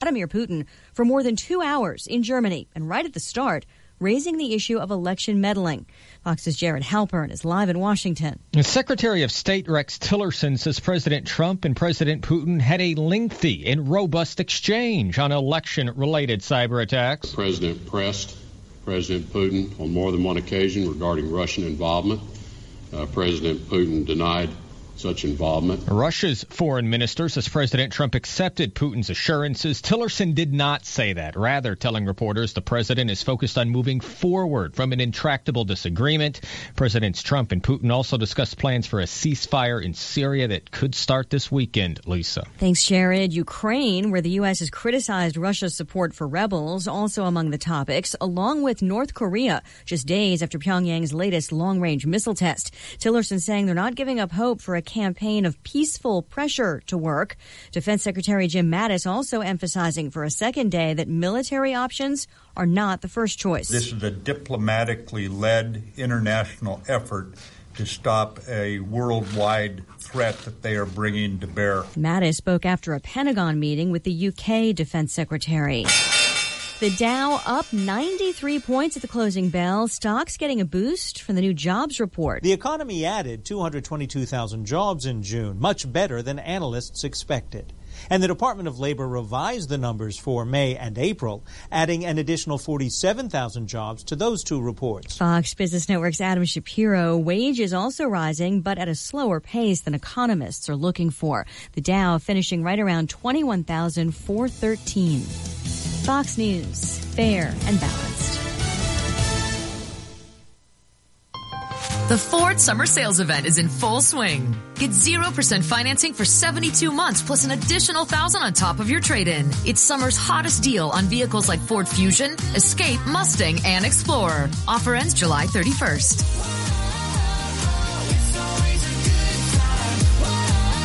Vladimir Putin for more than 2 hours in Germany, and right at the start, raising the issue of election meddling. Fox's Jared Halpern is live in Washington. Secretary of State Rex Tillerson says President Trump and President Putin had a lengthy and robust exchange on election-related cyber attacks. The president pressed President Putin on more than one occasion regarding Russian involvement. President Putin denied such involvement. Russia's foreign minister says President Trump accepted Putin's assurances. Tillerson did not say that, rather telling reporters the president is focused on moving forward from an intractable disagreement. Presidents Trump and Putin also discussed plans for a ceasefire in Syria that could start this weekend. Lisa. Thanks, Jared. Ukraine, where the U.S. has criticized Russia's support for rebels, also among the topics, along with North Korea, just days after Pyongyang's latest long-range missile test. Tillerson saying they're not giving up hope for a campaign of peaceful pressure to work. Defense Secretary Jim Mattis also emphasizing for a second day that military options are not the first choice. This is a diplomatically led international effort to stop a worldwide threat that they are bringing to bear. Mattis spoke after a Pentagon meeting with the UK Defense Secretary. The Dow up 93 points at the closing bell. Stocks getting a boost from the new jobs report. The economy added 222,000 jobs in June, much better than analysts expected. And the Department of Labor revised the numbers for May and April, adding an additional 47,000 jobs to those two reports. Fox Business Network's Adam Shapiro. Wages also rising, but at a slower pace than economists are looking for. The Dow finishing right around 21,413. Fox News, fair and balanced. The Ford Summer Sales Event is in full swing. Get 0% financing for 72 months plus an additional $1,000 on top of your trade-in. It's summer's hottest deal on vehicles like Ford Fusion, Escape, Mustang, and Explorer. Offer ends July 31st.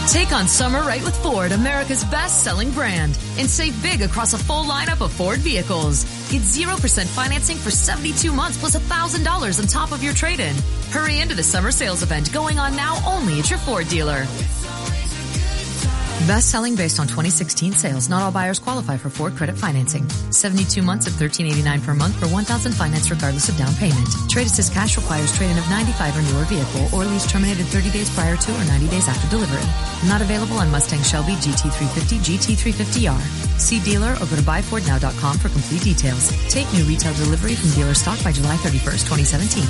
Take on summer right with Ford, America's best-selling brand, and save big across a full lineup of Ford vehicles. Get 0% financing for 72 months plus $1,000 on top of your trade-in. Hurry into the summer sales event going on now only at your Ford dealer. Best-selling based on 2016 sales. Not all buyers qualify for Ford credit financing. 72 months at $1,389 per month for $1,000 finance regardless of down payment. Trade assist cash requires trade-in of 95 or newer vehicle or lease terminated 30 days prior to or 90 days after delivery. Not available on Mustang Shelby GT350, GT350R. See dealer or go to buyfordnow.com for complete details. Take new retail delivery from dealer stock by July 31st, 2017.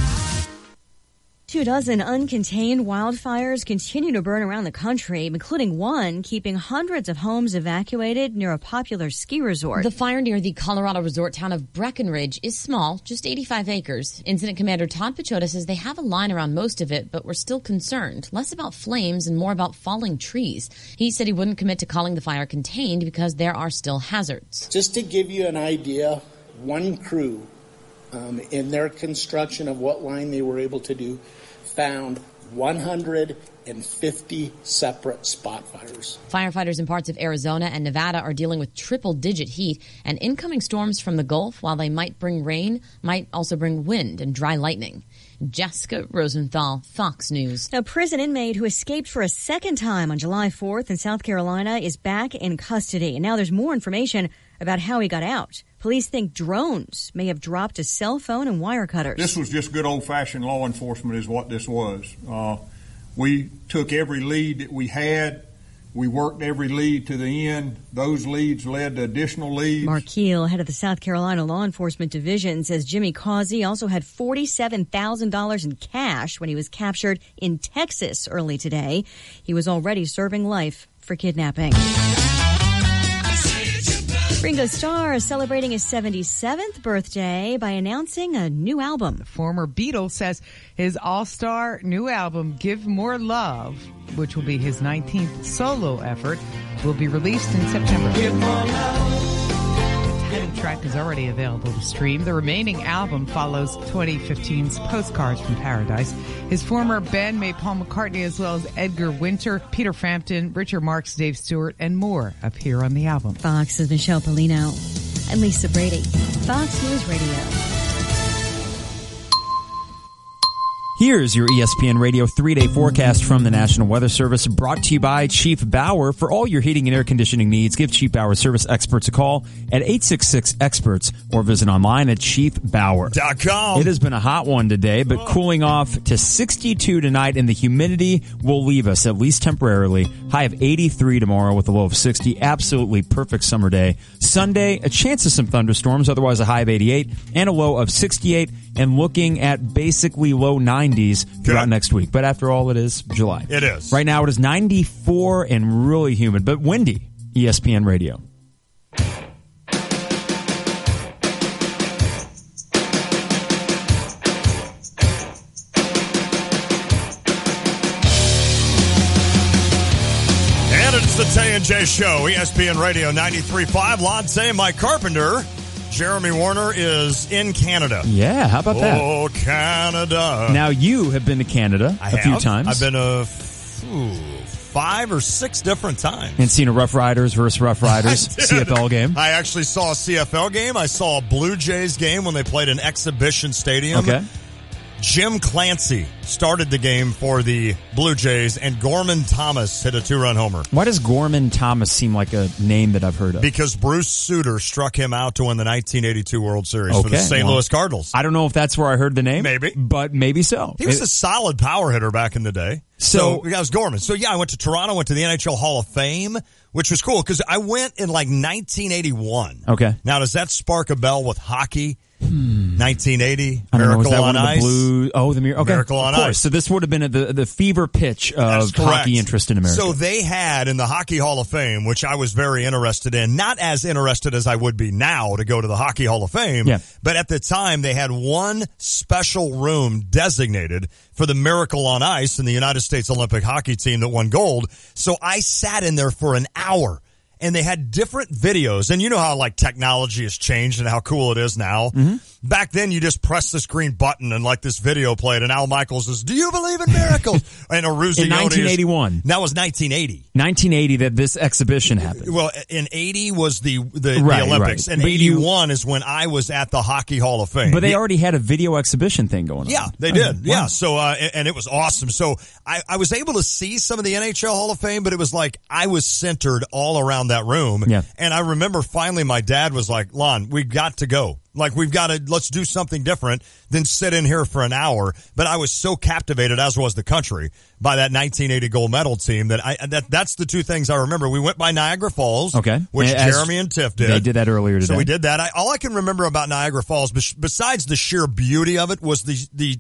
24 uncontained wildfires continue to burn around the country, including one keeping hundreds of homes evacuated near a popular ski resort. The fire near the Colorado resort town of Breckenridge is small, just 85 acres. Incident Commander Todd Pachota says they have a line around most of it, but we're still concerned. Less about flames and more about falling trees. He said he wouldn't commit to calling the fire contained because there are still hazards. Just to give you an idea, one crew in their construction of what line they were able to do found 150 separate spot fires. Firefighters in parts of Arizona and Nevada are dealing with triple-digit heat, and incoming storms from the Gulf, while they might bring rain, might also bring wind and dry lightning. Jessica Rosenthal, Fox News. A prison inmate who escaped for a second time on July 4th in South Carolina is back in custody. And now there's more information about how he got out. Police think drones may have dropped a cell phone and wire cutters. This was just good old-fashioned law enforcement is what this was. We took every lead that we had. We worked every lead to the end. Those leads led to additional leads. Mark Keel, head of the South Carolina Law Enforcement Division, says Jimmy Causey also had $47,000 in cash when he was captured in Texas early today. He was already serving life for kidnapping. Ringo Starr is celebrating his 77th birthday by announcing a new album. The former Beatle says his all-star new album, Give More Love, which will be his 19th solo effort, will be released in September. Give more love. The title track is already available to stream. The remaining album follows 2015's Postcards from Paradise. His former bandmate Paul McCartney, as well as Edgar Winter, Peter Frampton, Richard Marx, Dave Stewart, and more appear on the album. Fox's Michelle Polino and Lisa Brady. Fox News Radio. Here's your ESPN Radio 3-day forecast from the National Weather Service, brought to you by Chief Bauer. For all your heating and air conditioning needs, give Chief Bauer service experts a call at 866-EXPERTS or visit online at chiefbauer.com. It has been a hot one today, but cooling off to 62 tonight, and the humidity will leave us, at least temporarily. High of 83 tomorrow with a low of 60. Absolutely perfect summer day. Sunday, a chance of some thunderstorms, otherwise a high of 88 and a low of 68, and looking at basically low 90s throughout next week. But after all, it is July. It is. Right now it is 94 and really humid, but windy. ESPN Radio. And it's the Tay and J Show, ESPN Radio 93.5. Lance, Mike Carpenter. Jeremy Warner is in Canada. Yeah, how about that? Oh, Canada. Now, you have been to Canada a few times. I've been to 5 or 6 different times. And seen a Rough Riders versus Rough Riders CFL game. I actually saw a CFL game. I saw a Blue Jays game when they played an exhibition stadium. Okay. Jim Clancy started the game for the Blue Jays, and Gorman Thomas hit a 2-run homer. Why does Gorman Thomas seem like a name that I've heard of? Because Bruce Sutter struck him out to win the 1982 World Series for the St. Louis Cardinals. I don't know if that's where I heard the name. Maybe. But maybe so. He was a solid power hitter back in the day. So that was Gorman. So, yeah, I went to Toronto, went to the NHL Hall of Fame, which was cool because I went in like 1981. Okay. Now, does that spark a bell with hockey? 1980, I don't know, was that on one of Ice. The blue, okay. Miracle on Ice. Ice. So this would have been the fever pitch of hockey interest in America. So they had in the Hockey Hall of Fame, which I was very interested in, not as interested as I would be now to go to the Hockey Hall of Fame, but at the time they had one special room designated for the Miracle on Ice and the United States Olympic hockey team that won gold. So I sat in there for an hour. And they had different videos. And you know how, like, technology has changed and how cool it is now. Mm-hmm. Back then, you just press this green button and, like, this video played. And Al Michaels says, "Do you believe in miracles?" And Aruzioni. In 1981. That was 1980. 1980 that this exhibition happened. Well, in 80 was the Olympics. And 81 is when I was at the Hockey Hall of Fame. But they already had a video exhibition thing going on. Yeah, they did. Yeah. So, and it was awesome. So I was able to see some of the NHL Hall of Fame, but it was like I was centered all around that room. Yeah. And I remember finally my dad was like, "Lon, we've got to go. Like, let's do something different than sit in here for an hour." But I was so captivated, as was the country, by that 1980 gold medal team that's the two things I remember. We went by Niagara Falls, which Jeremy and Tiff did. They did that earlier today. So we did that. All I can remember about Niagara Falls, besides the sheer beauty of it, was the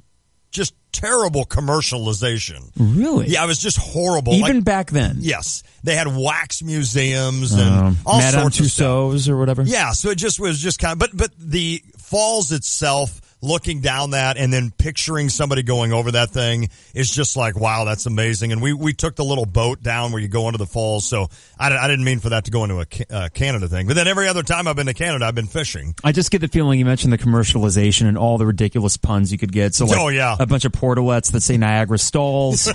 just terrible commercialization. Really? Yeah, it was just horrible. Even back then? Yes. They had wax museums and all Madame sorts of Tussauds stuff. Or whatever? Yeah, so it was just kind of, but the falls itself, looking down that and then picturing somebody going over that thing is just like, wow, that's amazing. And we took the little boat down where you go into the falls. So I didn't mean for that to go into a Canada thing. But then every other time I've been to Canada, I've been fishing. I just get the feeling you mentioned the commercialization and all the ridiculous puns you could get. So a bunch of portalettes that say Niagara Stalls,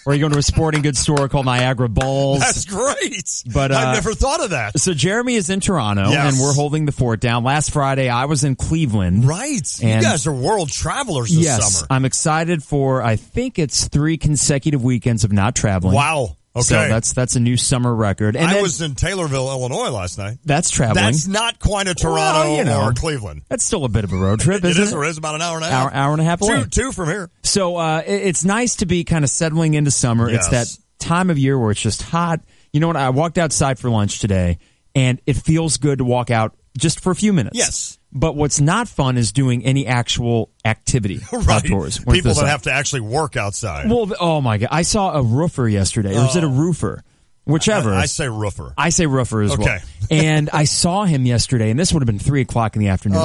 or you go to a sporting goods store called Niagara Balls. That's great. But I've never thought of that. So Jeremy is in Toronto, and we're holding the fort down. Last Friday, I was in Cleveland. Right. You guys are world travelers this summer. I'm excited for, I think it's 3 consecutive weekends of not traveling. Wow. Okay. So that's a new summer record. And I was in Taylorville, Illinois last night. That's traveling. That's not quite a Toronto or Cleveland. That's still a bit of a road trip, isn't it? It is about an hour and a half. Hour and a half away. Two from here. So it's nice to be kind of settling into summer. Yes. It's that time of year where it's just hot. You know what? I walked outside for lunch today, and it feels good to walk out just for a few minutes. Yes. But what's not fun is doing any actual activity outdoors. People that have to actually work outside. Well, oh my God. I saw a roofer yesterday. Or is it a roofer? Whichever. I say roofer. I say roofer as well. And I saw him yesterday, and this would have been 3:00 in the afternoon,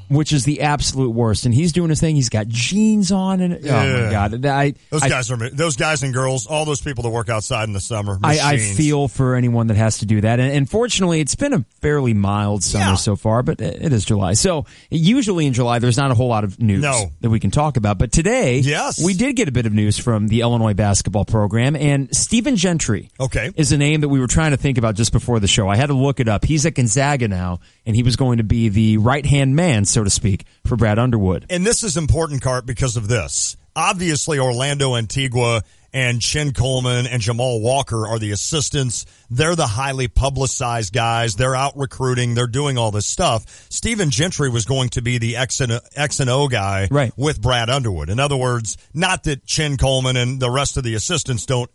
which is the absolute worst. And he's doing his thing. He's got jeans on, and oh my God, those guys and girls, all those people that work outside in the summer. I feel for anyone that has to do that. And fortunately, it's been a fairly mild summer so far, but it is July. So usually in July, there's not a whole lot of news that we can talk about. But today, we did get a bit of news from the Illinois basketball program, and Stephen Gentry is a name that we were trying to think about just before the show. I had to look it up. He's at Gonzaga now, and he was going to be the right-hand man, so to speak, for Brad Underwood. And this is important, Cart, because of this. obviously Orlando Antigua and Chin Coleman and Jamal Walker are the assistants. They're the highly publicized guys. They're out recruiting. They're doing all this stuff. Stephen Gentry was going to be the X and O guy with Brad Underwood. In other words, not that Chin Coleman and the rest of the assistants don't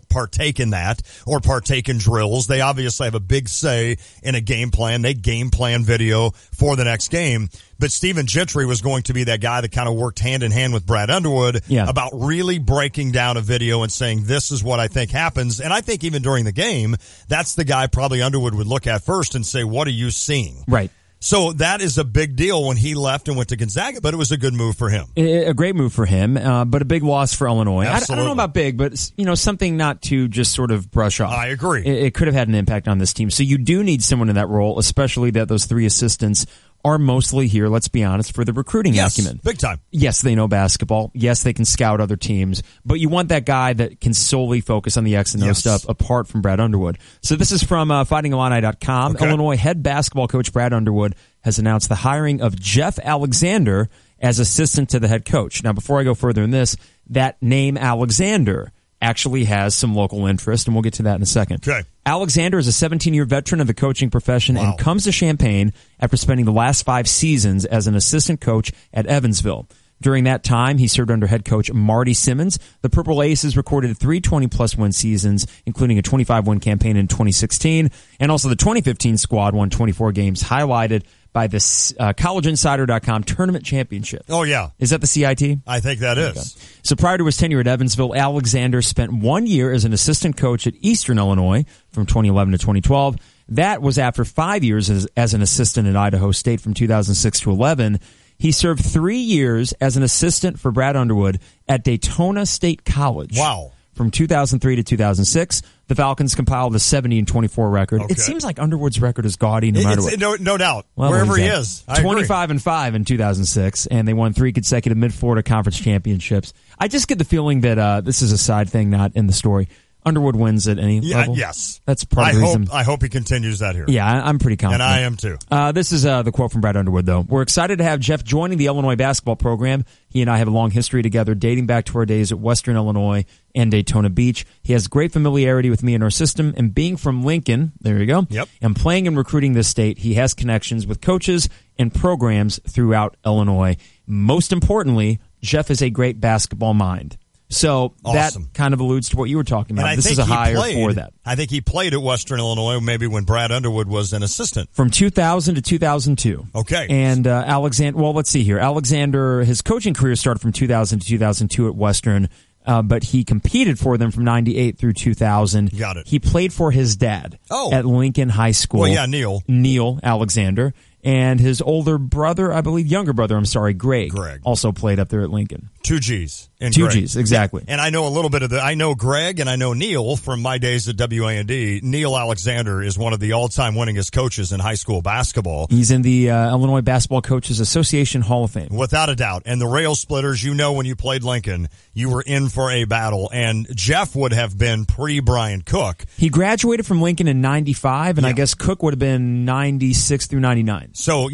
partake in that or partake in drills. They obviously have a big say in a game plan. They game plan video for the next game. But Stephen Gentry was going to be that guy that kind of worked hand in hand with Brad Underwood about really breaking down a video and saying, this is what I think happens. And I think even during the game, that's the guy probably Underwood would look at first and say, what are you seeing? Right. So that is a big deal when he left and went to Gonzaga, but it was a good move for him. A great move for him, but a big loss for Illinois. I don't know about big, but something not to just sort of brush off. I agree. It could have had an impact on this team. So you do need someone in that role, especially that those three assistants are mostly here, let's be honest, for the recruiting acumen. Big time. Yes, they know basketball. Yes, they can scout other teams. But you want that guy that can solely focus on the X and O stuff apart from Brad Underwood. So this is from FightingIllini.com. Okay. Illinois head basketball coach Brad Underwood has announced the hiring of Jeff Alexander as assistant to the head coach. Now, before I go further in this, that name Alexander actually has some local interest, and we'll get to that in a second. Okay. Alexander is a 17-year veteran of the coaching profession and comes to Champaign after spending the last 5 seasons as an assistant coach at Evansville. During that time, he served under head coach Marty Simmons. The Purple Aces recorded 3 20-plus win seasons, including a 25-win campaign in 2016, and also the 2015 squad won 24 games, highlighted by the collegeinsider.com tournament championship. Oh, yeah. Is that the CIT? I think that is. So prior to his tenure at Evansville, Alexander spent 1 year as an assistant coach at Eastern Illinois from 2011 to 2012. That was after 5 years as an assistant at Idaho State from 2006 to 11. He served 3 years as an assistant for Brad Underwood at Daytona State College. Wow. From 2003 to 2006, the Falcons compiled a 70-24 record. Okay. It seems like Underwood's record is gaudy no matter what. No doubt. Well, wherever he is. 25-5 in 2006, and they won 3 consecutive Mid-Florida Conference championships. I just get the feeling that this is a side thing, not in the story. Underwood wins at any level. Yes. That's part of the reason. I hope he continues that here. Yeah, I'm pretty confident. And I am too. This is the quote from Brad Underwood, though. We're excited to have Jeff joining the Illinois basketball program. He and I have a long history together dating back to our days at Western Illinois and Daytona Beach. He has great familiarity with me and our system, and being from Lincoln, there you go, and playing and recruiting this state, he has connections with coaches and programs throughout Illinois. Most importantly, Jeff is a great basketball mind. So that kind of alludes to what you were talking about. This is a hire for that. I think he played at Western Illinois maybe when Brad Underwood was an assistant. From 2000 to 2002. Okay. And Alexander, well, let's see here. Alexander, his coaching career started from 2000 to 2002 at Western, but he competed for them from 98 through 2000. Got it. He played for his dad at Lincoln High School. Well, yeah, Neil Alexander. And his older brother, I believe younger brother, Greg, also played up there at Lincoln. 2 G's. Two G's, exactly. And I know a little bit of I know Greg and I know Neil from my days at WAND. Neil Alexander is one of the all-time winningest coaches in high school basketball. He's in the Illinois Basketball Coaches Association Hall of Fame. Without a doubt. And the Rail Splitters, when you played Lincoln, you were in for a battle. And Jeff would have been pre-Brian Cook. He graduated from Lincoln in 95, and I guess Cook would have been 96 through 99. So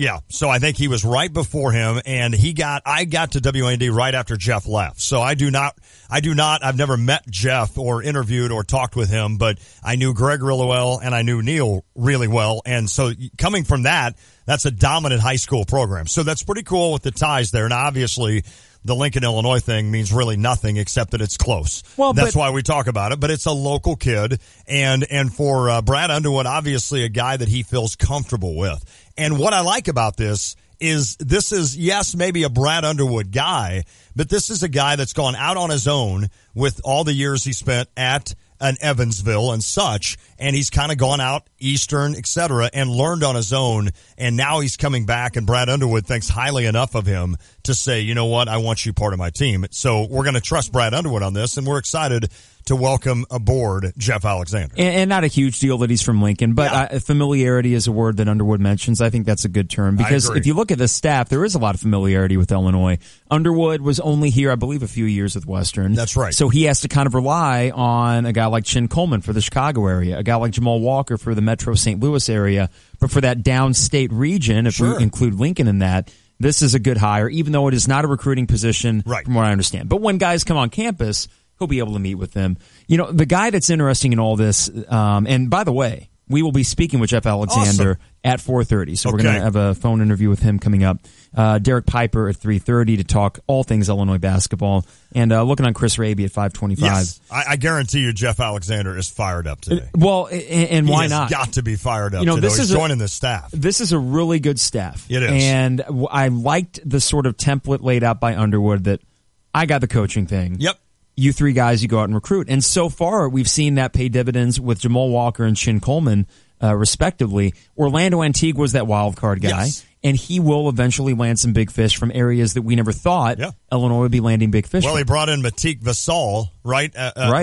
I think he was right before him, and I got to WAND right after Jeff left. So I've never met Jeff or interviewed or talked with him, but I knew Greg really well and I knew Neil really well. And so coming from that's a dominant high school program. So that's pretty cool with the ties there. And obviously the Lincoln, Illinois thing means really nothing except that it's close. Well, that's why we talk about it, but it's a local kid. And for Brad Underwood, obviously a guy that he feels comfortable with. And what I like about this is yes, maybe a Brad Underwood guy, but this is a guy that's gone out on his own with all the years he spent at an Evansville and such, and he's kind of gone out Eastern, et cetera, and learned on his own, and now he's coming back, and Brad Underwood thinks highly enough of him to say, you know what, I want you part of my team. So we're going to trust Brad Underwood on this, and we're excited to welcome aboard Jeff Alexander. And not a huge deal that he's from Lincoln, but familiarity is a word that Underwood mentions. I think that's a good term because if you look at the staff, there is a lot of familiarity with Illinois. Underwood was only here, I believe, a few years with Western. That's right. So he has to kind of rely on a guy like Chin Coleman for the Chicago area, a guy like Jamal Walker for the Metro St. Louis area, but for that downstate region, if we include Lincoln in that, this is a good hire, even though it is not a recruiting position, from what I understand. But when guys come on campus, he'll be able to meet with them. The guy that's interesting in all this, and by the way, we will be speaking with Jeff Alexander at 4:30. So we're going to have a phone interview with him coming up. Derek Piper at 3:30 to talk all things Illinois basketball. And looking on Chris Raby at 5:25. Yes, I guarantee you Jeff Alexander is fired up today. Well, and why not? He's got to be fired up today. He's joining the staff. This is a really good staff. It is. And I liked the sort of template laid out by Underwood that I got the coaching thing. Yep. You three guys, you go out and recruit. And so far, we've seen that pay dividends with Jamal Walker and Chin Coleman, respectively. Orlando Antigua was that wild card guy. Yes. And he will eventually land some big fish from areas that we never thought Illinois would be landing big fish. Well, from. he brought in Matik Vasal,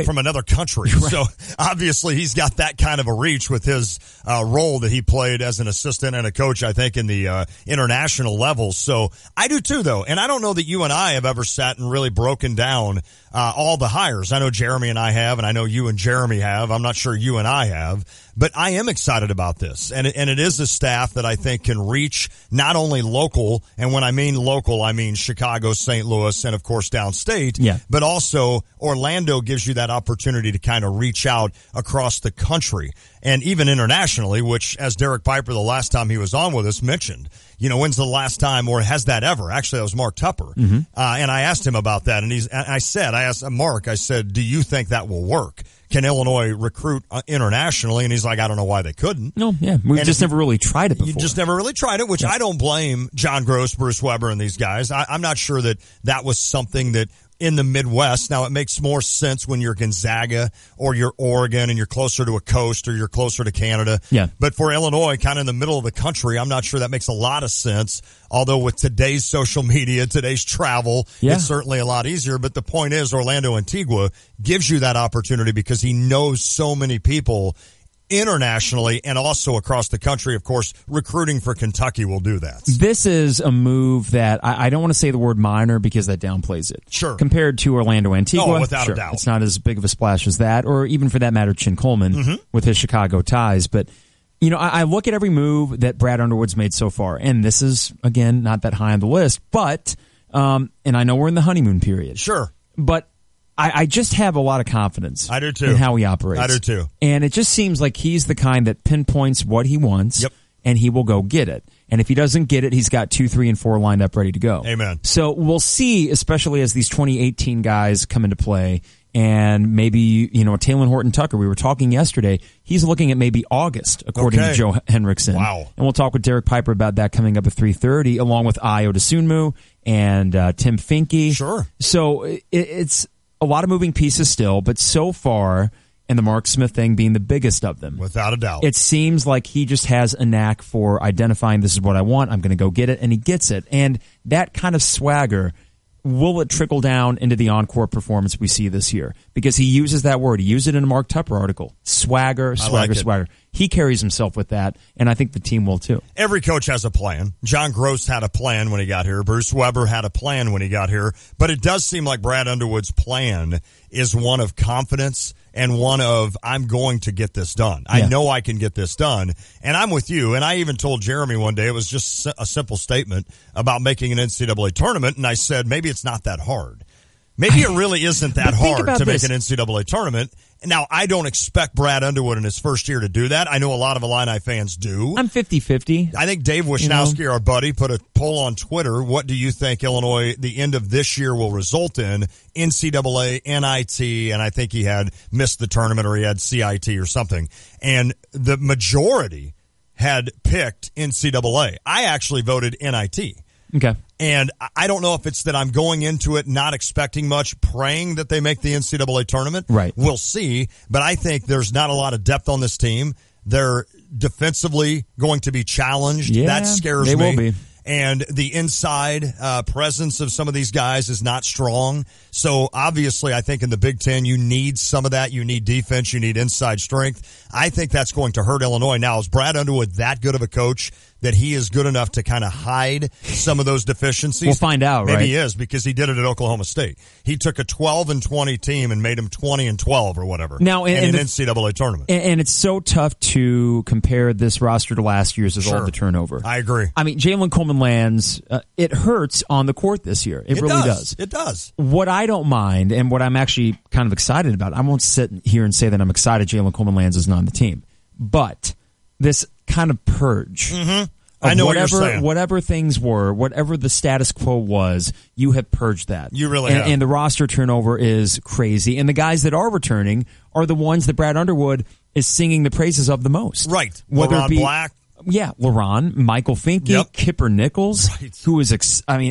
from another country. Right. So obviously he's got that kind of a reach with his role that he played as an assistant and a coach, I think, in the international levels. So I do too, though. And I don't know that you and I have ever sat and really broken down all the hires. I know Jeremy and I have, and I know you and Jeremy have. I'm not sure you and I have. But I am excited about this. And it is a staff that I think can reach not only local, and when I mean local, I mean Chicago, St. Louis, and of course downstate, but also Orlando gives you that opportunity to kind of reach out across the country and even internationally, which, as Derek Piper, the last time he was on with us, mentioned, when's the last time, or has that ever? Actually, that was Mark Tupper. And I asked him about that, and I asked Mark, I said, do you think that will work? Can Illinois recruit internationally? And he's like, I don't know why they couldn't. No, we've just never really tried it before. You just never really tried it, which I don't blame John Gross, Bruce Weber, and these guys. I'm not sure that was something that in the Midwest. Now, it makes more sense when you're Gonzaga or you're Oregon and you're closer to a coast or you're closer to Canada. Yeah. But for Illinois, kind of in the middle of the country, I'm not sure that makes a lot of sense. Although with today's social media, today's travel, it's certainly a lot easier. But the point is, Orlando Antigua gives you that opportunity because he knows so many people internationally and also across the country. Of course, recruiting for Kentucky will do that. This is a move that I don't want to say the word minor because that downplays it. Sure. Compared to Orlando Antigua. Oh, without a doubt. It's not as big of a splash as that, or even for that matter, Chin Coleman with his Chicago ties. But, I look at every move that Brad Underwood's made so far, and this is, again, not that high on the list, but, and I know we're in the honeymoon period. Sure. But I just have a lot of confidence I do too. in how he operates. I do too. And it just seems like he's the kind that pinpoints what he wants, and he will go get it. And if he doesn't get it, he's got 2, 3, and 4 lined up ready to go. Amen. So we'll see, especially as these 2018 guys come into play, and maybe, Taylor Horton Tucker, we were talking yesterday, he's looking at maybe August, according to Joe Henriksen. Wow. And we'll talk with Derek Piper about that coming up at 3:30, along with Ayo Dosunmu and Tim Finke. Sure. So it's a lot of moving pieces still, but so far, and the Mark Smith thing being the biggest of them. Without a doubt. It seems like he just has a knack for identifying this is what I want, I'm going to go get it, and he gets it. And that kind of swagger, will it trickle down into the on-court performance we see this year? Because he uses that word. He used it in a Mark Tupper article. Swagger. He carries himself with that, and I think the team will too. Every coach has a plan. John Gross had a plan when he got here. Bruce Weber had a plan when he got here. But it does seem like Brad Underwood's plan is one of confidence and one of, I'm going to get this done. I know I can get this done. And I'm with you. And I even told Jeremy one day, it was just a simple statement about making an NCAA tournament. And I said, maybe it's not that hard. Maybe it really isn't that hard to make an NCAA tournament. Now, I don't expect Brad Underwood in his first year to do that. I know a lot of Illini fans do. I'm 50-50. I think Dave Wisnowski, our buddy, put a poll on Twitter. What do you think Illinois, the end of this year, will result in? NCAA, NIT, and I think he had missed the tournament or he had CIT or something. And the majority had picked NCAA. I actually voted NIT. Okay. And I don't know if it's that I'm going into it not expecting much, praying that they make the NCAA tournament. Right. We'll see. But I think there's not a lot of depth on this team. They're defensively going to be challenged. Yeah, that scares me. They will be. And the inside presence of some of these guys is not strong. So obviously, I think in the Big Ten, you need some of that. You need defense. You need inside strength. I think that's going to hurt Illinois. Now, is Brad Underwood that good of a coach that he is good enough to kind of hide some of those deficiencies? We'll find out, Maybe right? he is, because he did it at Oklahoma State. He took a 12-20 team and made them 20-12 or whatever now, in an NCAA tournament. And it's so tough to compare this roster to last year's with all the turnover. I agree. I mean, Jalen Coleman-Lands, it hurts on the court this year. It really does. It does. What I don't mind, and what I'm actually kind of excited about, I won't sit here and say that I'm excited Jalen Coleman-Lands is not on the team, but this kind of purge. I know what you're saying. Whatever things were, whatever the status quo was, you have purged that. You really have. And the roster turnover is crazy. And the guys that are returning are the ones that Brad Underwood is singing the praises of the most. Right. Whether LaRon it be Black. Yeah, LaRon, Michael Finke, Kipper Nichols, who is,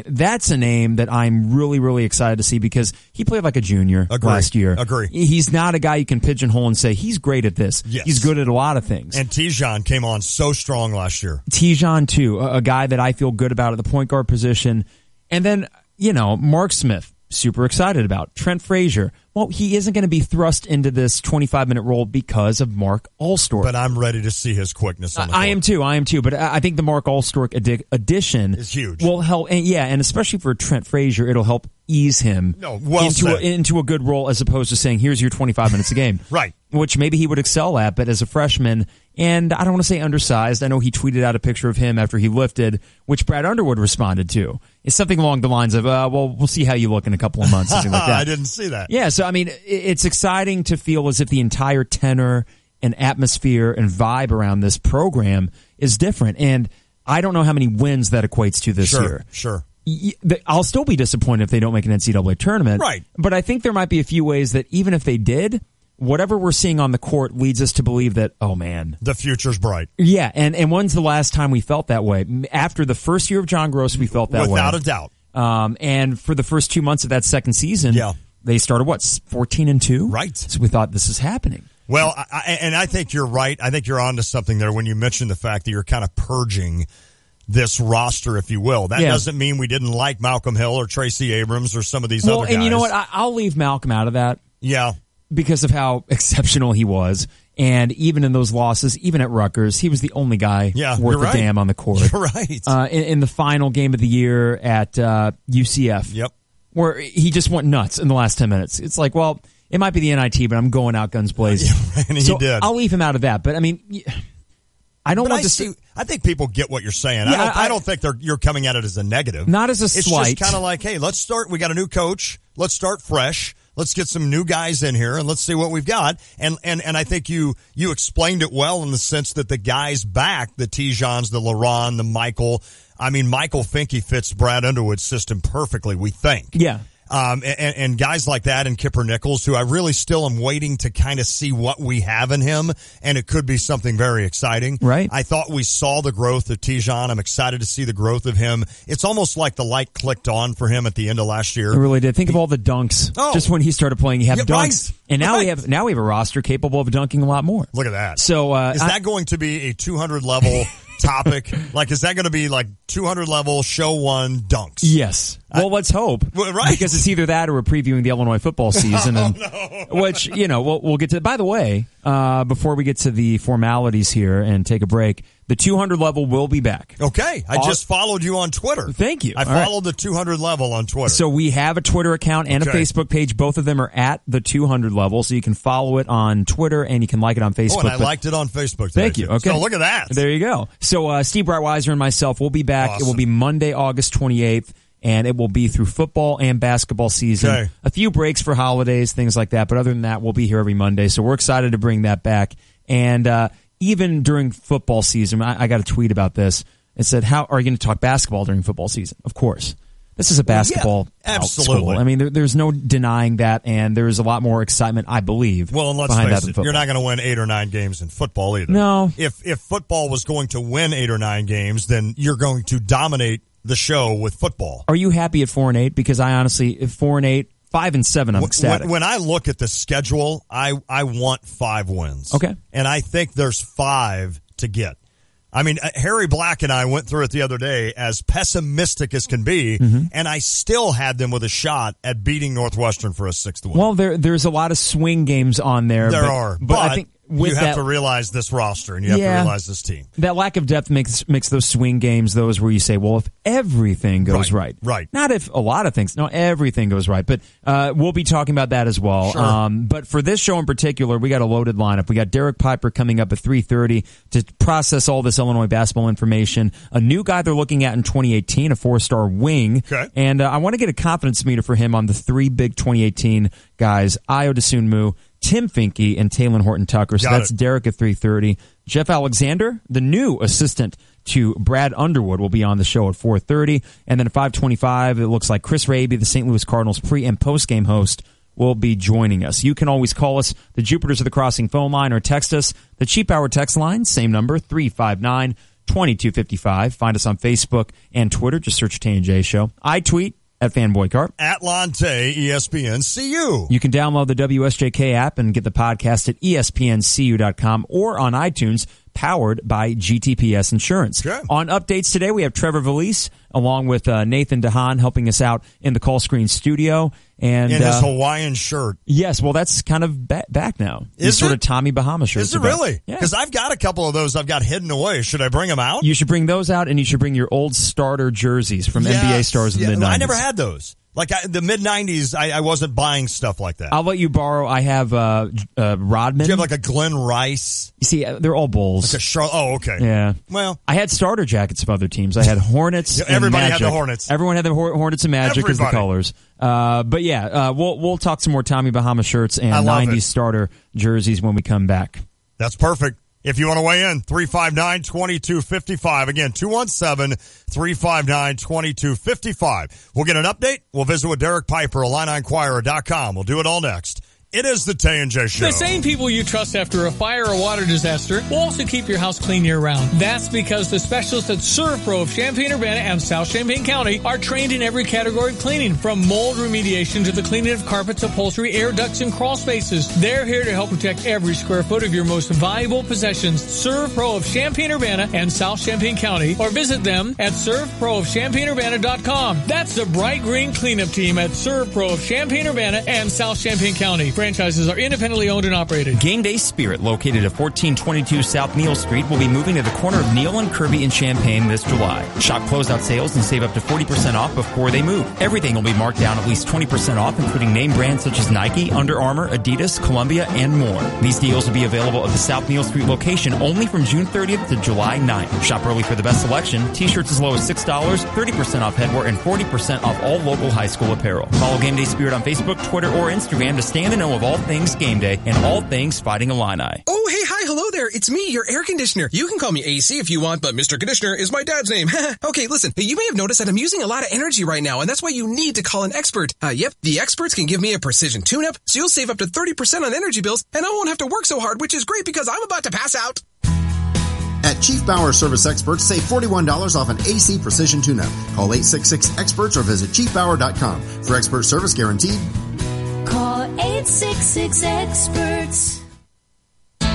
that's a name that I'm really, really excited to see because he played like a junior last year. Agree. He's not a guy you can pigeonhole and say, he's great at this. Yes. He's good at a lot of things. And Tijon came on so strong last year. Tijon, too, a guy that I feel good about at the point guard position. And then, Mark Smith, super excited about. Trent Frazier. Well, he isn't going to be thrust into this 25-minute role because of Mark Allstork. But I'm ready to see his quickness on the court. I am too. But I think the Mark Allstork addition is huge. Will help, and especially for Trent Frazier, it'll help ease him into a good role as opposed to saying, here's your 25 minutes a game. Right. Which maybe he would excel at, but as a freshman, and I don't want to say undersized, I know he tweeted out a picture of him after he lifted, which Brad Underwood responded to. It's something along the lines of, we'll see how you look in a couple of months, something like that. I didn't see that. Yeah, so it's exciting to feel as if the entire tenor and atmosphere and vibe around this program is different. And I don't know how many wins that equates to this year. Sure. I'll still be disappointed if they don't make an NCAA tournament. Right. But I think there might be a few ways that even if they did, whatever we're seeing on the court leads us to believe that, oh man, the future's bright. Yeah, and when's the last time we felt that way? After the first year of John Gross, we felt that way. Without a doubt. And for the first 2 months of that second season, they started 14-2? Right. So we thought this is happening. Well, I think you're right. I think you're onto something there when you mentioned the fact that you're kind of purging this roster, if you will. That doesn't mean we didn't like Malcolm Hill or Tracy Abrams or some of these other guys. And you know what? I'll leave Malcolm out of that. Yeah. Because of how exceptional he was. And even in those losses, even at Rutgers, he was the only guy worth a damn on the court. You're right. In the final game of the year at UCF. Yep. Where he just went nuts in the last 10 minutes. It's like, well, it might be the NIT, but I'm going out guns blazing. And so he did. I'll leave him out of that. But, I mean, I don't want to I think people get what you're saying. Yeah, I don't think you're coming at it as a negative. Not as a slight. It's just kind of like, hey, let's start. We got a new coach. Let's start fresh. Let's get some new guys in here and let's see what we've got. And I think you explained it well in the sense that the guys back, the Tijons, the LaRon, the Michael. I mean, Michael Finke fits Brad Underwood's system perfectly, we think. Yeah. And guys like that and Kipper Nichols, who I really still am waiting to kind of see what we have in him, and it could be something very exciting. Right. I thought we saw the growth of Tijon. I'm excited to see the growth of him. It's almost like the light clicked on for him at the end of last year. It really did. Think of all the dunks. Just when he started playing, he had dunks. Right. And now we have a roster capable of dunking a lot more. Look at that. So is that going to be a 200 level topic? Like, is that going to be like 200 level show one dunks? Yes. Well, let's hope. Right. Because it's either that or we're previewing the Illinois football season. Which, we'll get to. By the way, before we get to the formalities here and take a break, the 200 level will be back. Okay. I just followed you on Twitter. Thank you. I followed the 200 level on Twitter. So we have a Twitter account and a Facebook page. Both of them are at the 200 level. So you can follow it on Twitter and you can like it on Facebook. Oh, and I liked it on Facebook today. Thank you. Okay. So look at that. There you go. So Steve Breitweiser and myself will be back. Awesome. It will be Monday, August 28th. And it will be through football and basketball season. Okay. A few breaks for holidays, things like that. But other than that, we'll be here every Monday. So we're excited to bring that back. And even during football season, I got a tweet about this. It said, how are you going to talk basketball during football season? Of course. This is a basketball absolutely. school. I mean, there's no denying that, and there's a lot more excitement, I believe. Well, and let's face it, you're not going to win 8 or 9 games in football either. No. If football was going to win 8 or 9 games, then you're going to dominate the show with football. Are you happy at 4-8? Because I honestly, if 4-8, 5-7, I'm ecstatic. When I look at the schedule, I want 5 wins. Okay. And I think there's 5 to get. I mean, Harry Black and I went through it the other day as pessimistic as can be, and I still had them with a shot at beating Northwestern for a 6th win. Well, there's a lot of swing games on there. There are. But I think you have to realize this roster and you have to realize this team. That lack of depth makes those swing games those where you say, well, if everything goes right. Not if a lot of things. No, everything goes right. But we'll be talking about that as well. Sure. But for this show in particular, we got a loaded lineup. We got Derek Piper coming up at 3:30 to process all this Illinois basketball information. A new guy they're looking at in 2018, a 4-star wing. Okay. And I want to get a confidence meter for him on the 3 big 2018 guys, Ayo Dosunmu, Tim Finke, and Taylor Horton-Tucker. So that's Derek at 3:30. Jeff Alexander, the new assistant to Brad Underwood, will be on the show at 4:30. And then at 5:25, it looks like Chris Raby, the St. Louis Cardinals pre- and post-game host, will be joining us. You can always call us, the Jupiters of the Crossing phone line, or text us, the Cheap Hour text line, same number, 359-2255. Find us on Facebook and Twitter. Just search Tay and J Show. I tweet at Fanboy Carp. At Lonte, ESPNCU. You can download the WSJK app and get the podcast at ESPNCU.com or on iTunes, powered by GTPS Insurance. Okay. On updates today, we have Trevor Valise along with Nathan DeHaan helping us out in the Call Screen studio. And in his Hawaiian shirt. Yes, well, that's kind of back now. Is sort of Tommy Bahama shirt. Is it really? Because I've got a couple of those I've got hidden away. Should I bring them out? You should bring those out, and you should bring your old starter jerseys from NBA stars in the mid-90s. I never had those. Like the mid-90s, I wasn't buying stuff like that. I'll let you borrow. I have Rodman. Do you have like a Glenn Rice? You see, they're all Bulls. Like a oh, okay. Yeah. Well, I had starter jackets of other teams. I had Hornets and everybody Magic. had the Hornets. Everyone had the Hornets and Magic as the colors. But yeah, we'll talk some more Tommy Bahama shirts and 90s starter jerseys when we come back. That's perfect. If you want to weigh in, 359-2255. Again, 217-359-2255. We'll get an update. We'll visit with Derek Piper, IlliniInquirer.com. We'll do it all next. It is the Tay and J Show. The same people you trust after a fire or water disaster will also keep your house clean year-round. That's because the specialists at ServPro of Champaign-Urbana and South Champaign County are trained in every category of cleaning, from mold remediation to the cleaning of carpets, upholstery, air ducts, and crawl spaces. They're here to help protect every square foot of your most valuable possessions. ServPro of Champaign-Urbana and South Champaign County, or visit them at servproofchampaignUrbana.com. That's the bright green cleanup team at ServPro of Champaign-Urbana and South Champaign County. Franchises are independently owned and operated. Game Day Spirit, located at 1422 South Neal Street, will be moving to the corner of Neal and Kirby in Champaign this July. Shop closeout sales and save up to 40% off before they move. Everything will be marked down at least 20% off, including name brands such as Nike, Under Armour, Adidas, Columbia, and more. These deals will be available at the South Neal Street location only from June 30th to July 9th. Shop early for the best selection. T-shirts as low as $6, 30% off headwear, and 40% off all local high school apparel. Follow Game Day Spirit on Facebook, Twitter, or Instagram to stay in the know of all things game day and all things Fighting Illini. Oh, hey, hi, hello there. It's me, your air conditioner. You can call me AC if you want, but Mr. Conditioner is my dad's name. Okay, listen, you may have noticed that I'm using a lot of energy right now, and that's why you need to call an expert. Yep, the experts can give me a precision tune-up, so you'll save up to 30% on energy bills, and I won't have to work so hard, which is great because I'm about to pass out. At Chief Bauer Service Experts, save $41 off an AC Precision Tune-Up. Call 866-EXPERTS or visit chiefbauer.com. For expert service guaranteed. Call 866-EXPERTS.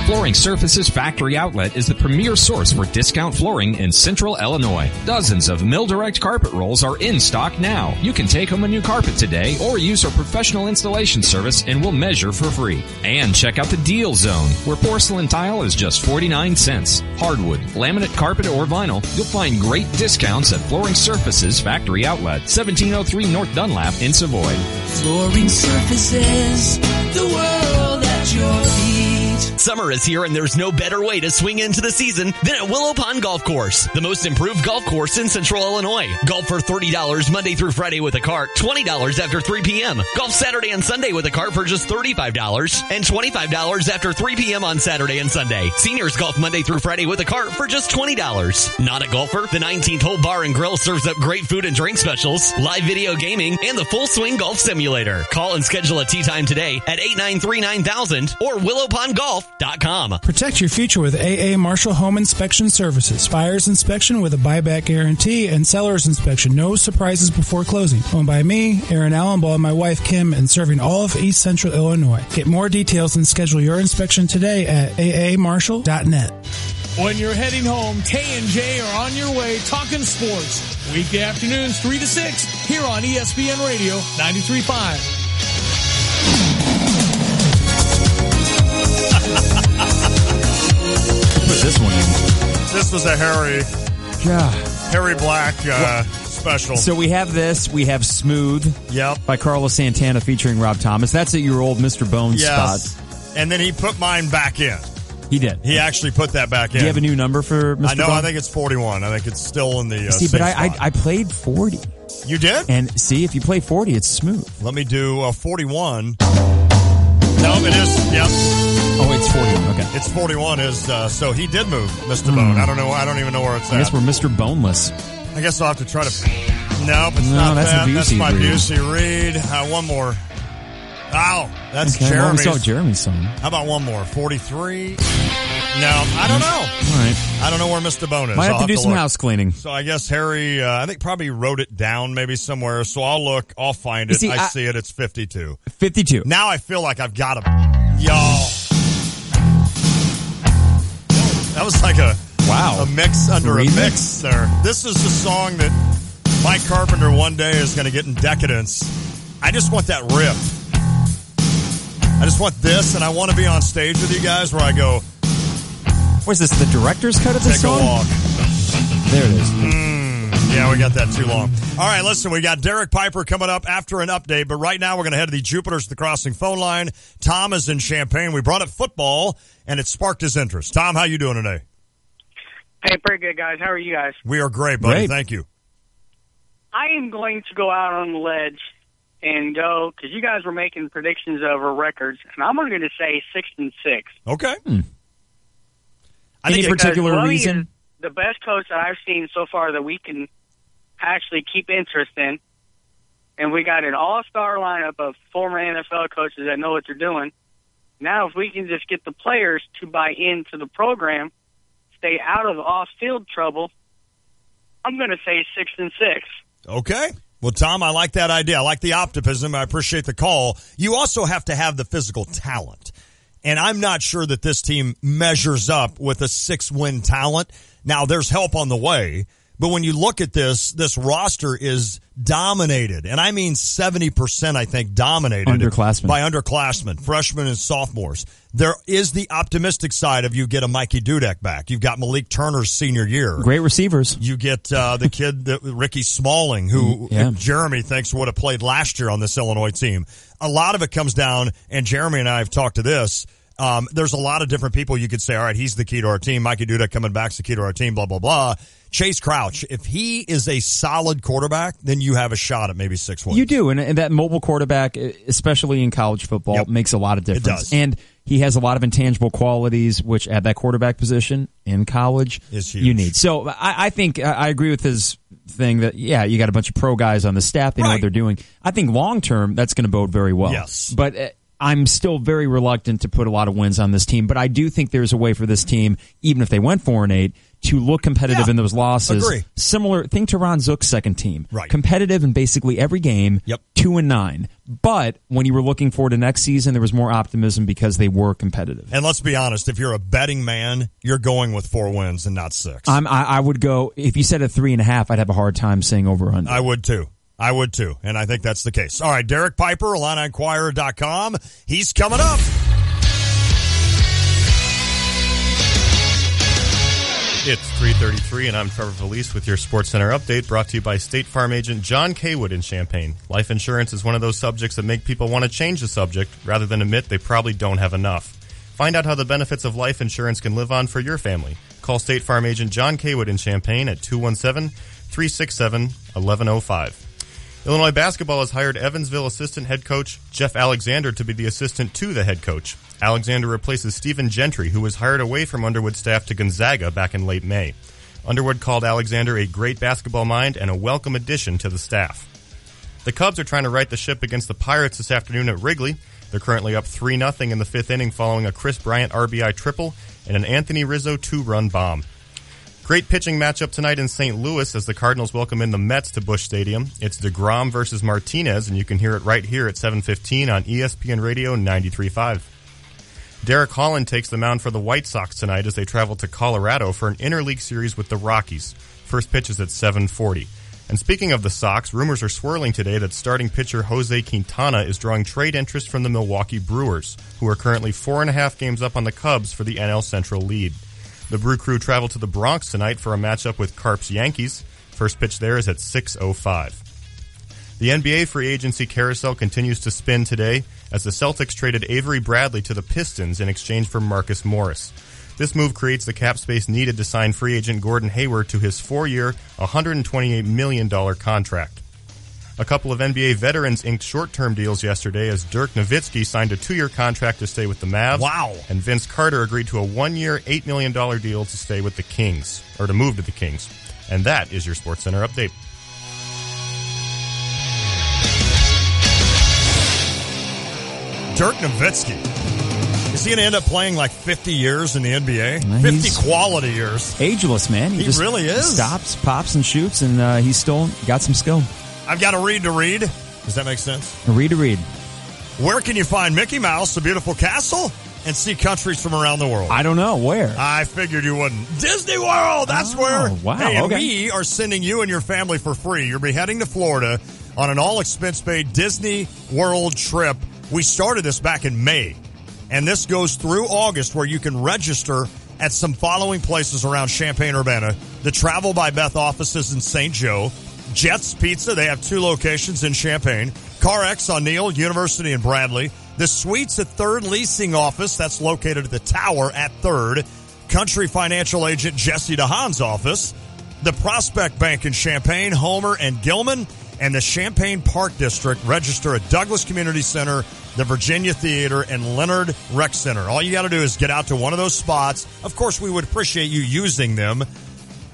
Flooring Surfaces Factory Outlet is the premier source for discount flooring in Central Illinois. Dozens of Mill Direct carpet rolls are in stock now. You can take home a new carpet today or use our professional installation service and we'll measure for free. And check out the Deal Zone, where porcelain tile is just 49 cents. Hardwood, laminate carpet, or vinyl, you'll find great discounts at Flooring Surfaces Factory Outlet, 1703 North Dunlap in Savoy. Flooring Surfaces, the world at your feet. Summer is here and there's no better way to swing into the season than at Willow Pond Golf Course, the most improved golf course in Central Illinois. Golf for $30 Monday through Friday with a cart, $20 after 3 p.m. Golf Saturday and Sunday with a cart for just $35 and $25 after 3 p.m. on Saturday and Sunday. Seniors golf Monday through Friday with a cart for just $20. Not a golfer? The 19th Hole Bar and Grill serves up great food and drink specials, live video gaming, and the Full Swing Golf Simulator. Call and schedule a tee time today at 893-9000 or willowpondgolf.com. Protect your future with AA Marshall Home Inspection Services. Buyer's inspection with a buyback guarantee and seller's inspection. No surprises before closing. Owned by me, Aaron Allenbaugh, and my wife Kim, and serving all of East Central Illinois. Get more details and schedule your inspection today at aamarshall.net. When you're heading home, Tay and J are on your way talking sports. Weekday afternoons 3 to 6 here on ESPN Radio 93.5. this one in? This was a Harry Black special. So we have this. We have Smooth by Carlos Santana featuring Rob Thomas. That's at your old Mr. Bones spot. And then he put mine back in. He did. He actually put that back in. Do you have a new number for Mr. I know. Bones? I think it's 41. I think it's still in the See, same but spot. I played 40. You did? And see, if you play 40, it's Smooth. Let me do 41. No, it is. Yep. Oh, it's 41. Okay. It's 41 so he did move Mr. Bone. I don't know. I don't even know where it's at. I guess we're Mr. Boneless. I guess I'll have to try to. Nope, it's not that's that. a That's Busey my Reed. Busey Reed. One more. Ow, that's Okay, Jeremy's. well, we saw Jeremy's song. How about one more? 43. No, I don't know. All right. I don't know where Mr. Bone is. Might have I'll to do some look. house cleaning. So I guess Harry, I think probably wrote it down maybe somewhere. So I'll look. I'll find it. See, I see it. It's 52. 52. Now I feel like I've got to. Y'all. That was like a mix under a mix there. This is the song that Mike Carpenter one day is going to get in decadence. I just want that riff. I just want this, and I want to be on stage with you guys where I go. What's this, the director's cut of this song? Take a walk. There it is. Yeah, we got that too long. All right, listen, we got Derek Piper coming up after an update, but right now we're going to head to the Jupiters at the Crossing phone line. Tom is in Champaign. We brought up football, and it sparked his interest. Tom, how you doing today? Hey, pretty good, guys. How are you guys? We are great, buddy. Great. Thank you. I am going to go out on the ledge and go, because you guys were making predictions over records, and I'm going to say 6-6. Okay. Any particular Willie reason? is the best coach that I've seen so far that we can actually keep interest in. And we got an all-star lineup of former NFL coaches that know what they're doing. Now, if we can just get the players to buy into the program, stay out of off-field trouble, I'm going to say 6-6. Okay. Well, Tom, I like that idea. I like the optimism. I appreciate the call. You also have to have the physical talent. And I'm not sure that this team measures up with a 6-win talent. Now, there's help on the way. But when you look at this roster is dominated. And I mean 70%, I think, dominated Underclassmen. by underclassmen, freshmen and sophomores. There is the optimistic side of you get a Mikey Dudek back. You've got Malik Turner's senior year. Great receivers. You get the kid, Ricky Smalling, who Jeremy thinks would have played last year on this Illinois team. A lot of it comes down, and Jeremy and I have talked to this, there's a lot of different people you could say, all right, he's the key to our team. Mikey Dudek coming back's the key to our team, blah, blah, blah. Chase Crouch, if he is a solid quarterback, then you have a shot at maybe 6 wins. You do, and that mobile quarterback, especially in college football, makes a lot of difference. It does. And he has a lot of intangible qualities, which at that quarterback position in college, is huge. You need. So I think I agree with his thing that, you got a bunch of pro guys on the staff. They know what they're doing. I think long-term, that's going to bode very well. Yes. But I'm still very reluctant to put a lot of wins on this team, but I do think there's a way for this team, even if they went 4-8, to look competitive in those losses. Agree. Similar thing to Ron Zook's second team. Right. Competitive in basically every game. 2-9. But when you were looking forward to next season, there was more optimism because they were competitive. And let's be honest, if you're a betting man, you're going with 4 wins and not 6. I would go, if you said a 3.5, I'd have a hard time saying over under. I would too. And I think that's the case. All right, Derek Piper, IlliniInquirer.com. He's coming up. It's 3:33, and I'm Trevor Valise with your SportsCenter update, brought to you by State Farm agent John Kaywood in Champaign. Life insurance is one of those subjects that make people want to change the subject rather than admit they probably don't have enough. Find out how the benefits of life insurance can live on for your family. Call State Farm agent John Kaywood in Champaign at 217-367-1105. Illinois basketball has hired Evansville assistant head coach Jeff Alexander to be the assistant to the head coach. Alexander replaces Stephen Gentry, who was hired away from Underwood staff to Gonzaga back in late May. Underwood called Alexander a great basketball mind and a welcome addition to the staff. The Cubs are trying to right the ship against the Pirates this afternoon at Wrigley. They're currently up 3-0 in the fifth inning following a Chris Bryant RBI triple and an Anthony Rizzo 2-run bomb. Great pitching matchup tonight in St. Louis as the Cardinals welcome in the Mets to Busch Stadium. It's DeGrom versus Martinez, and you can hear it right here at 7:15 on ESPN Radio 93.5. Derek Holland takes the mound for the White Sox tonight as they travel to Colorado for an interleague series with the Rockies. First pitch is at 7:40. And speaking of the Sox, rumors are swirling today that starting pitcher Jose Quintana is drawing trade interest from the Milwaukee Brewers, who are currently 4.5 games up on the Cubs for the NL Central lead. The Brew Crew travel to the Bronx tonight for a matchup with Carps Yankees. First pitch there is at 6:05. The NBA free agency carousel continues to spin today as the Celtics traded Avery Bradley to the Pistons in exchange for Marcus Morris. This move creates the cap space needed to sign free agent Gordon Hayward to his 4-year, $128 million contract. A couple of NBA veterans inked short-term deals yesterday as Dirk Nowitzki signed a 2-year contract to stay with the Mavs. Wow. And Vince Carter agreed to a 1-year, $8 million deal to stay with the Kings, or to move to the Kings. And that is your SportsCenter update. Dirk Nowitzki. Is he going to end up playing like 50 years in the NBA? 50 quality years. Ageless, man. He just really is. Stops, pops, and shoots, and he's still got some skill. I've got a read to read. Does that make sense? A read to read. Where can you find Mickey Mouse, the beautiful castle, and see countries from around the world? I don't know. Where? I figured you wouldn't. Disney World! That's where. Wow. Hey, and okay. we are sending you and your family for free. You'll be heading to Florida on an all-expense-paid Disney World trip. We started this back in May, and this goes through August, where you can register at some following places around Champaign-Urbana. The Travel by Beth offices in St. Joe. Jets Pizza, they have 2 locations in Champaign. CarX on Neal, University and Bradley. The Suites at 3rd Leasing Office, that's located at the Tower at 3rd. Country Financial Agent Jesse DeHaan's office. The Prospect Bank in Champaign, Homer and Gilman. And the Champaign Park District, register at Douglas Community Center, the Virginia Theater, and Leonard Rec Center. All you got to do is get out to one of those spots. Of course, we would appreciate you using them.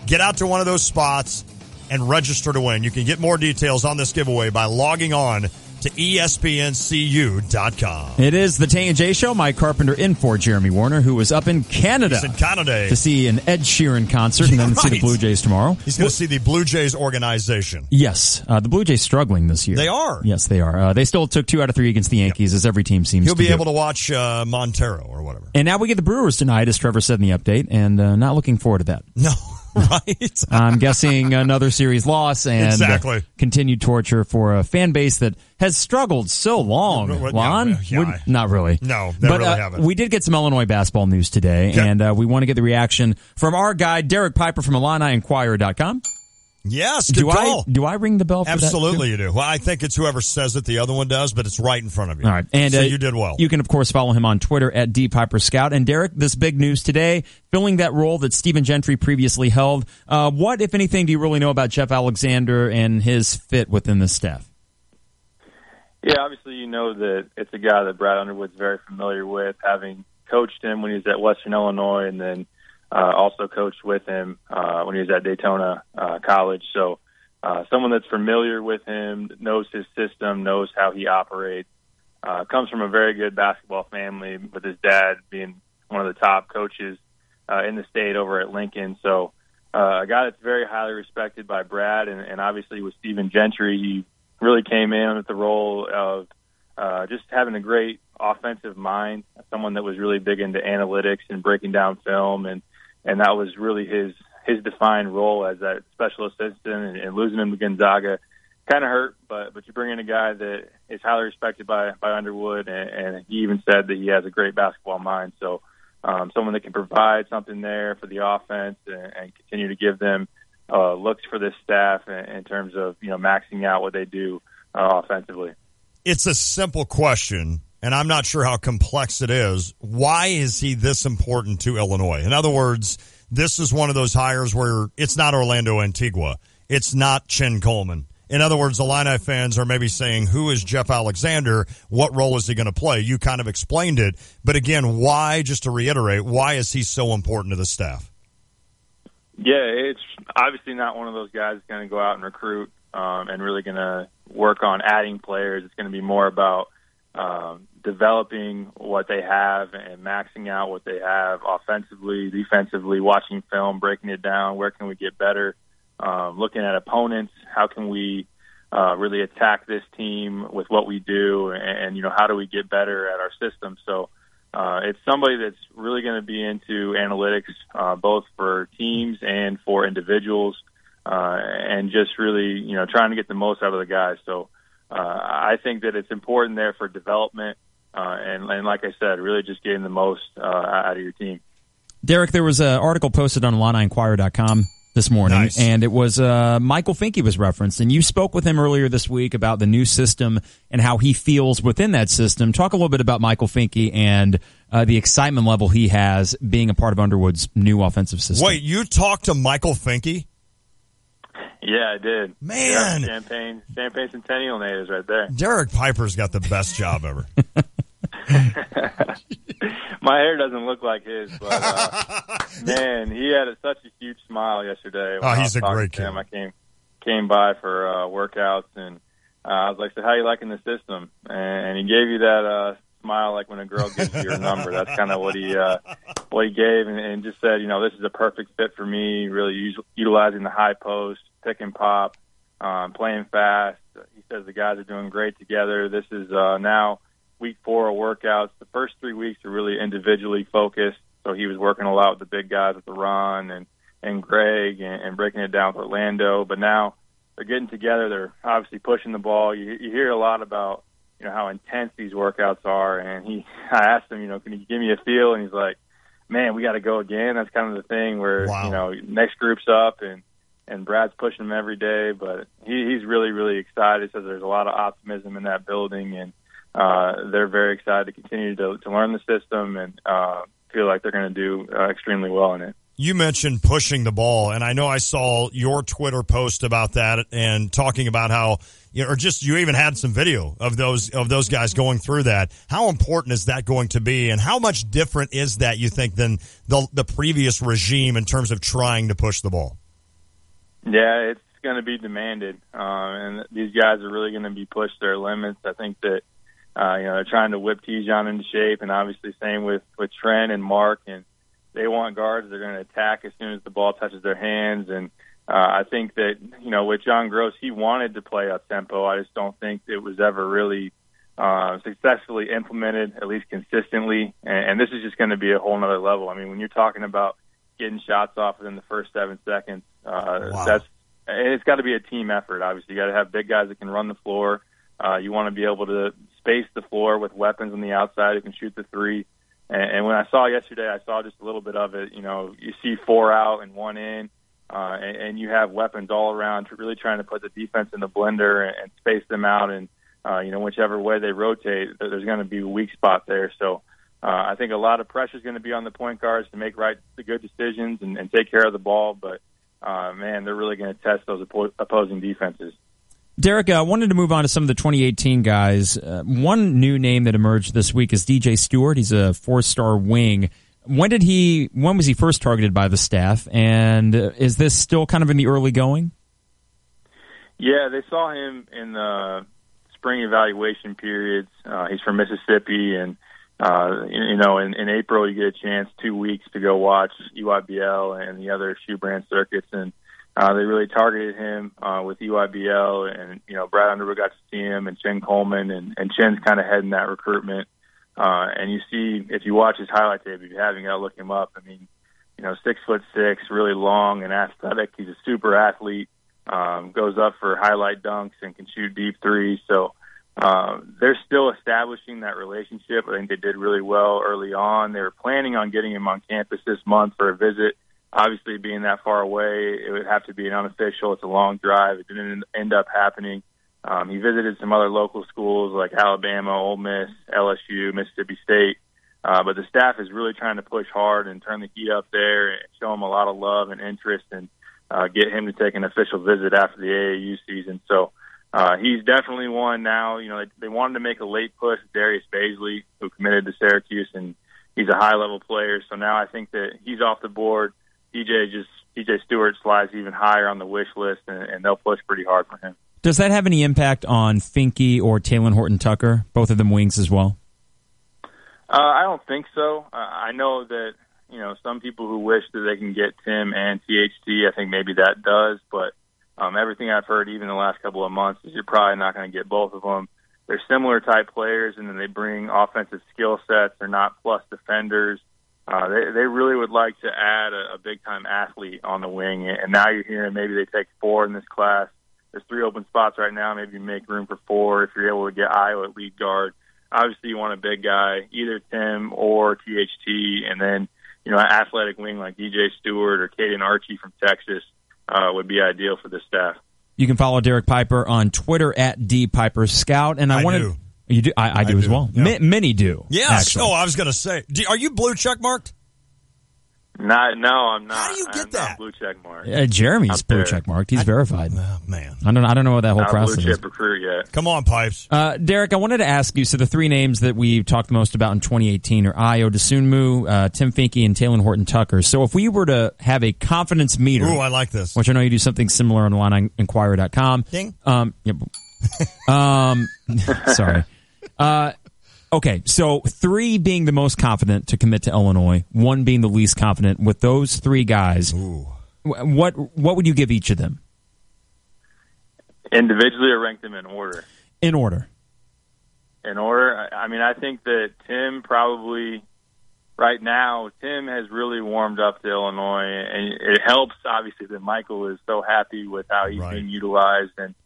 Get out to one of those spots and register to win. You can get more details on this giveaway by logging on to ESPNCU.com. It is the Tay and J Show. Mike Carpenter in for Jeremy Warner, who was up in Canada. He's in Canada to see an Ed Sheeran concert and then see the Blue Jays tomorrow. He's going to see the Blue Jays organization. Yes. The Blue Jays struggling this year. They are. Yes, they are. They still took 2 out of 3 against the Yankees, as every team seems to do. He'll be able to watch Montero or whatever. And now we get the Brewers tonight, as Trevor said in the update, and not looking forward to that. No. Right. I'm guessing another series loss and continued torture for a fan base that has struggled so long. Juan? Not really. No, they really haven't. We did get some Illinois basketball news today, and we want to get the reaction from our guy, Derek Piper from IlliniInquirer.com. Yes, good call. Do I ring the bell for Absolutely that too? You do. Well, I think it's whoever says it, the other one does, but it's right in front of you. All right. And so you did well. You can, of course, follow him on Twitter at DPiperScout. And Derek, this big news today, filling that role that Stephen Gentry previously held. What, if anything, do you really know about Jeff Alexander and his fit within the staff? Yeah, obviously you know that it's a guy that Brad Underwood's very familiar with, having coached him when he was at Western Illinois and then also coached with him when he was at Daytona College. So someone that's familiar with him, knows his system, knows how he operates, comes from a very good basketball family with his dad being one of the top coaches in the state over at Lincoln. So a guy that's very highly respected by Brad, and obviously with Stephen Gentry, he really came in with the role of just having a great offensive mind, someone that was really big into analytics and breaking down film, and that was really his defined role as that special assistant, and losing him to Gonzaga kind of hurt, but you bring in a guy that is highly respected by Underwood, and he even said that he has a great basketball mind. So someone that can provide something there for the offense and continue to give them looks for this staff in terms of, maxing out what they do offensively. It's a simple question, and I'm not sure how complex it is. Why is he this important to Illinois? In other words, this is one of those hires where it's not Orlando Antigua. It's not Chin Coleman. In other words, Illini fans are maybe saying, who is Jeff Alexander? What role is he going to play? You kind of explained it. But again, why, just to reiterate, why is he so important to the staff? Yeah, it's obviously not one of those guys that's going to go out and recruit and really going to work on adding players. It's going to be more about developing what they have and maxing out what they have offensively, defensively, watching film, breaking it down. Where can we get better? Looking at opponents, how can we really attack this team with what we do, and how do we get better at our system? So it's somebody that's really going to be into analytics, both for teams and for individuals, and just really trying to get the most out of the guys. So I think that it's important there for development, and like I said, really just getting the most out of your team. Derek, there was an article posted on IlliniInquirer.com this morning, and it was Michael Finke was referenced, and you spoke with him earlier this week about the new system and how he feels within that system. Talk a little bit about Michael Finke and the excitement level he has being a part of Underwood's new offensive system. Wait, you talked to Michael Finke? Yeah, I did. Man. Yeah, Champagne Centennial natives right there. Derek Piper's got the best job ever. My hair doesn't look like his, but man, he had such a huge smile yesterday. Oh, he's a great kid. I came by for workouts, and I was like, "So how you liking the system?" And he gave you that smile like when a girl gives you your number. That's kind of what he gave, and just said, this is a perfect fit for me. Really utilizing the high post, pick and pop, playing fast. He says the guys are doing great together. This is now week 4 of workouts. The first 3 weeks are really individually focused. So he was working a lot with the big guys with the Ron and Greg and breaking it down with Orlando. But now they're getting together. They're obviously pushing the ball. You hear a lot about, how intense these workouts are. And I asked him, can you give me a feel? And he's like, man, we got to go again. That's kind of the thing where, next group's up and Brad's pushing him every day. But he's really, really excited. He says there's a lot of optimism in that building, and they're very excited to continue to learn the system and feel like they're going to do extremely well in it. You mentioned pushing the ball, and I know I saw your Twitter post about that and talking about how, you even had some video of those guys going through that. How important is that going to be, and how much different is that, you think, than the previous regime in terms of trying to push the ball? Yeah, it's going to be demanded, and these guys are really going to be pushed their limits. I think that they're trying to whip Tijon into shape, and obviously same with Trent and Mark, and they want guards. They're going to attack as soon as the ball touches their hands, and I think that, with John Gross, he wanted to play up tempo. I just don't think it was ever really successfully implemented, at least consistently, and this is just going to be a whole nother level. I mean, when you're talking about getting shots off within the first 7 seconds, it's got to be a team effort. Obviously, you got to have big guys that can run the floor. You want to be able to space the floor with weapons on the outside who can shoot the three. And when I saw yesterday, I saw just a little bit of it. You see 4 out and 1 in, and you have weapons all around, really trying to put the defense in the blender and space them out. And, whichever way they rotate, there's going to be a weak spot there. So I think a lot of pressure is going to be on the point guards to make the good decisions and take care of the ball. But, man, they're really going to test those opposing defenses. Derek, I wanted to move on to some of the 2018 guys. One new name that emerged this week is DJ Stewart. He's a 4-star wing. When was he first targeted by the staff, and is this still kind of in the early going? Yeah, they saw him in the spring evaluation periods. He's from Mississippi, and in April you get a chance 2 weeks to go watch UIBL and the other shoe brand circuits, and they really targeted him with UIBL, and Brad Underwood got to see him, and Chen Coleman, and Chen's kind of heading that recruitment. And you see, if you watch his highlight tape, if you haven't, you got to look him up. I mean, 6'6", really long and athletic. He's a super athlete. Goes up for highlight dunks and can shoot deep threes. So they're still establishing that relationship. I think they did really well early on. They were planning on getting him on campus this month for a visit. Obviously, being that far away, it would have to be an unofficial. It's a long drive. It didn't end up happening. He visited some other local schools like Alabama, Ole Miss, LSU, Mississippi State. But the staff is really trying to push hard and turn the heat up there and show him a lot of love and interest and get him to take an official visit after the AAU season. So he's definitely one now. They wanted to make a late push with Darius Baisley, who committed to Syracuse, and he's a high-level player. So now I think that he's off the board. DJ Stewart slides even higher on the wish list, and they'll push pretty hard for him. Does that have any impact on Finke or Taylor Horton-Tucker, both of them wings as well? I don't think so. I know that, some people who wish that they can get Tim and THT, I think maybe that does, but everything I've heard even the last couple of months is you're probably not going to get both of them. They're similar type players, and then they bring offensive skill sets. They're not plus defenders. They really would like to add a big-time athlete on the wing, and now you're hearing maybe they take 4 in this class. There's 3 open spots right now. Maybe you make room for 4 if you're able to get Iowa at lead guard. Obviously, you want a big guy, either Tim or THT, and then an athletic wing like DJ Stewart or Caden Archie from Texas would be ideal for the staff. You can follow Derek Piper on Twitter at DPiperScout. And I wanted, do. You do? I do as well. Yeah. Many do. Yes. Actually. Oh, I was going to say, are you blue check marked? No, I'm not. How do you get that? Not blue check mark. Jeremy's blue check marked. He's verified. Oh, man. I don't know what that whole Not process a blue is. chip recruit yet. Come on, Pipes. Derek, I wanted to ask you, so the three names that we've talked the most about in 2018 are Ayo Dosunmu, Tim Finke, and Taylor Horton Tucker. So if we were to have a confidence meter. Ooh, I like this. Which I know you do something similar on IlliniInquirer.com. Ding. Sorry. Okay, so 3 being the most confident to commit to Illinois, 1 being the least confident. With those 3 guys, what would you give each of them? Individually, or rank them in order? In order. In order? I mean, I think that Tim probably, right now, Tim has really warmed up to Illinois, and it helps, obviously, that Michael is so happy with how he's being utilized and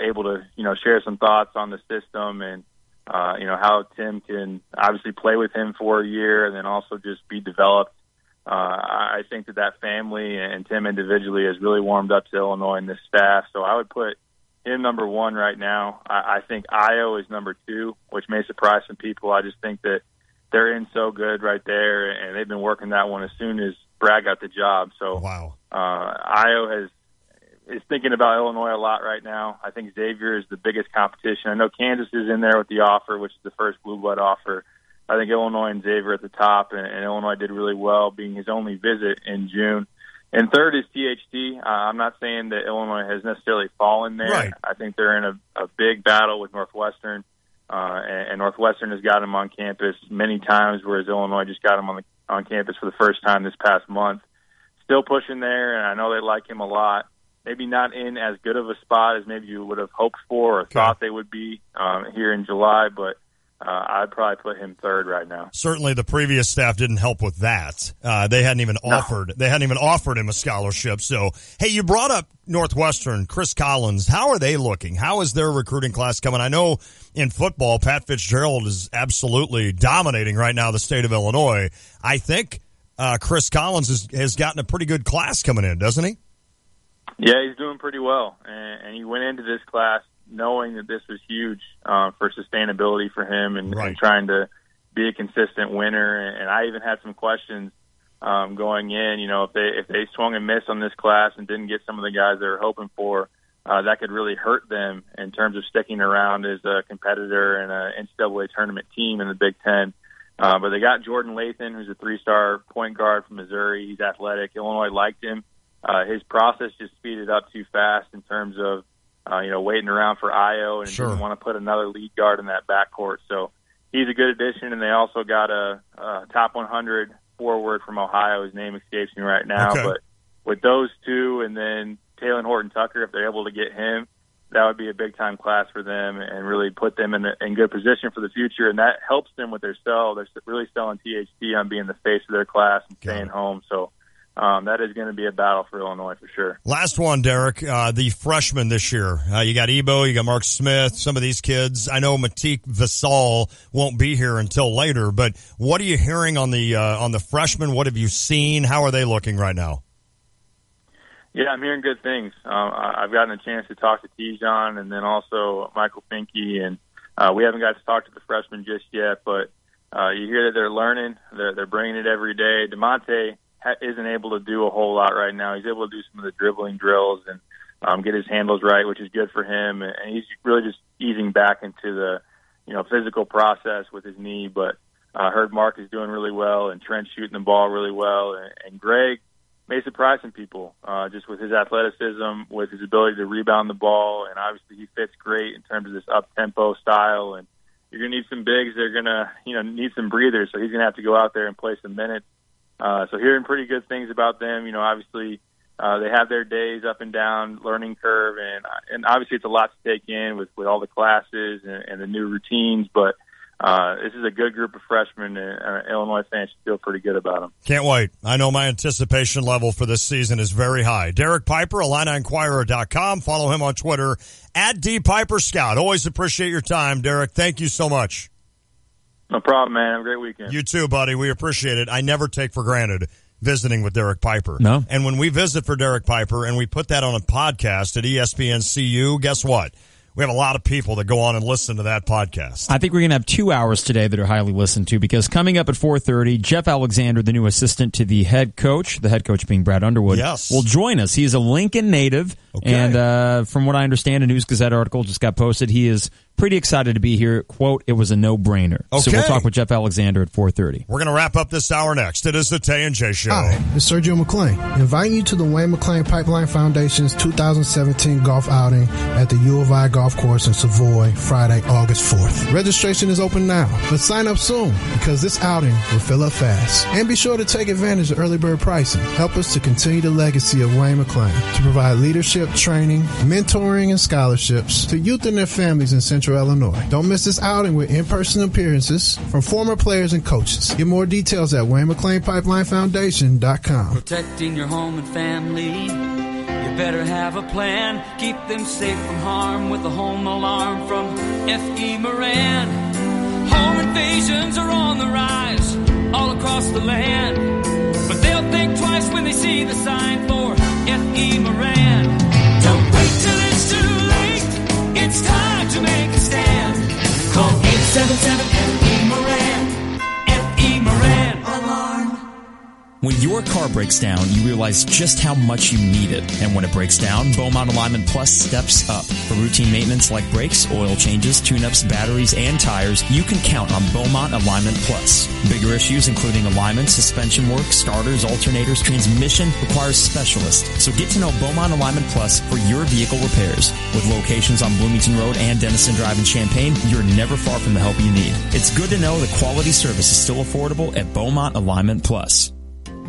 able to, share some thoughts on the system and, how Tim can obviously play with him for a year and then also just be developed. I think that family and Tim individually has really warmed up to Illinois and this staff. So I would put him number 1 right now. I think Ayo is number 2, which may surprise some people. I just think that they're in so good right there, and they've been working that one as soon as Brad got the job. So Ayo is thinking about Illinois a lot right now. I think Xavier is the biggest competition. I know Kansas is in there with the offer, which is the first blue blood offer. I think Illinois and Xavier at the top, and Illinois did really well, being his only visit in June. And third is THT. I'm not saying that Illinois has necessarily fallen there. Right. I think they're in a big battle with Northwestern, and Northwestern has got him on campus many times, whereas Illinois just got him on campus for the first time this past month. Still pushing there, and I know they like him a lot. Maybe not in as good of a spot as maybe you would have hoped for or thought they would be here in July, but I'd probably put him third right now. Certainly, the previous staff didn't help with that. They hadn't even offered him a scholarship. So, hey, you brought up Northwestern, Chris Collins. How are they looking? How is their recruiting class coming? I know in football, Pat Fitzgerald is absolutely dominating right now the state of Illinois. I think Chris Collins has gotten a pretty good class coming in, doesn't he? Yeah, he's doing pretty well, and he went into this class knowing that this was huge for sustainability for him and trying to be a consistent winner. And I even had some questions going in. If they swung and missed on this class and didn't get some of the guys they were hoping for, that could really hurt them in terms of sticking around as a competitor and an NCAA tournament team in the Big Ten. But they got Jordan Lathan, who's a 3-star point guard from Missouri. He's athletic. Illinois liked him. His process just speeded up too fast in terms of, waiting around for Ayo and didn't want to put another lead guard in that backcourt. So he's a good addition, and they also got a top 100 forward from Ohio. His name escapes me right now. Okay. But with those two and then Taylor Horton Tucker, if they're able to get him, that would be a big-time class for them and really put them in good position for the future. And that helps them with their sell. They're really selling THT on being the face of their class and staying home. So that is going to be a battle for Illinois for sure. Last one, Derek, the freshmen this year. You got Ebo, you got Mark Smith, some of these kids. I know Matik Vasal won't be here until later, but what are you hearing on the freshmen? What have you seen? How are they looking right now? Yeah, I'm hearing good things. I've gotten a chance to talk to Tijon and then also Michael Finke, and we haven't got to talk to the freshmen just yet, but you hear that they're learning. They're bringing it every day. DeMonte isn't able to do a whole lot right now. He's able to do some of the dribbling drills and get his handles right, which is good for him. And he's really just easing back into the, physical process with his knee. But I heard Mark is doing really well and Trent's shooting the ball really well. And Greg may surprise some people just with his athleticism, with his ability to rebound the ball. And obviously he fits great in terms of this up-tempo style. And you're going to need some bigs. They're going to, need some breathers. So he's going to have to go out there and play some minutes. So hearing pretty good things about them. Obviously they have their days up and down, learning curve, and obviously it's a lot to take in with all the classes and the new routines. But this is a good group of freshmen, and Illinois fans should feel pretty good about them. Can't wait. I know my anticipation level for this season is very high. Derek Piper, IlliniInquirer.com. Follow him on Twitter @DPiperScout. Always appreciate your time, Derek. Thank you so much. No problem, man. Have a great weekend. You too, buddy. We appreciate it. I never take for granted visiting with Derek Piper. No. And when we visit for Derek Piper and we put that on a podcast at ESPN CU, guess what? We have a lot of people that go on and listen to that podcast. I think we're going to have 2 hours today that are highly listened to, because coming up at 4:30, Jeff Alexander, the new assistant to the head coach being Brad Underwood, will join us. He is a Lincoln native, and from what I understand, a News Gazette article just got posted. He is pretty excited to be here. Quote, it was a no-brainer. Okay. So we'll talk with Jeff Alexander at 4:30. We're going to wrap up this hour next. It is the Tay and J Show. Hi, it's Sergio McClain, inviting you to the Wayne McClain Pipeline Foundation's 2017 golf outing at the U of I Golf Course in Savoy, Friday, August 4th. Registration is open now, but sign up soon because this outing will fill up fast. And be sure to take advantage of early bird pricing. Help us to continue the legacy of Wayne McClain to provide leadership, training, mentoring, and scholarships to youth and their families in Central Illinois. Don't miss this outing with in-person appearances from former players and coaches. Get more details at WayneMcClainPipelineFoundation.com. Protecting your home and family, you better have a plan. Keep them safe from harm with a home alarm from F.E. Moran. Home invasions are on the rise all across the land, but they'll think twice when they see the sign for F.E. Moran. Don't wait till it's too late. It's time to make a stand. Call 877-FE Moran. F.E. Moran. Alarm. When your car breaks down, you realize just how much you need it. And when it breaks down, Beaumont Alignment Plus steps up. For routine maintenance like brakes, oil changes, tune-ups, batteries, and tires, you can count on Beaumont Alignment Plus. Bigger issues including alignment, suspension work, starters, alternators, transmission requires specialists. So get to know Beaumont Alignment Plus for your vehicle repairs. With locations on Bloomington Road and Denison Drive in Champaign, you're never far from the help you need. It's good to know that quality service is still affordable at Beaumont Alignment Plus.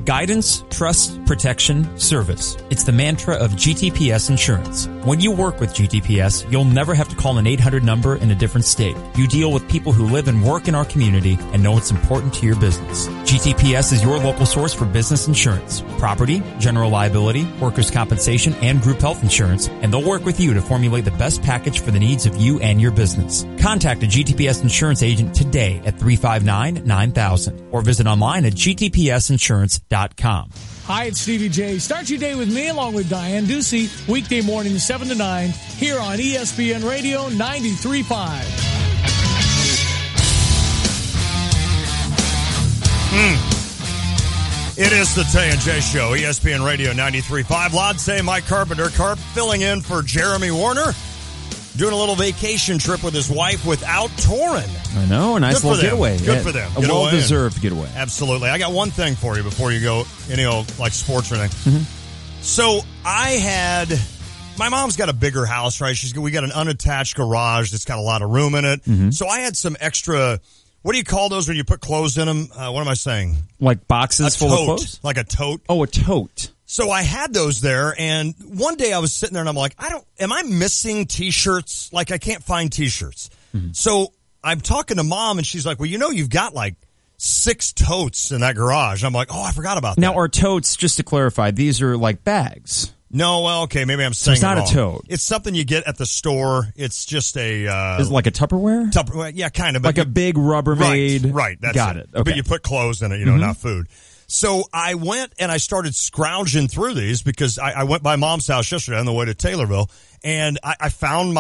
Guidance, trust, protection, service. It's the mantra of GTPS Insurance. When you work with GTPS, you'll never have to call an 800 number in a different state. You deal with people who live and work in our community and know it's important to your business. GTPS is your local source for business insurance, property, general liability, workers' compensation, and group health insurance, and they'll work with you to formulate the best package for the needs of you and your business. Contact a GTPS insurance agent today at 359-9000 or visit online at gtpsinsurance.com. Hi, it's Stevie J. Start your day with me along with Diane Ducey, weekday mornings 7 to 9 here on ESPN Radio 93.5. It is the Tay and J Show, ESPN Radio 93.5. Lodse, Mike Carpenter, filling in for Jeremy Warner. Doing a little vacation trip with his wife without Torin. I know, a nice little getaway. Good for them. A well-deserved getaway. Absolutely. I got one thing for you before you go, like sports or anything. Mm-hmm. So my mom's got a bigger house, right? We got an unattached garage that's got a lot of room in it. Mm-hmm. So I had some extra, what do you call those when you put clothes in them? What am I saying? Like boxes full of clothes? Like a tote. Oh, a tote. So I had those there, and one day I was sitting there and I'm like, am I missing T-shirts? Like, I can't find T-shirts. Mm-hmm. So I'm talking to Mom, and she's like, well, you've got like 6 totes in that garage. I'm like, oh, I forgot about that. Now, are totes, just to clarify, these are like bags? No, well, okay, maybe I'm saying it's not it wrong. a tote. It's something you get at the store. It's just a... Is it like a Tupperware? Tupperware, yeah, kind of. Like a big Rubbermaid? Right, that's got it. Okay. But you put clothes in it, not food. So I went and I started scrounging through these because I went by Mom's house yesterday on the way to Taylorville, and I found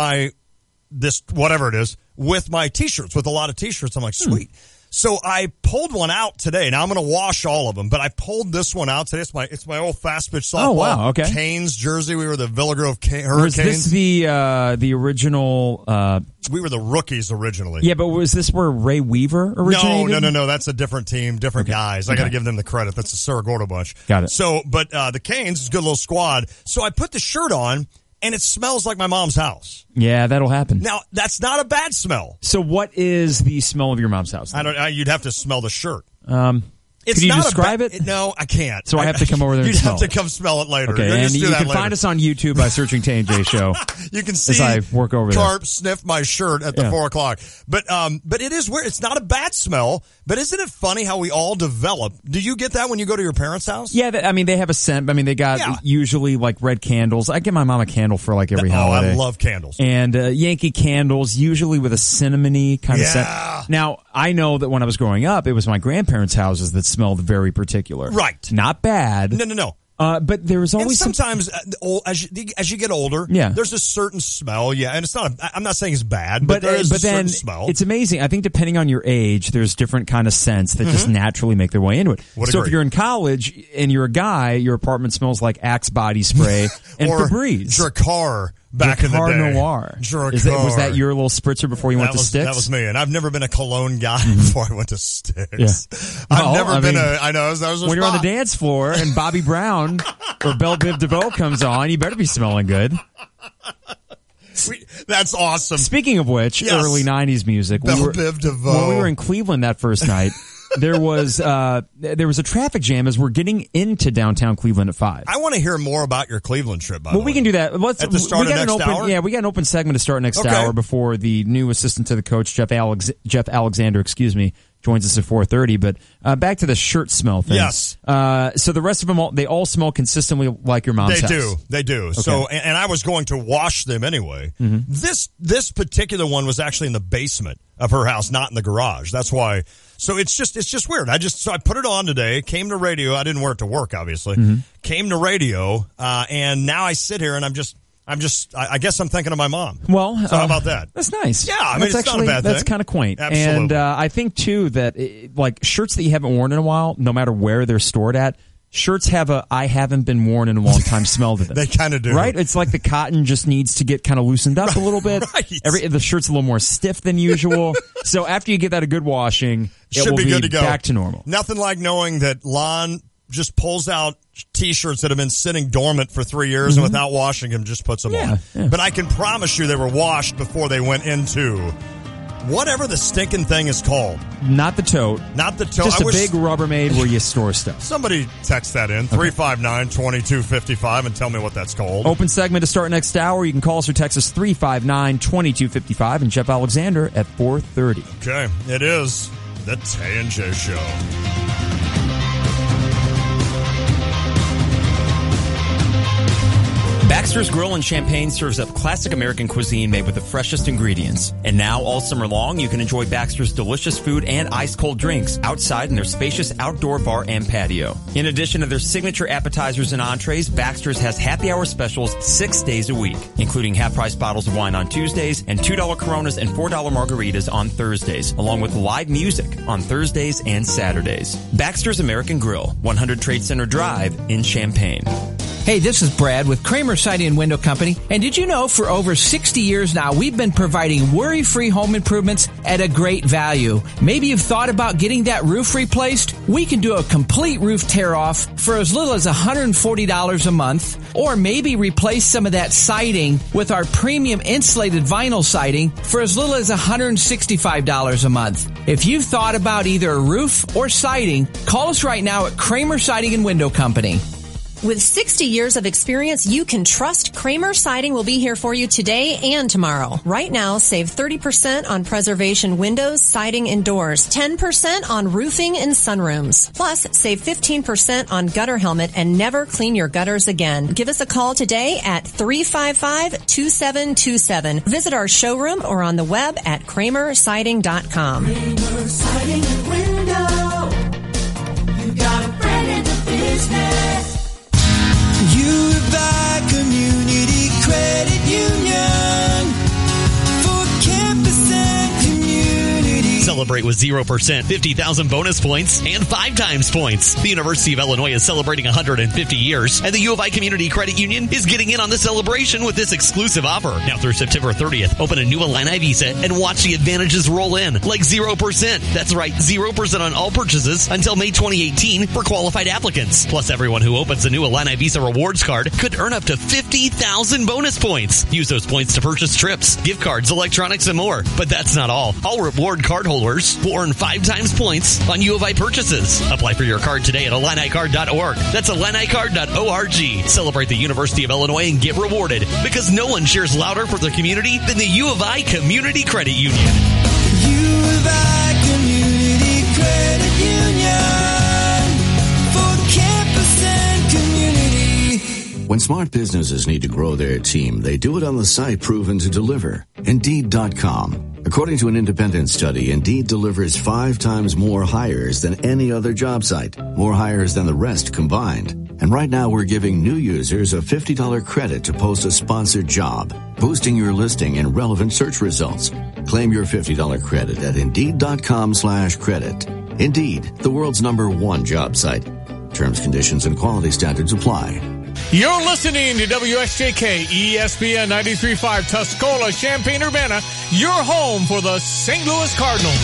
this whatever it is with my T-shirts, with a lot of T-shirts. I'm like, sweet. So I pulled one out today. Now I'm going to wash all of them, but I pulled this one out today. It's my old fast pitch softball. Oh wow, okay. Canes jersey. We were the Villa Grove Hurricanes. Was this the original? We were the rookies originally. Yeah, but was this where Ray Weaver originated? No. That's a different team, different guys. I got to give them the credit. That's the Cerro Gordo bunch. Got it. So, but the Canes is a good little squad. So I put the shirt on, and it smells like my mom's house. Yeah, that'll happen. Now, that's not a bad smell. So what is the smell of your mom's house? You'd have to smell the shirt. It's Can you not describe it? No, I can't. So I have to come over there and smell You'd have to come smell it later. Okay, and you can find us on YouTube by searching Tay and J Show. You can see as I work over Carp there. sniff my shirt at the 4 o'clock. But it is weird. It's not a bad smell, but isn't it funny how we all develop? Do you get that when you go to your parents' house? Yeah, they have a scent. I mean, they got usually like red candles. I get my mom a candle for like every holiday. I love candles. And Yankee candles, usually with a cinnamony kind of scent. Now, I know that when I was growing up, it was my grandparents' houses that smelled very particular. Right. Not bad. No. But there was always sometimes as you get older, there's a certain smell. Yeah, and it's not. I'm not saying it's bad, but there is a certain smell. It's amazing. I think depending on your age, there's different kind of scents that just naturally make their way into it. So if you're in college and you're a guy, your apartment smells like Axe body spray and or Febreze. Dracar. Back in the day. Noir. Was that your little spritzer before you went to Styx? That was me, and I've never been a cologne guy before I went to Styx. Yeah. I've never been I know. That was when you're on the dance floor and Bobby Brown or Belle Biv DeVoe comes on, you better be smelling good. That's awesome. Speaking of which, early 90s music. Belle Biv DeVoe. When we were in Cleveland that first night, there was a traffic jam as we're getting into downtown Cleveland at 5. I want to hear more about your Cleveland trip, by the way. We can do that. At the start of next hour? Yeah, we got an open segment to start next hour before the new assistant to the coach, Jeff Alexander, joins us at 4:30. But back to the shirt smell thing. Yes. So the rest of them, they all smell consistently like your mom's house. They do. Okay. So, and I was going to wash them anyway. Mm-hmm. This particular one was actually in the basement of her house, not in the garage. That's why. So it's just weird. I put it on today, came to radio. I didn't wear it to work, obviously. Mm-hmm. Came to radio, and now I sit here and I guess I'm thinking of my mom. Well, so how about that? That's nice. Yeah, I mean, it's not a bad thing. That's kind of quaint. Absolutely. And I think, too, that like shirts that you haven't worn in a while, no matter where they're stored at, shirts have a I haven't been worn in a long time smell to them. They kind of do. Right? It's like the cotton just needs to get kind of loosened up a little bit. Right. The shirt's a little more stiff than usual. So after you get that a good washing, it will be good to go. Back to normal. Nothing like knowing that Lon just pulls out T-shirts that have been sitting dormant for 3 years and without washing them just puts them on. Yeah. But I can promise you they were washed before they went into whatever the stinking thing is called. Not the tote. Not the tote. Just a big Rubbermaid where you store stuff. Somebody text that in, 359-2255, and tell me what that's called. Open segment to start next hour. You can call us or text us 359-2255 and Jeff Alexander at 4:30. Okay, it is the Tay and J Show. Baxter's Grill in Champaign serves up classic American cuisine made with the freshest ingredients. And now, all summer long, you can enjoy Baxter's delicious food and ice-cold drinks outside in their spacious outdoor bar and patio. In addition to their signature appetizers and entrees, Baxter's has happy hour specials 6 days a week, including half-price bottles of wine on Tuesdays and $2 Coronas and $4 margaritas on Thursdays, along with live music on Thursdays and Saturdays. Baxter's American Grill, 100 Trade Center Drive in Champaign. Hey, this is Brad with Kramer Siding and Window Company. And did you know for over 60 years now, we've been providing worry-free home improvements at a great value. Maybe you've thought about getting that roof replaced? We can do a complete roof tear-off for as little as $140 a month. Or maybe replace some of that siding with our premium insulated vinyl siding for as little as $165 a month. If you've thought about either a roof or siding, call us right now at Kramer Siding and Window Company. With 60 years of experience, you can trust Kramer Siding will be here for you today and tomorrow. Right now, save 30% on preservation windows, siding, and doors, 10% on roofing and sunrooms. Plus, save 15% on gutter helmet and never clean your gutters again. Give us a call today at 355-2727. Visit our showroom or on the web at kramersiding.com. Kramer Siding and Window. You got a friend in the business. Unified Community Credit Union for campus and community. Celebrate with 0%, 50,000 bonus points, and 5 times points. The University of Illinois is celebrating 150 years, and the U of I Community Credit Union is getting in on the celebration with this exclusive offer. Now through September 30th, open a new Illini Visa and watch the advantages roll in, like 0%. That's right, 0% on all purchases until May 2018 for qualified applicants. Plus, everyone who opens a new Illini Visa rewards card could earn up to 50,000 bonus points. Use those points to purchase trips, gift cards, electronics, and more. But that's not all. All reward cardholders customers who earn 5 times points on U of I purchases. Apply for your card today at IlliniCard.org. That's IlliniCard.org. Celebrate the University of Illinois and get rewarded, because no one cheers louder for their community than the U of I Community Credit Union. U of I Community Credit Union for campus and community. When smart businesses need to grow their team, they do it on the site proven to deliver, Indeed.com. According to an independent study, Indeed delivers 5 times more hires than any other job site, more hires than the rest combined. And right now we're giving new users a $50 credit to post a sponsored job, boosting your listing in relevant search results. Claim your $50 credit at Indeed.com/credit. Indeed, the world's #1 job site. Terms, conditions, and quality standards apply. You're listening to WSJK ESPN 93.5 Tuscola, Champaign-Urbana, your home for the St. Louis Cardinals.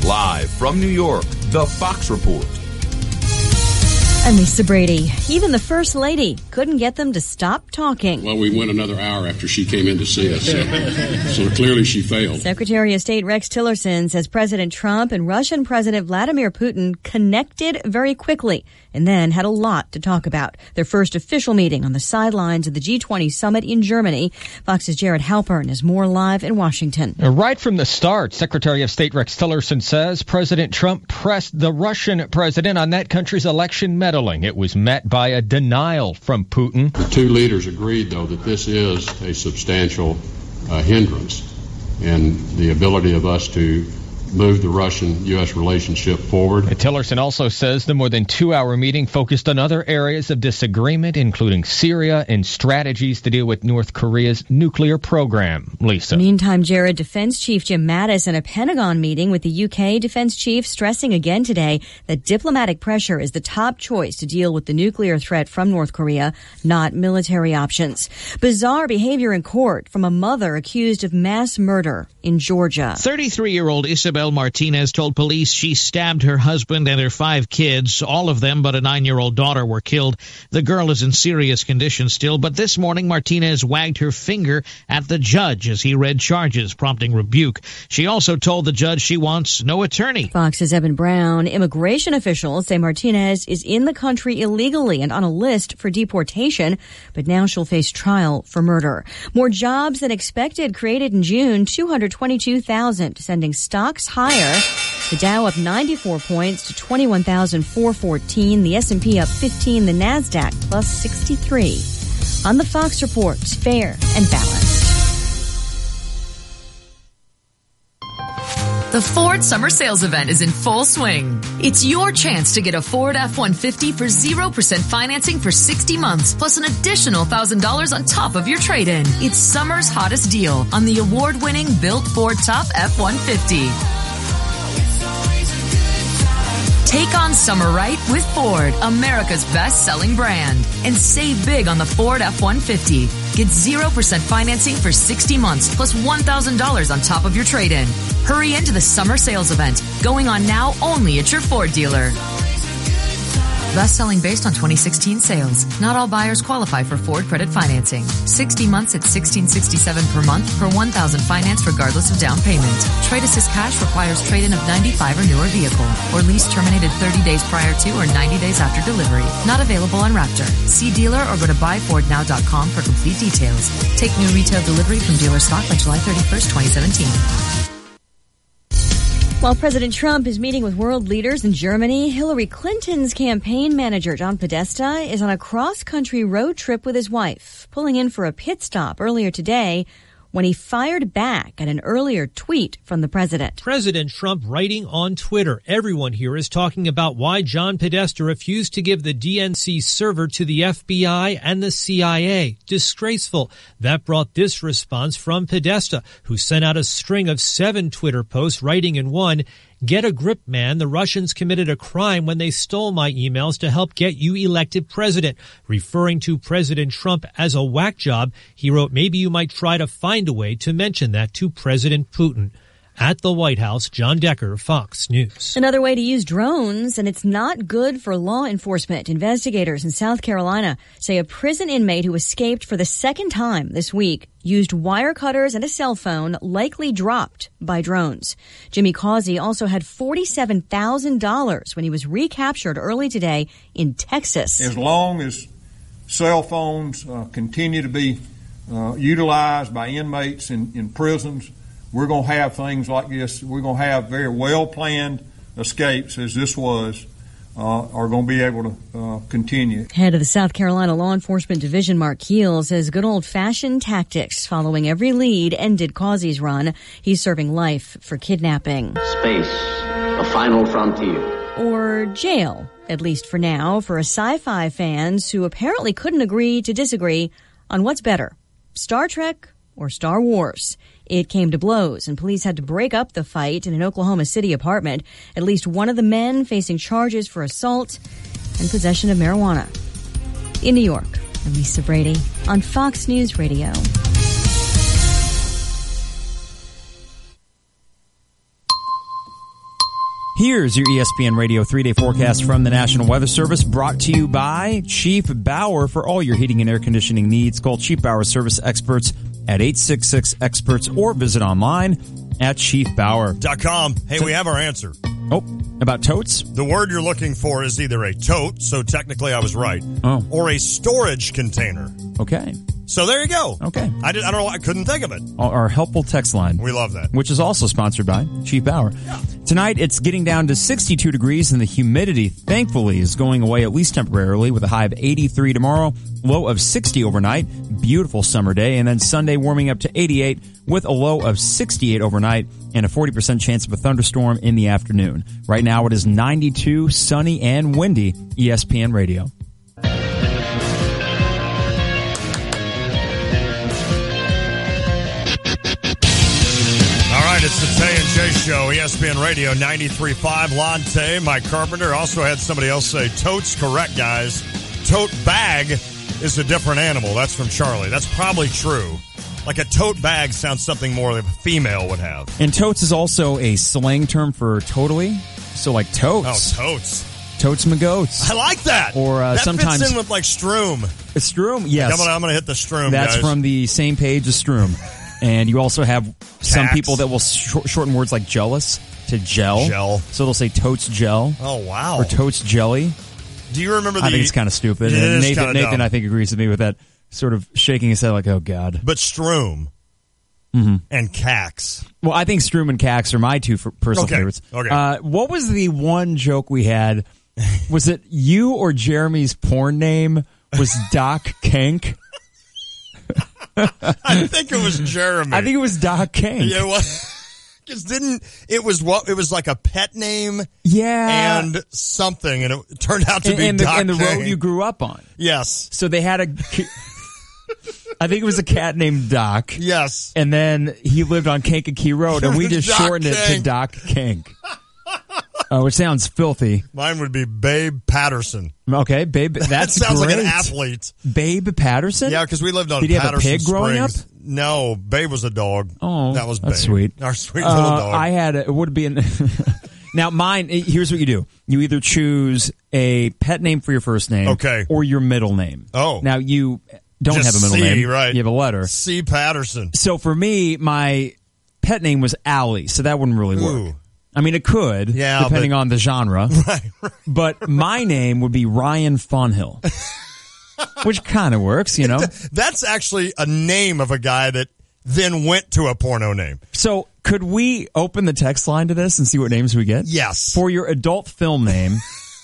Live from New York, The Fox Report. And Lisa Brady, even the First Lady couldn't get them to stop talking. Well, we went another hour after she came in to see us, so clearly she failed. Secretary of State Rex Tillerson says President Trump and Russian President Vladimir Putin connected very quickly and then had a lot to talk about. Their first official meeting on the sidelines of the G20 summit in Germany. Fox's Jared Halpern is more live in Washington. Right from the start, Secretary of State Rex Tillerson says President Trump pressed the Russian president on that country's election meddling. It was met by a denial from Putin. The two leaders agreed, though, that this is a substantial hindrance in the ability of us to move the Russian-U.S. relationship forward. Tillerson also says the more than 2-hour meeting focused on other areas of disagreement, including Syria and strategies to deal with North Korea's nuclear program. Lisa. Meantime, Jared, Defense Chief Jim Mattis in a Pentagon meeting with the UK defense chief stressing again today that diplomatic pressure is the top choice to deal with the nuclear threat from North Korea, not military options. Bizarre behavior in court from a mother accused of mass murder in Georgia. 33-year-old Isabel Martinez told police she stabbed her husband and her 5 kids. All of them but a 9-year-old daughter were killed. The girl is in serious condition still, but this morning Martinez wagged her finger at the judge as he read charges, prompting rebuke. She also told the judge she wants no attorney. Fox's Evan Brown. Immigration officials say Martinez is in the country illegally and on a list for deportation, but now she'll face trial for murder. More jobs than expected created in June, 222,000, sending stocks higher. The Dow up 94 points to 21,414. The S&P up 15. The Nasdaq plus 63. On the Fox Report, fair and balanced. The Ford Summer Sales Event is in full swing. It's your chance to get a Ford F-150 for 0% financing for 60 months, plus an additional $1,000 on top of your trade-in. It's summer's hottest deal on the award-winning Built Ford Top F-150. Take on summer right with Ford, America's best-selling brand. And save big on the Ford F-150. Get 0% financing for 60 months, plus $1,000 on top of your trade-in. Hurry into the summer sales event, going on now only at your Ford dealer. Best-selling based on 2016 sales. Not all buyers qualify for Ford credit financing. 60 months at $1,667 per month per $1,000 finance regardless of down payment. Trade Assist Cash requires trade-in of 95 or newer vehicle, or lease terminated 30 days prior to or 90 days after delivery. Not available on Raptor. See dealer or go to buyfordnow.com for complete details. Take new retail delivery from dealer stock by July 31st, 2017. While President Trump is meeting with world leaders in Germany, Hillary Clinton's campaign manager, John Podesta, is on a cross-country road trip with his wife, pulling in for a pit stop earlier today when he fired back at an earlier tweet from the president. President Trump writing on Twitter. Everyone here is talking about why John Podesta refused to give the DNC server to the FBI and the CIA. Disgraceful. That brought this response from Podesta, who sent out a string of 7 Twitter posts, writing in one, "Get a grip, man. The Russians committed a crime when they stole my emails to help get you elected president." Referring to President Trump as a whack job, he wrote, "Maybe you might try to find a way to mention that to President Putin." At the White House, John Decker, Fox News. Another way to use drones, and it's not good for law enforcement. Investigators in South Carolina say a prison inmate who escaped for the second time this week used wire cutters and a cell phone, likely dropped by drones. Jimmy Causey also had $47,000 when he was recaptured early today in Texas. As long as cell phones continue to be utilized by inmates in prisons, we're going to have things like this. We're going to have very well-planned escapes, as this was, are going to be able to continue. Head of the South Carolina Law Enforcement Division, Mark Keel, says good old-fashioned tactics following every lead ended Causey's run. He's serving life for kidnapping. Space, the final frontier. Or jail, at least for now, for sci-fi fans who apparently couldn't agree to disagree on what's better, Star Trek or Star Wars. It came to blows, and police had to break up the fight in an Oklahoma City apartment. At least one of the men facing charges for assault and possession of marijuana. In New York, I'm Lisa Brady on Fox News Radio. Here's your ESPN Radio 3-day forecast from the National Weather Service, brought to you by Chief Bauer. For all your heating and air conditioning needs, call Chief Bauer Service Experts at 866-EXPERTS or visit online at chiefbauer.com. Hey, we have our answer. Oh, about totes? The word you're looking for is either a tote, so technically I was right, or a storage container. Okay. So there you go. Okay. I don't know. I couldn't think of it. Our helpful text line. We love that. Which is also sponsored by Chief Bauer. Yeah. Tonight, it's getting down to 62 degrees, and the humidity, thankfully, is going away at least temporarily, with a high of 83 tomorrow, low of 60 overnight. Beautiful summer day. And then Sunday, warming up to 88 with a low of 68 overnight and a 40% chance of a thunderstorm in the afternoon. Right now, it is 92, sunny, and windy. ESPN Radio. It's the Tay and J Show, ESPN Radio 93.5. Lonte, Mike Carpenter. Also had somebody else say, tote's correct, guys. Tote bag is a different animal. That's from Charlie. That's probably true. Like a tote bag sounds something more like a female would have. And totes is also a slang term for totally. So like totes. Oh, totes. Totes my goats. I like that. Or that sometimes fits in with like Stroom. Stroom, yes. I'm gonna hit the Stroom, That's guys. from the same page as Stroom. And you also have some people that will shorten words like jealous to gel. Gel. So they'll say totes gel. Oh, wow. Or totes jelly. Do you remember I think it's kind of stupid. It and is Nathan, I think, agrees with me with that, sort of shaking his head like, oh, God. But Stroom and Cax. Well, I think Stroom and Cax are my two personal favorites. Okay. What was the one joke we had? Was it you or Jeremy's porn name was Doc Kank? I think it was Jeremy. I think it was Doc Kank. Yeah, well, because it was like a pet name, and something, and it turned out to be Doc and the Kank. road you grew up on. Yes. So they had I think it was a cat named Doc. Yes. And then he lived on Kankakee Road, and we just shortened it to Doc Kank. Which sounds filthy. Mine would be Babe Patterson. Okay, Babe. That's that sounds great. like an athlete. Babe Patterson? Yeah, because we lived on Did he Patterson have a pig growing up? Springs. No, Babe was a dog. Oh, that was Babe. That's sweet. Our sweet little dog. I had it would be now mine. Here's what you do: you either choose a pet name for your first name, or your middle name. Oh, now you don't just have a middle name, right? You have a letter. C. Patterson. So for me, my pet name was Allie, so that wouldn't really work. I mean, it could, depending on the genre. Right. But my name would be Ryan Fonhill, which kind of works, you know. That's actually a name of a guy that then went to a porno name. So could we open the text line to this and see what names we get? Yes. For your adult film name,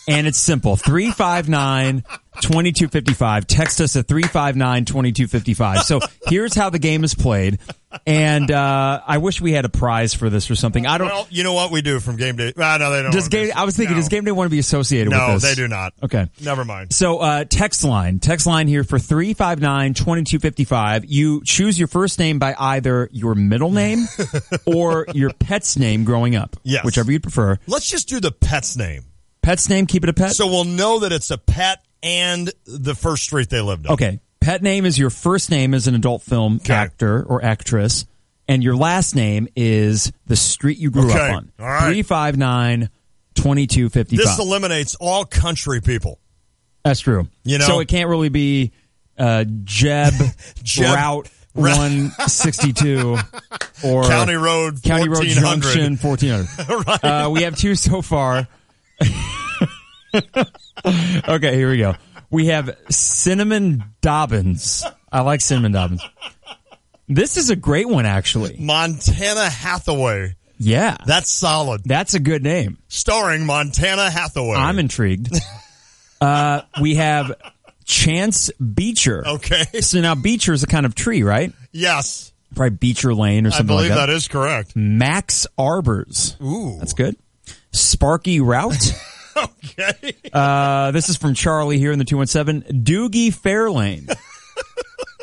and it's simple, 359-2255. Text us at 359-2255. So here's how the game is played. And I wish we had a prize for this or something. I don't. Well, you know what we do from Game Day? No, they don't. Does Game Day want to be associated with this? No, they do not. Okay. Never mind. So text line here for 359-2255. You choose your first name by either your middle name or your pet's name growing up. Yes. Whichever you prefer. Let's just do the pet's name. Pet's name, keep it a pet? So we'll know that it's a pet and the first street they lived on. Okay. Pet name is your first name as an adult film actor or actress, and your last name is the street you grew up on. All right. 359-2255. This eliminates all country people. That's true. So it can't really be Jeb Route 162 or County Road Junction 1400. Right. We have 2 so far. Okay, here we go. We have Cinnamon Dobbins. I like Cinnamon Dobbins. This is a great one, actually. Montana Hathaway. Yeah. That's solid. That's a good name. Starring Montana Hathaway. I'm intrigued. We have Chance Beecher. Okay. So now Beecher is a kind of tree, right? Yes. Probably Beecher Lane or something like that. I believe that is correct. Max Arbors. Ooh. That's good. Sparky Route. Okay. This is from Charlie here in the 217. Doogie Fairlane.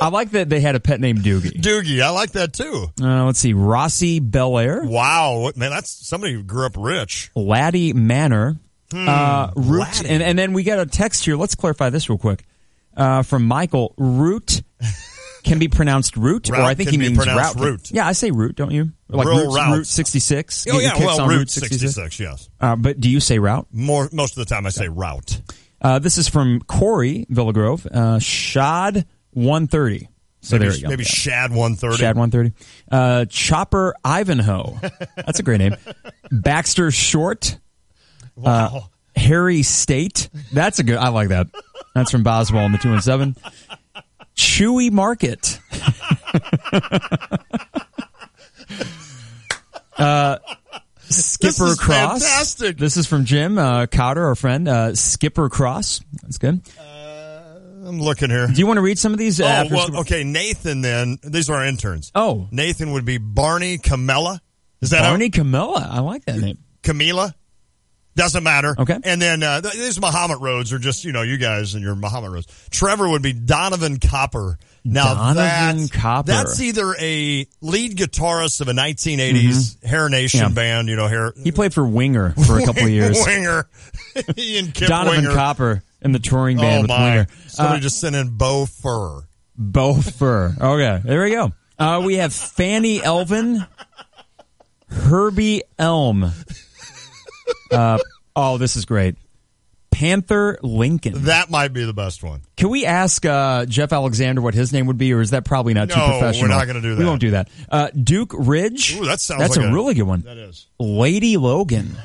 I like that they had a pet named Doogie. Doogie, I like that too. Let's see. Rossi Belair. Wow. Man, that's somebody who grew up rich. Laddie Manor. Root. Laddie. And then we got a text here. Let's clarify this real quick. From Michael. Root can be pronounced root, or I think he means route. Yeah, I say root, don't you? Like Route 66. Oh, yeah, well, Route 66, yes. But do you say route? Most of the time I say route. This is from Corey Villagrove. Shad 130. So there you go. Maybe Shad 130. Shad 130. Chopper Ivanhoe. That's a great name. Baxter Short. Wow. Harry State. That's a good. I like that. That's from Boswell in the 217. Chewy Market. Skipper Cross. Fantastic. This is from Jim Cowder, our friend. Skipper Cross. That's good. I'm looking here. Do you want to read some of these? Okay. Nathan. Then these are our interns. Oh, Nathan would be Barney Camilla. Is that Barney Camilla? I like that name. Camila. Doesn't matter. Okay. And then these Muhammad Roads are just, you guys and your Muhammad Roads. Trevor would be Donovan Copper. Now Copper. That's either a lead guitarist of a 1980s Hair Nation band, Hair. He played for Winger for a couple of years. Winger. He and Kip Donovan Winger. Copper in the touring band with Winger. Somebody just sent in Bo Fur. Bo Fur. Okay, there we go. We have Fanny Elvin, Herbie Elm. This is great. Panther Lincoln. That might be the best one. Can we ask Jeff Alexander what his name would be, or is that probably not too professional? No, we're not going to do that. We won't do that. Duke Ridge. Ooh, that's like a really good one. That is. Lady Logan.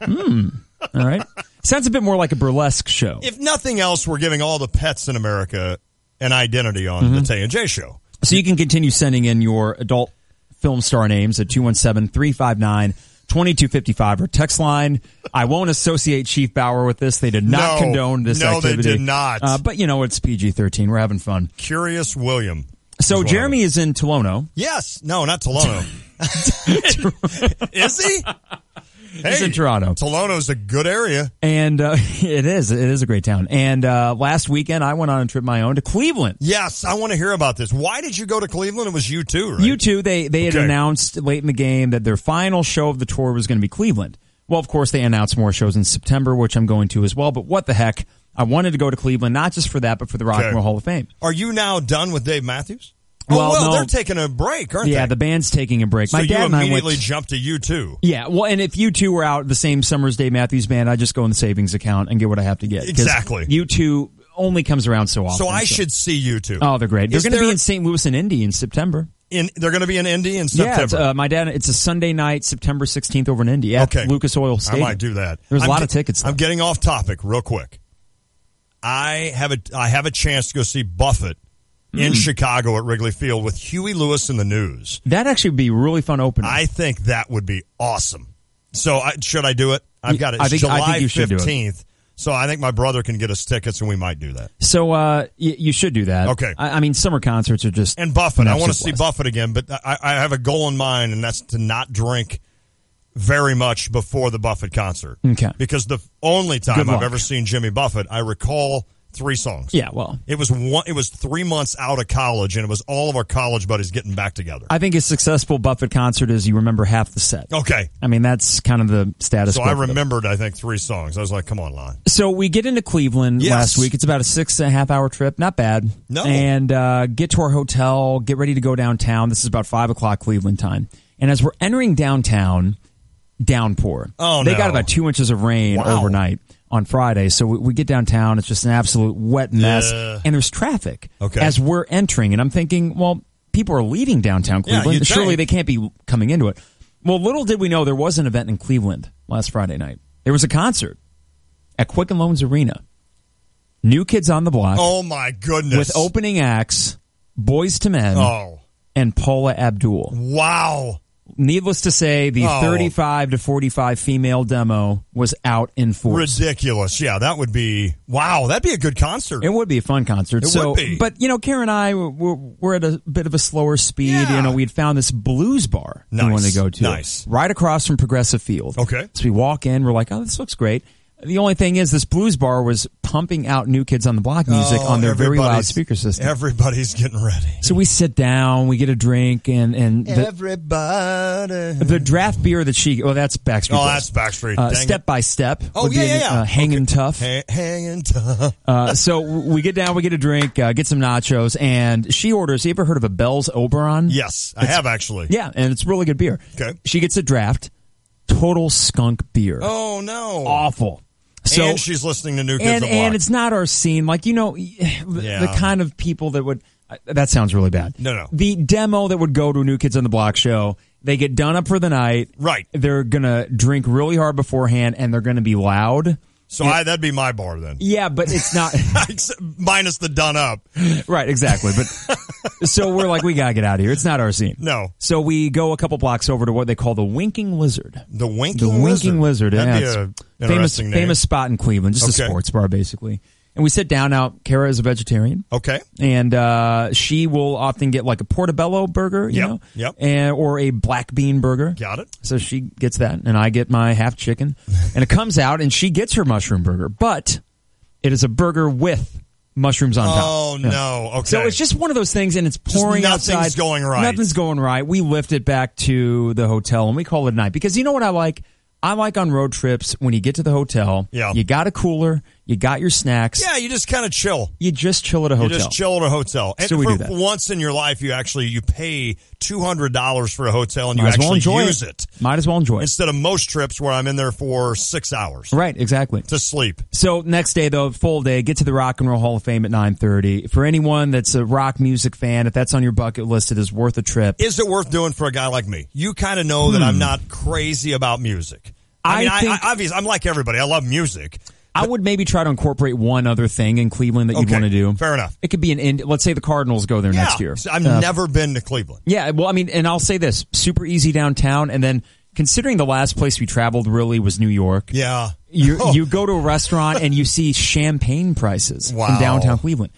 All right. Sounds a bit more like a burlesque show. If nothing else, we're giving all the pets in America an identity on the Tay and J Show. So you can continue sending in your adult film star names at 217-359-2255 or text line. I won't associate Chief Bauer with this. They did not condone this activity. No, they did not. But, it's PG-13. We're having fun. Curious William. So Jeremy is in Tolono. Yes. No, not Tolono. Is he? He's in Toronto. Tolono's a good area. And it is. It is a great town. And last weekend, I went on a trip of my own to Cleveland. Yes, I want to hear about this. Why did you go to Cleveland? It was U2, right? U2, they had announced late in the game that their final show of the tour was going to be Cleveland. Well, of course, they announced more shows in September, which I'm going to as well. But what the heck? I wanted to go to Cleveland, not just for that, but for the Rock and Roll Hall of Fame. Are you now done with Dave Matthews? Well, they're taking a break, aren't they? Yeah, the band's taking a break. So My dad you and I immediately jumped to U2. Yeah, well, and if U2 were out the same summer as Dave Matthews Band, I just go in the savings account and get what I have to get. Exactly. U2 only comes around so often. So I should see U2. Oh, they're great. They're going to be in St. Louis and Indy in September. They're going to be in Indy in September? Yeah, my dad. It's a Sunday night, September 16th over in Indy at Lucas Oil Stadium. I might do that. There's a lot of tickets, though. I'm getting off topic real quick. I have a chance to go see Buffett in Chicago at Wrigley Field with Huey Lewis and the News. That actually would be a really fun opening. I think that would be awesome. So should I do it? I've got it. It's July 15th. So I think my brother can get us tickets, and we might do that. So you should do that. Okay. I mean, summer concerts are just... And Buffett. I want to see Buffett again, but I have a goal in mind, and that's to not drink very much before the Buffett concert. Okay. Because the only time I've ever seen Jimmy Buffett, I recall 3 songs. Yeah, well. It was 3 months out of college, and it was all of our college buddies getting back together. I think a successful Buffett concert is you remember half the set. Okay. I mean, that's kind of the status So quo. I remembered, I think, 3 songs. I was like, come on, Lon. So we get into Cleveland last week. It's about a 6.5-hour trip. Not bad. No. And get to our hotel, get ready to go downtown. This is about 5 o'clock Cleveland time. And as we're entering downtown, downpour. Oh, They no. got about 2 inches of rain overnight on Friday. So we get downtown. It's just an absolute wet mess. And there's traffic as we're entering. And I'm thinking, well, people are leaving downtown Cleveland. you'd Surely think. they can't be coming into it. Well, little did we know there was an event in Cleveland last Friday night. There was a concert at Quicken Loans Arena. New Kids on the Block. Oh, my goodness. With opening acts, Boys to Men and Paula Abdul. Wow. Needless to say, the 35 to 45 female demo was out in force. Ridiculous. Yeah, that would be, wow, that'd be a good concert. It would be a fun concert. It would be. But, Karen and I, we're at a bit of a slower speed. Yeah. We'd found this blues bar we wanted to go to. Nice. Right across from Progressive Field. Okay. So we walk in, we're like, oh, this looks great. The only thing is, this blues bar was pumping out New Kids on the Block music on their very loud speaker system. Everybody's getting ready. So we sit down, we get a drink, and everybody. The draft beer that that's Backstreet Boys. Oh, that's Backstreet. Step by Step. Oh, yeah. Hanging Tough. Hanging Tough. So we get down, we get a drink, get some nachos, and she orders, you ever heard of a Bell's Oberon? Yes, I have actually. Yeah, and it's really good beer. Okay. She gets a draft. Total skunk beer. Oh, no. Awful. So, and she's listening to New Kids on the Block. And it's not our scene. The kind of people that would... That sounds really bad. No. The demo that would go to a New Kids on the Block show, they get done up for the night. Right. They're going to drink really hard beforehand, and they're going to be loud. So that'd be my bar then. Yeah, but it's not... Minus the done up. Right, exactly. But so we're like, we got to get out of here. It's not our scene. No. So we go a couple blocks over to what they call the Winking Lizard. The Winking Lizard. That'd Yeah, be an interesting name. Famous spot in Cleveland. Just a sports bar, basically. And we sit down. Now, Kara is a vegetarian. Okay. And she will often get like a portobello burger, you know? Yep. Or a black bean burger. Got it. So she gets that, and I get my half chicken. And it comes out, and she gets her mushroom burger. But it is a burger with mushrooms on top. Oh, no. Okay. So it's just one of those things, and it's pouring outside. Nothing's going right. Nothing's going right. We lift it back to the hotel, and we call it a night. Because you know what I like? I like on road trips, when you get to the hotel, you got a cooler, you got your snacks. Yeah, you just kind of chill. You just chill at a hotel. You just chill at a hotel. And so we do that. Once in your life, you pay $200 for a hotel, and Might you as well actually enjoy use it. Might as well enjoy it. Instead of most trips where I'm in there for 6 hours. Right, exactly. To sleep. So next day, though, full day, get to the Rock and Roll Hall of Fame at 9:30. For anyone that's a rock music fan, if that's on your bucket list, it is worth a trip. Is it worth doing for a guy like me? You kind of know that I'm not crazy about music. Obviously, I'm like everybody. I love music. I would maybe try to incorporate one other thing in Cleveland that you'd want to do. Fair enough. It could be let's say the Cardinals go there next year. So I've never been to Cleveland. Yeah, well, I mean, and I'll say this, super easy downtown, and then considering the last place we traveled really was New York. Yeah. You go to a restaurant and you see champagne prices in downtown Cleveland.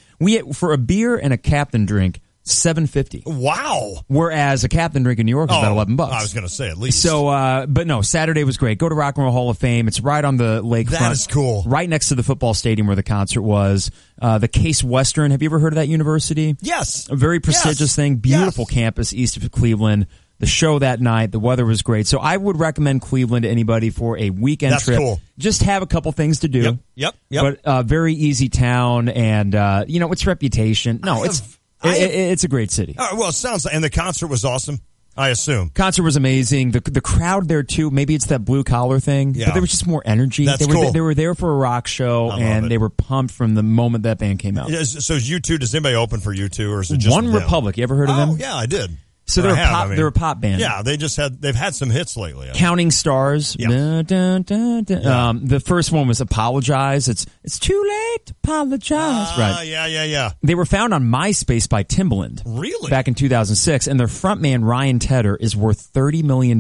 For a beer and a Captain drink, $7.50. Wow. Whereas a Captain drink in New York is about $11. I was going to say at least. So, but no, Saturday was great. Go to Rock and Roll Hall of Fame. It's right on the lakefront. That is cool. Right next to the football stadium where the concert was. The Case Western. Have you ever heard of that university? Yes. A very prestigious thing. Beautiful campus east of Cleveland. The show that night, the weather was great. So I would recommend Cleveland to anybody for a weekend trip. That's cool. Just have a couple things to do. Yep. But very easy town, and its reputation. No, it's a great city. Well, it sounds like, and the concert was awesome, I assume. Concert was amazing. The crowd there too. Maybe it's that blue collar thing. Yeah. But there was just more energy. That's cool. They were there for a rock show, and they were pumped from the moment that band came out. So is U2? Does anybody open for U2, or is it just One them? Republic? You ever heard of them? Oh, yeah, I did. So they're a pop band. Yeah, they've had some hits lately. Counting Stars. Yep. Dun, dun, dun, dun. The first one was Apologize. It's too late to apologize. Right. Yeah. They were found on MySpace by Timbaland. Really? Back in 2006, and their frontman Ryan Tedder is worth $30 million.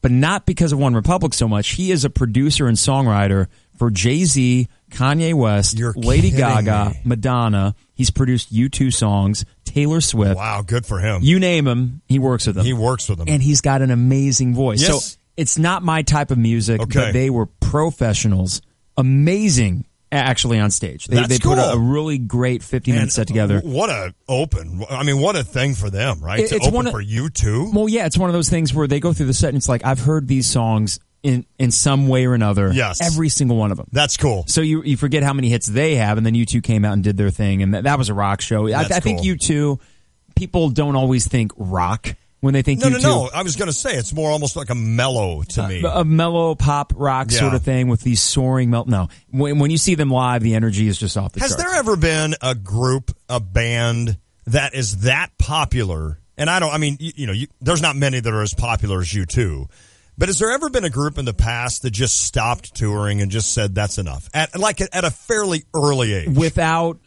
But not because of One Republic so much. He is a producer and songwriter for Jay-Z, Kanye West, Lady Gaga, Madonna. He's produced U2 songs, Taylor Swift. Wow, good for him. You name him, he works with them. And he's got an amazing voice. Yes. So it's not my type of music, but they were professionals. Amazing actually on stage. They cool. put a really great 50-minute set together. What a thing for them, right? To open for U2? Well, yeah, it's one of those things where they go through the set and it's like, I've heard these songs in some way or another. Yes. Every single one of them. That's cool. So you forget how many hits they have, and then U2 came out and did their thing, and that was a rock show. I think U2, people don't always think rock when they think U2. No. I was going to say, it's more almost like a mellow to me. A mellow pop rock sort of thing with these soaring No. When you see them live, the energy is just off the charts. Has there ever been a band that is that popular? And there's not many that are as popular as U2. But has there ever been a group in the past that just stopped touring and just said that's enough? At a fairly early age. Without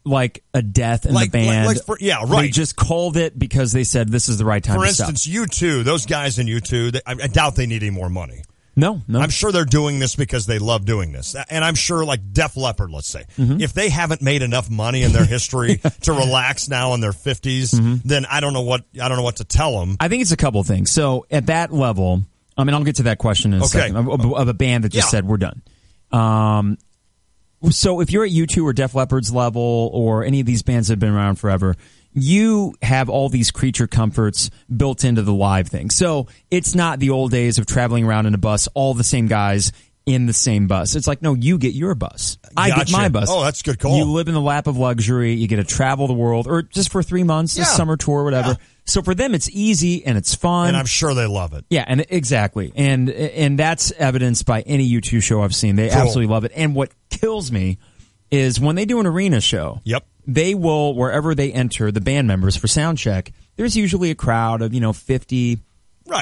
like a death in the band. Right. They just called it because they said this is the right time to stop. For instance, U2, those guys in U2, I doubt they need any more money. No. I'm sure they're doing this because they love doing this. And I'm sure like Def Leppard, let's say, if they haven't made enough money in their history to relax now in their 50s, then I don't know what to tell them. I think it's a couple of things. So at that level, I'll get to that question in a second, of a band that just said we're done. So if you're at U2 or Def Leppard's level or any of these bands that have been around forever, you have all these creature comforts built into the live thing. So it's not the old days of traveling around in a bus, all the same guys in the same bus. It's like, no, you get your bus. I get my bus. Oh, that's a good call. You live in the lap of luxury. You get to travel the world, or just for 3 months, a summer tour, whatever. Yeah. So for them, it's easy and it's fun. And I'm sure they love it. Yeah, and exactly. And that's evidenced by any U2 show I've seen. They absolutely love it. And what kills me is when they do an arena show, they will, wherever they enter, the band members for sound check, there's usually a crowd of, 50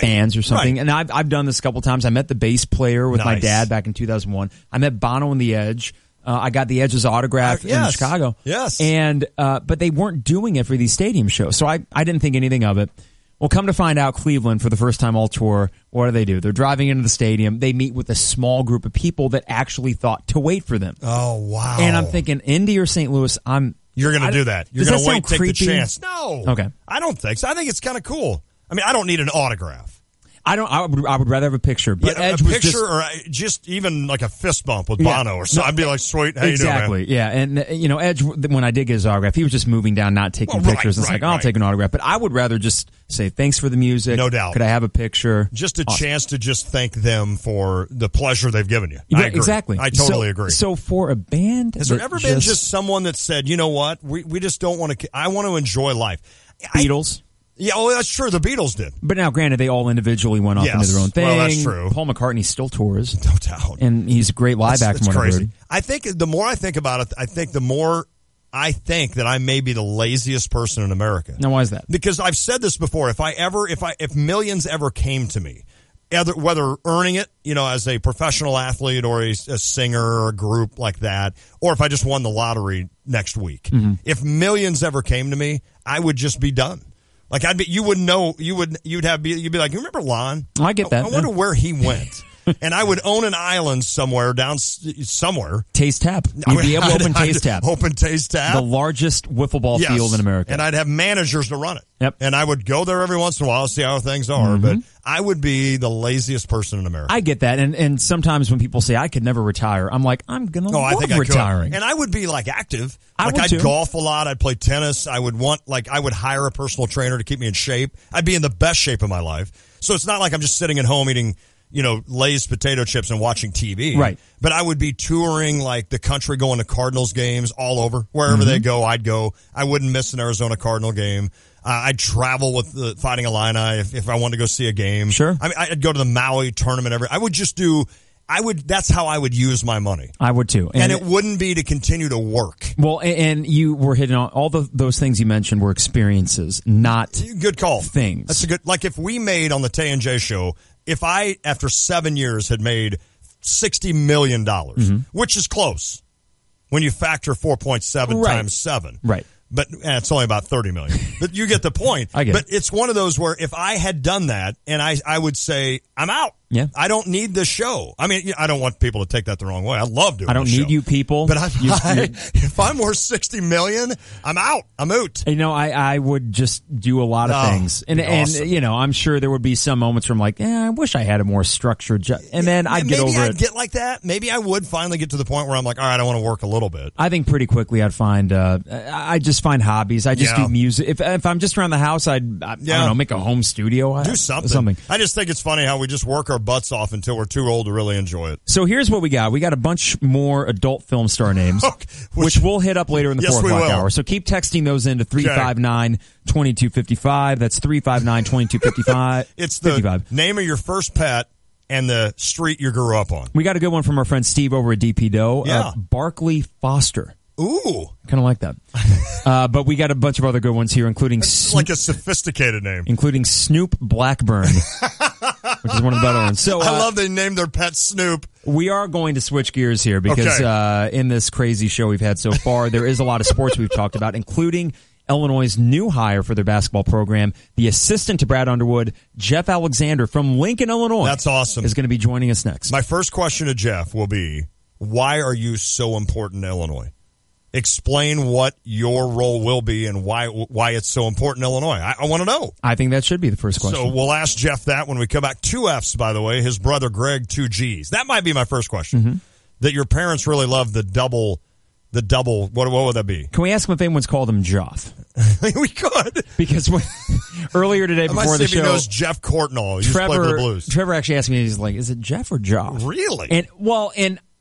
fans or something. Right. And I've done this a couple times. I met the bass player with my dad back in 2001. I met Bono and The Edge. I got The Edge's autograph in Chicago. Yes. And, but they weren't doing it for these stadium shows. So I didn't think anything of it. Well, come to find out, Cleveland, for the first time all tour, what do? They're driving into the stadium. They meet with a small group of people that actually thought to wait for them. Oh, wow. And I'm thinking, Indy or St. Louis, You're going to do that. You're going to wait, take creepy? the chance. No. Okay. I don't think so. I think it's kind of cool. I mean, I don't need an autograph. I would rather have a picture. But Edge a picture or just even like a fist bump with Bono or something. I'd be like, sweet, how you doing, man? Exactly, yeah. And, Edge, when I did get his autograph, he was just moving down, not taking pictures. It's I'll take an autograph. But I would rather just say, thanks for the music. No doubt. Could I have a picture? Just a chance to just thank them for the pleasure they've given you. I agree. Exactly. I totally agree. So for a band... Has there ever been just someone that said, you know what, we just don't want to... I want to enjoy life. Beatles? Yeah, that's true. The Beatles did. But now, granted, they all individually went off into their own thing. Well, that's true. Paul McCartney still tours. No doubt. And he's a great live act from what I've heard. I think the more I think about it, the more I think that I may be the laziest person in America. Now, why is that? Because I've said this before. If millions ever came to me, whether earning it, as a professional athlete or a singer or a group like that, or if I just won the lottery next week, if millions ever came to me, I would just be done. Like you wouldn't know, you'd be like, you remember Lon? I get that. I wonder where he went. And I would own an island somewhere. Taste Tap. You'd be able to open Taste Tap. Open Taste Tap. The largest wiffle ball field in America. And I'd have managers to run it. Yep. And I would go there every once in a while to see how things are. But I would be the laziest person in America. I get that. And sometimes when people say I could never retire, I'm like, I'm going to love retiring. And I would be active. I'd golf a lot. I'd play tennis. I would hire a personal trainer to keep me in shape. I'd be in the best shape of my life. So it's not like I'm just sitting at home eating Lay's potato chips and watching TV. Right. But I would be touring the country, going to Cardinals games all over. Wherever they go, I'd go. I wouldn't miss an Arizona Cardinal game. I'd travel with the Fighting Illini if I wanted to go see a game. Sure. I mean, I'd go to the Maui tournament that's how I would use my money. I would too. And it wouldn't be to continue to work. Well, and you were hitting on all those things you mentioned were experiences, not good call. Things. That's a good, if we made on the Tay and J Show, if I, after 7 years, had made $60 million, which is close when you factor 4.7 times 7. Right. But it's only about 30 million. But you get the point. I get it. But it's one of those where if I had done that and I would say, I'm out. Yeah. I don't need the show. I mean, I don't want people to take that the wrong way. I love doing I don't the need show. you people. But if I'm worth $60 million, I'm out. I'm out. You know, I would just do a lot of things. And, awesome. you know, I'm sure there would be some moments where I'm like, I wish I had a more structured job. And then I'd get over it. Maybe I'd get like that. Maybe I would finally get to the point where I'm like, all right, I want to work a little bit. I think pretty quickly I'd find, I just find hobbies. I just do music. If I'm just around the house, I don't know, make a home studio. Do something. I just think it's funny how we just work our butts off until we're too old to really enjoy it. So here's what we got. We got a bunch more adult film star names, which we'll hit up later in the 4 o'clock hour. So keep texting those into 359-2255. That's 359-2255. It's the name of your first pet and the street you grew up on. We got a good one from our friend Steve over at DP Doe. Yeah. Barkley Foster. Ooh. Kind of like that. But we got a bunch of other good ones here, including... like a sophisticated name. Including Snoop Blackburn, which is one of the better ones. So, I love they named their pet Snoop. We are going to switch gears here because in this crazy show we've had so far, there is a lot of sports we've talked about, including Illinois' new hire for their basketball program, the assistant to Brad Underwood, Jeff Alexander from Lincoln, Illinois. That's awesome. Is going to be joining us next. My first question to Jeff will be, why are you so important to Illinois? Explain what your role will be and why it's so important in Illinois. I want to know. I think that should be the first question. So we'll ask Jeff that when we come back. 2 F's, by the way. His brother Greg, 2 G's. That might be my first question. Mm-hmm. That your parents really love the double. What would that be? Can we ask him if anyone's called him Joff? We could. Because earlier today before the show, he knows Jeff Courtnall. He used to play for the Blues. Trevor actually asked me, he's like, is it Jeff or Joff? Really? And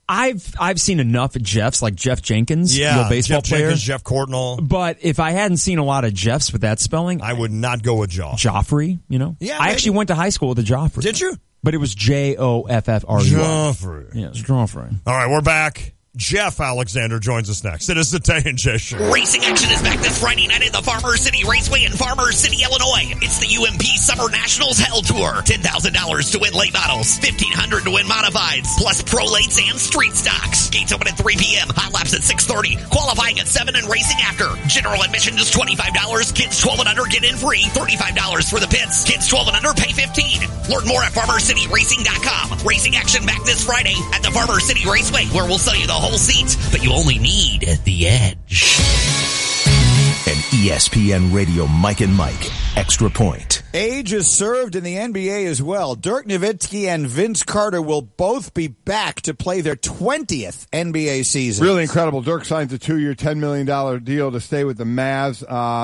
I've seen enough Jeffs, like Jeff Jenkins, the baseball Jeff player. Jenkins, Jeff Courtnall. But if I hadn't seen a lot of Jeffs with that spelling, I would not go with Joff. Joffrey, you know? Yeah, I actually went to high school with a Joffrey. Did you? But it was Joffrey. Joffrey. Yeah, it's Joffrey. All right, we're back. Jeff Alexander joins us next. It is the Tay and J Show. Racing action is back this Friday night at the Farmers City Raceway in Farmers City, Illinois. It's the UMP Summer Nationals Hell Tour. $10,000 to win late models, $1,500 to win modifieds, plus pro lates and street stocks. Gates open at 3 p.m. Hot laps at 6:30. Qualifying at 7 and racing after. General admission is $25. Kids 12 and under get in free. $35 for the pits. Kids 12 and under pay $15. Learn more at FarmersCityRacing.com. Racing action back this Friday at the Farmers City Raceway, where we'll sell you the whole seat, but you only need the edge. An ESPN Radio Mike and Mike Extra Point. Age is served in the NBA as well. Dirk Nowitzki and Vince Carter will both be back to play their 20th NBA season. Really incredible. Dirk signs a 2-year, $10 million deal to stay with the Mavs.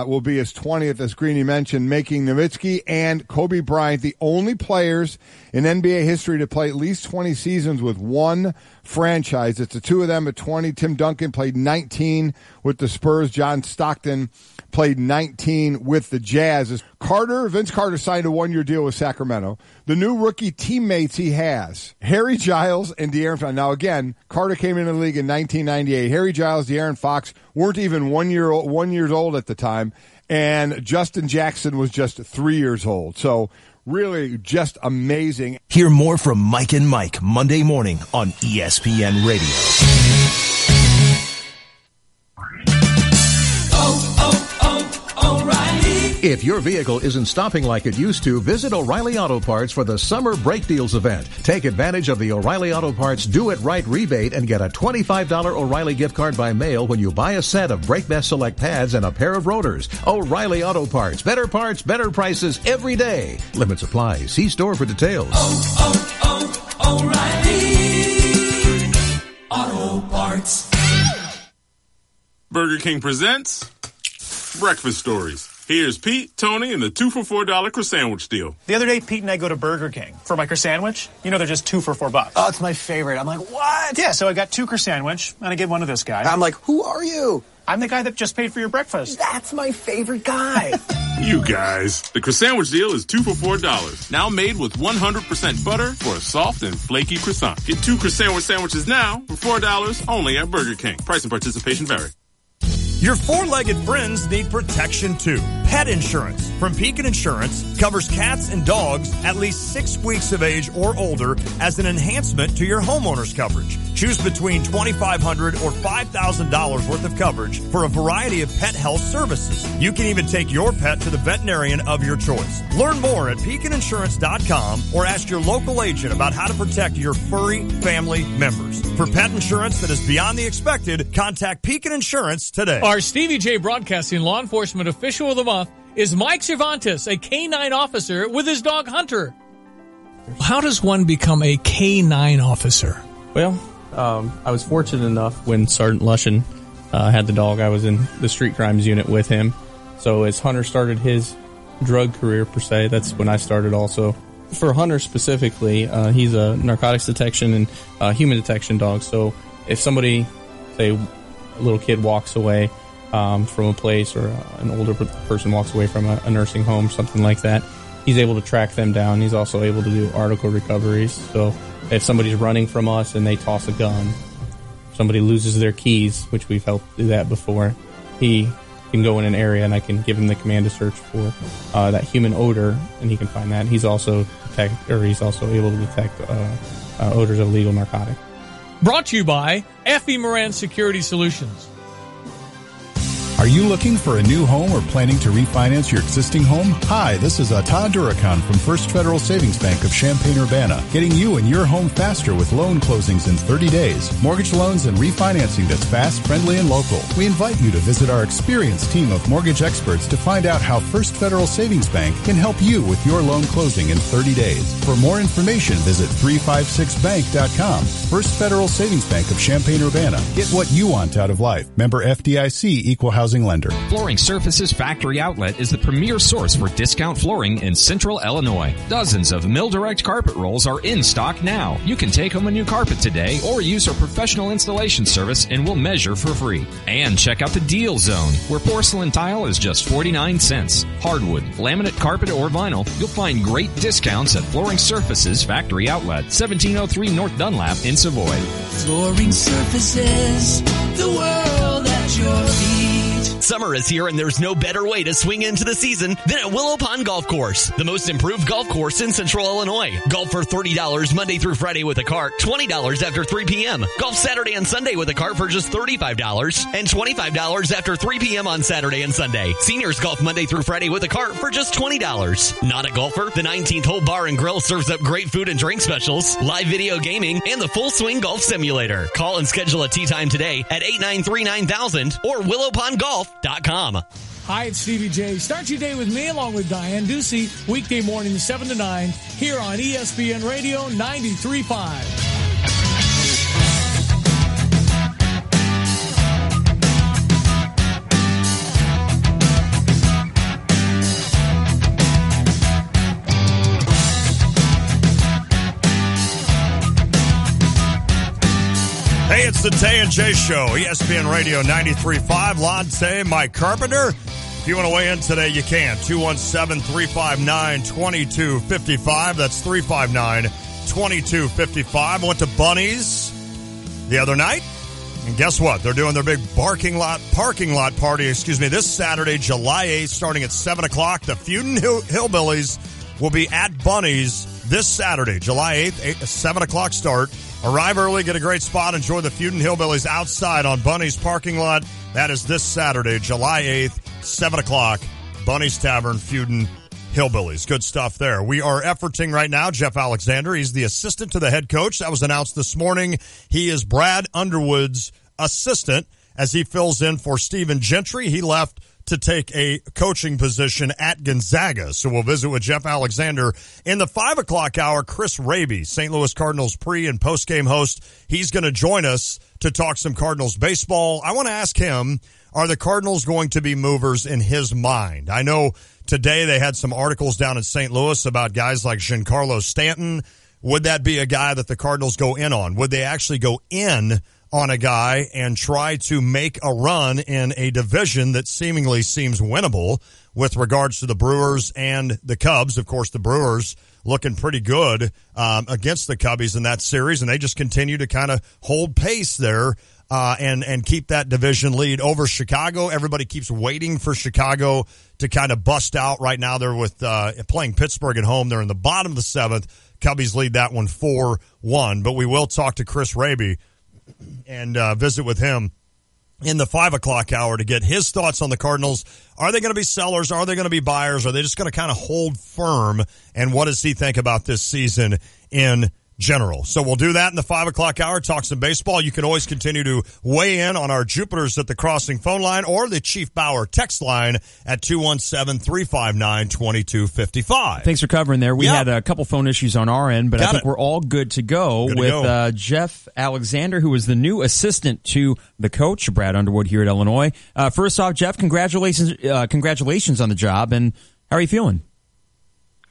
Will be his 20th, as Greeny mentioned, making Nowitzki and Kobe Bryant the only players in NBA history to play at least 20 seasons with one franchise. It's the two of them at 20. Tim Duncan played 19 with the Spurs. John Stockton played 19 with the Jazz. Vince Carter signed a 1-year deal with Sacramento. The new rookie teammates he has, Harry Giles and De'Aaron Fox. Now, again, Carter came into the league in 1998. Harry Giles, De'Aaron Fox weren't even 1 year old at the time, and Justin Jackson was just 3 years old. So really just amazing. Hear more from Mike and Mike Monday morning on ESPN Radio. If your vehicle isn't stopping like it used to, visit O'Reilly Auto Parts for the Summer Brake Deals event. Take advantage of the O'Reilly Auto Parts Do It Right rebate and get a $25 O'Reilly gift card by mail when you buy a set of Brake Best Select pads and a pair of rotors. O'Reilly Auto Parts. Better parts, better prices every day. Limits apply. See store for details. O'Reilly Auto Parts. Burger King presents Breakfast Stories. Here's Pete, Tony, and the 2 for $4 croissant deal. The other day, Pete and I go to Burger King for my croissant. You know, they're just 2 for $4. Oh, it's my favorite. I'm like, what? Yeah, so I got 2 croissant, and I give one to this guy. I'm like, who are you? I'm the guy that just paid for your breakfast. That's my favorite guy. You guys. The croissant deal is 2 for $4. Now made with 100% butter for a soft and flaky croissant. Get 2 croissant sandwiches now for $4 only at Burger King. Price and participation vary. Your four-legged friends need protection too. Pet insurance from Pekin Insurance covers cats and dogs at least 6 weeks of age or older as an enhancement to your homeowner's coverage. Choose between $2,500 or $5,000 worth of coverage for a variety of pet health services. You can even take your pet to the veterinarian of your choice. Learn more at PekinInsurance.com or ask your local agent about how to protect your furry family members. For pet insurance that is beyond the expected, contact Pekin Insurance today. Our Stevie J Broadcasting Law Enforcement Official of the Month is Mike Cervantes, a K-9 officer with his dog Hunter. How does one become a K-9 officer? Well, I was fortunate enough when Sergeant Lushin had the dog, I was in the street crimes unit with him. So as Hunter started his drug career, per se, that's when I started also. For Hunter specifically, he's a narcotics detection and human detection dog. So if somebody, say a little kid walks away from a place, or an older person walks away from a nursing home, something like that, he's able to track them down. He's also able to do article recoveries. So if somebody's running from us and they toss a gun, somebody loses their keys, which we've helped do that before, he can go in an area and I can give him the command to search for that human odor, and he can find that. He's also able to detect odors of illegal narcotic. Brought to you by F.E. Moran Security Solutions. Are you looking for a new home or planning to refinance your existing home? Hi, this is Todd Durakan from First Federal Savings Bank of Champaign-Urbana, getting you and your home faster with loan closings in 30 days, mortgage loans, and refinancing that's fast, friendly, and local. We invite you to visit our experienced team of mortgage experts to find out how First Federal Savings Bank can help you with your loan closing in 30 days. For more information, visit 356bank.com. First Federal Savings Bank of Champaign-Urbana. Get what you want out of life. Member FDIC, Equal Housing Lender. Flooring Surfaces Factory Outlet is the premier source for discount flooring in Central Illinois. Dozens of Mill Direct carpet rolls are in stock now. You can take home a new carpet today or use our professional installation service and we'll measure for free. And check out the Deal Zone, where porcelain tile is just 49 cents. Hardwood, laminate carpet, or vinyl, you'll find great discounts at Flooring Surfaces Factory Outlet, 1703 North Dunlap in Savoy. Flooring Surfaces, the world at your feet. Summer is here, and there's no better way to swing into the season than at Willow Pond Golf Course, the most improved golf course in Central Illinois. Golf for $30 Monday through Friday with a cart, $20 after 3 p.m. Golf Saturday and Sunday with a cart for just $35, and $25 after 3 p.m. on Saturday and Sunday. Seniors golf Monday through Friday with a cart for just $20. Not a golfer? The 19th Hole Bar and Grill serves up great food and drink specials, live video gaming, and the Full Swing Golf Simulator. Call and schedule a tee time today at 893-9000 or willowpondgolf.com. Hi, it's Stevie J. Start your day with me along with Diane Ducey, weekday mornings 7 to 9 here on ESPN Radio 93.5. Hey, it's the Tay and J Show, ESPN Radio 93.5. Lante, Mike Carpenter. If you want to weigh in today, you can. 217-359-2255. That's 359-2255. Went to Bunny's the other night. And guess what? They're doing their big parking lot party, this Saturday, July 8th, starting at 7 o'clock. The Feudon Hillbillies will be at Bunny's this Saturday, July 8th, 7 o'clock start. Arrive early, get a great spot, enjoy the Feudon Hillbillies outside on Bunny's parking lot. That is this Saturday, July 8th, 7 o'clock, Bunny's Tavern, Feudon Hillbillies. Good stuff there. We are efforting right now. Jeff Alexander, he's the assistant to the head coach. That was announced this morning. He is Brad Underwood's assistant as he fills in for Stephen Gentry. He left to take a coaching position at Gonzaga. So we'll visit with Jeff Alexander. In the 5 o'clock hour, Chris Raby, St. Louis Cardinals pre- and post-game host. He's going to join us to talk some Cardinals baseball. I want to ask him, are the Cardinals going to be movers in his mind? I know today they had some articles down in St. Louis about guys like Giancarlo Stanton. Would that be a guy that the Cardinals go in on? Would they actually go in on a guy and try to make a run in a division that seemingly seems winnable with regards to the Brewers and the Cubs? Of course, the Brewers looking pretty good against the Cubbies in that series, and they just continue to kind of hold pace there. and keep that division lead over Chicago. Everybody keeps waiting for Chicago to kind of bust out. Right now they're with playing Pittsburgh at home. They're in the bottom of the 7th. Cubbies lead that one 4-1. But we will talk to Chris Raby and visit with him in the 5 o'clock hour to get his thoughts on the Cardinals. Are they going to be sellers? Are they going to be buyers? Are they just going to kind of hold firm? And what does he think about this season in general? So we'll do that in the 5 o'clock hour, talk some baseball. You can always continue to weigh in on our Jupiters at the Crossing phone line or the Chief Bauer text line at 217-359-2255. Thanks for covering there. We had a couple phone issues on our end, but I think we're all good to go with Jeff Alexander, who is the new assistant to the coach, Brad Underwood, here at Illinois. First off, Jeff, congratulations on the job, and how are you feeling?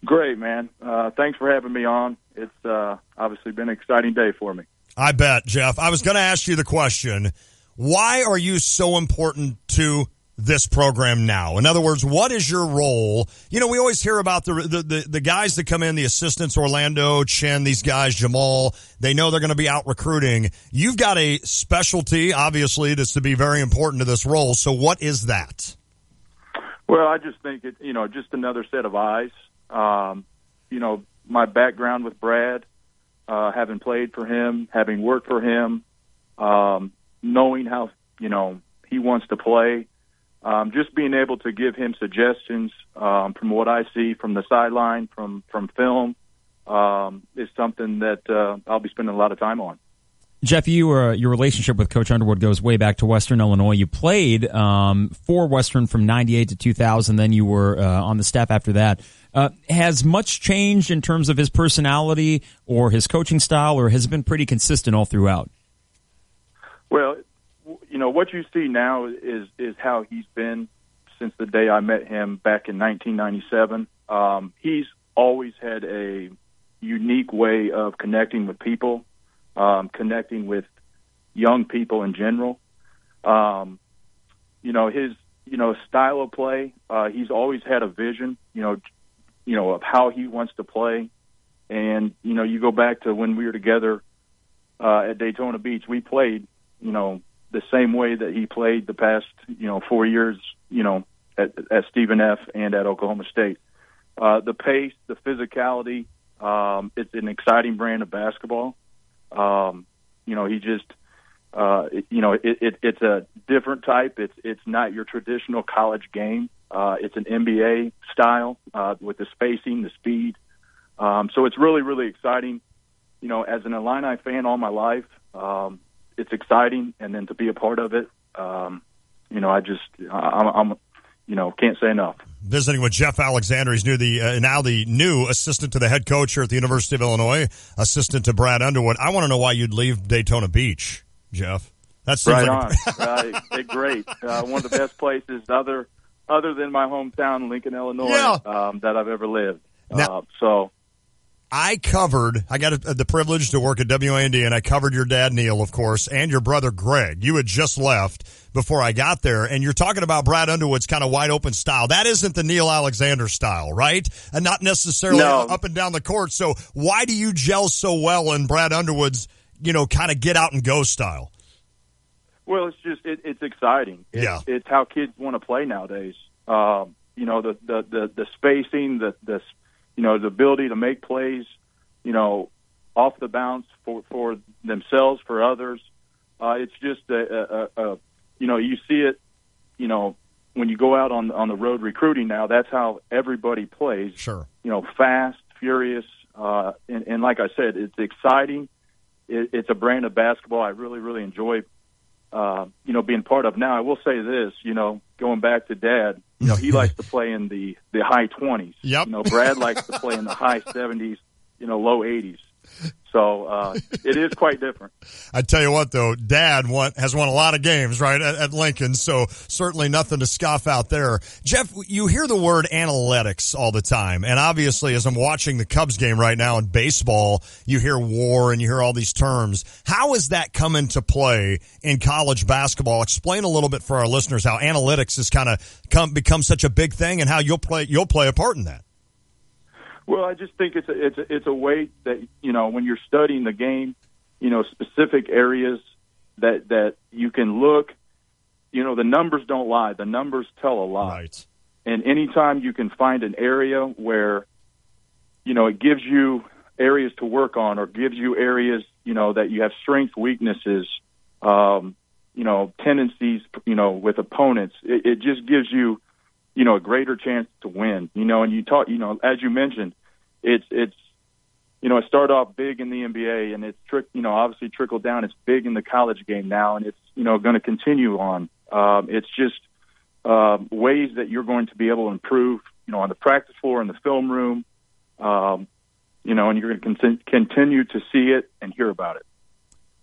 Great, man. Thanks for having me on. It's obviously been an exciting day for me. I bet, Jeff. I was going to ask you the question, why are you so important to this program now? In other words, what is your role? You know, we always hear about the guys that come in, the assistants, Orlando, Chen, these guys, Jamal. They know they're going to be out recruiting. You've got a specialty, obviously, that's to be very important to this role. So what is that? Well, I just think it, just another set of eyes. My background with Brad, having played for him, having worked for him, knowing how, he wants to play, just being able to give him suggestions from what I see from the sideline, from film, is something that I'll be spending a lot of time on. Jeff, your relationship with Coach Underwood goes way back to Western Illinois. You played for Western from 98 to 2000, then you were on the staff after that. Has much changed in terms of his personality or his coaching style, or has it been pretty consistent all throughout? Well, what you see now is how he's been since the day I met him back in 1997. He's always had a unique way of connecting with people, connecting with young people in general. His style of play, he's always had a vision, of how he wants to play. And, you go back to when we were together at Daytona Beach, we played, the same way that he played the past, 4 years, at Stephen F. and at Oklahoma State. The pace, the physicality, it's an exciting brand of basketball. He just, it's a different type. It's not your traditional college game. It's an NBA style, with the spacing, the speed. So it's really, really exciting. As an Illini fan all my life, it's exciting. And then to be a part of it, I'm can't say enough. Visiting with Jeff Alexander. He's now the new assistant to the head coach here at the University of Illinois, assistant to Brad Underwood. I want to know why you'd leave Daytona Beach, Jeff. That's right on. Great. One of the best places other than my hometown, Lincoln, Illinois, that I've ever lived. Now, I got the privilege to work at WAND, and I covered your dad, Neil, of course, and your brother, Greg. You had just left before I got there, and you're talking about Brad Underwood's kind of wide-open style. That isn't the Neil Alexander style, right? And not necessarily up and down the court. So why do you gel so well in Brad Underwood's, kind of get-out-and-go style? Well, it's just it's exciting. It's how kids want to play nowadays. The spacing, the ability to make plays, off the bounce for themselves, for others. It's just you see it, when you go out on the road recruiting now. That's how everybody plays. Sure. Fast, furious, and like I said, it's exciting. It's a brand of basketball I really, really enjoy. Being part of. Now, I will say this, going back to Dad, he likes to play in the high 20s. Yep. Brad likes to play in the high 70s, low 80s. So it is quite different. I tell you what, though, Dad has won a lot of games, right, at Lincoln, so certainly nothing to scoff out there. Jeff, you hear the word analytics all the time, and obviously as I'm watching the Cubs game right now in baseball, you hear WAR and you hear all these terms. How has that come into play in college basketball? Explain a little bit for our listeners how analytics has kind of become such a big thing and how you'll play a part in that. Well, I just think it's a way that, when you're studying the game, specific areas, that you can look. The numbers don't lie. The numbers tell a lot. Right. And anytime you can find an area where, it gives you areas to work on, or gives you areas, that you have strengths, weaknesses, tendencies, with opponents, it just gives you, a greater chance to win. And you talk, as you mentioned, it's it started off big in the NBA, and it's obviously trickled down. It's big in the college game now, and it's going to continue on. It's just ways that you're going to be able to improve, on the practice floor, in the film room, and you're going to continue to see it and hear about it.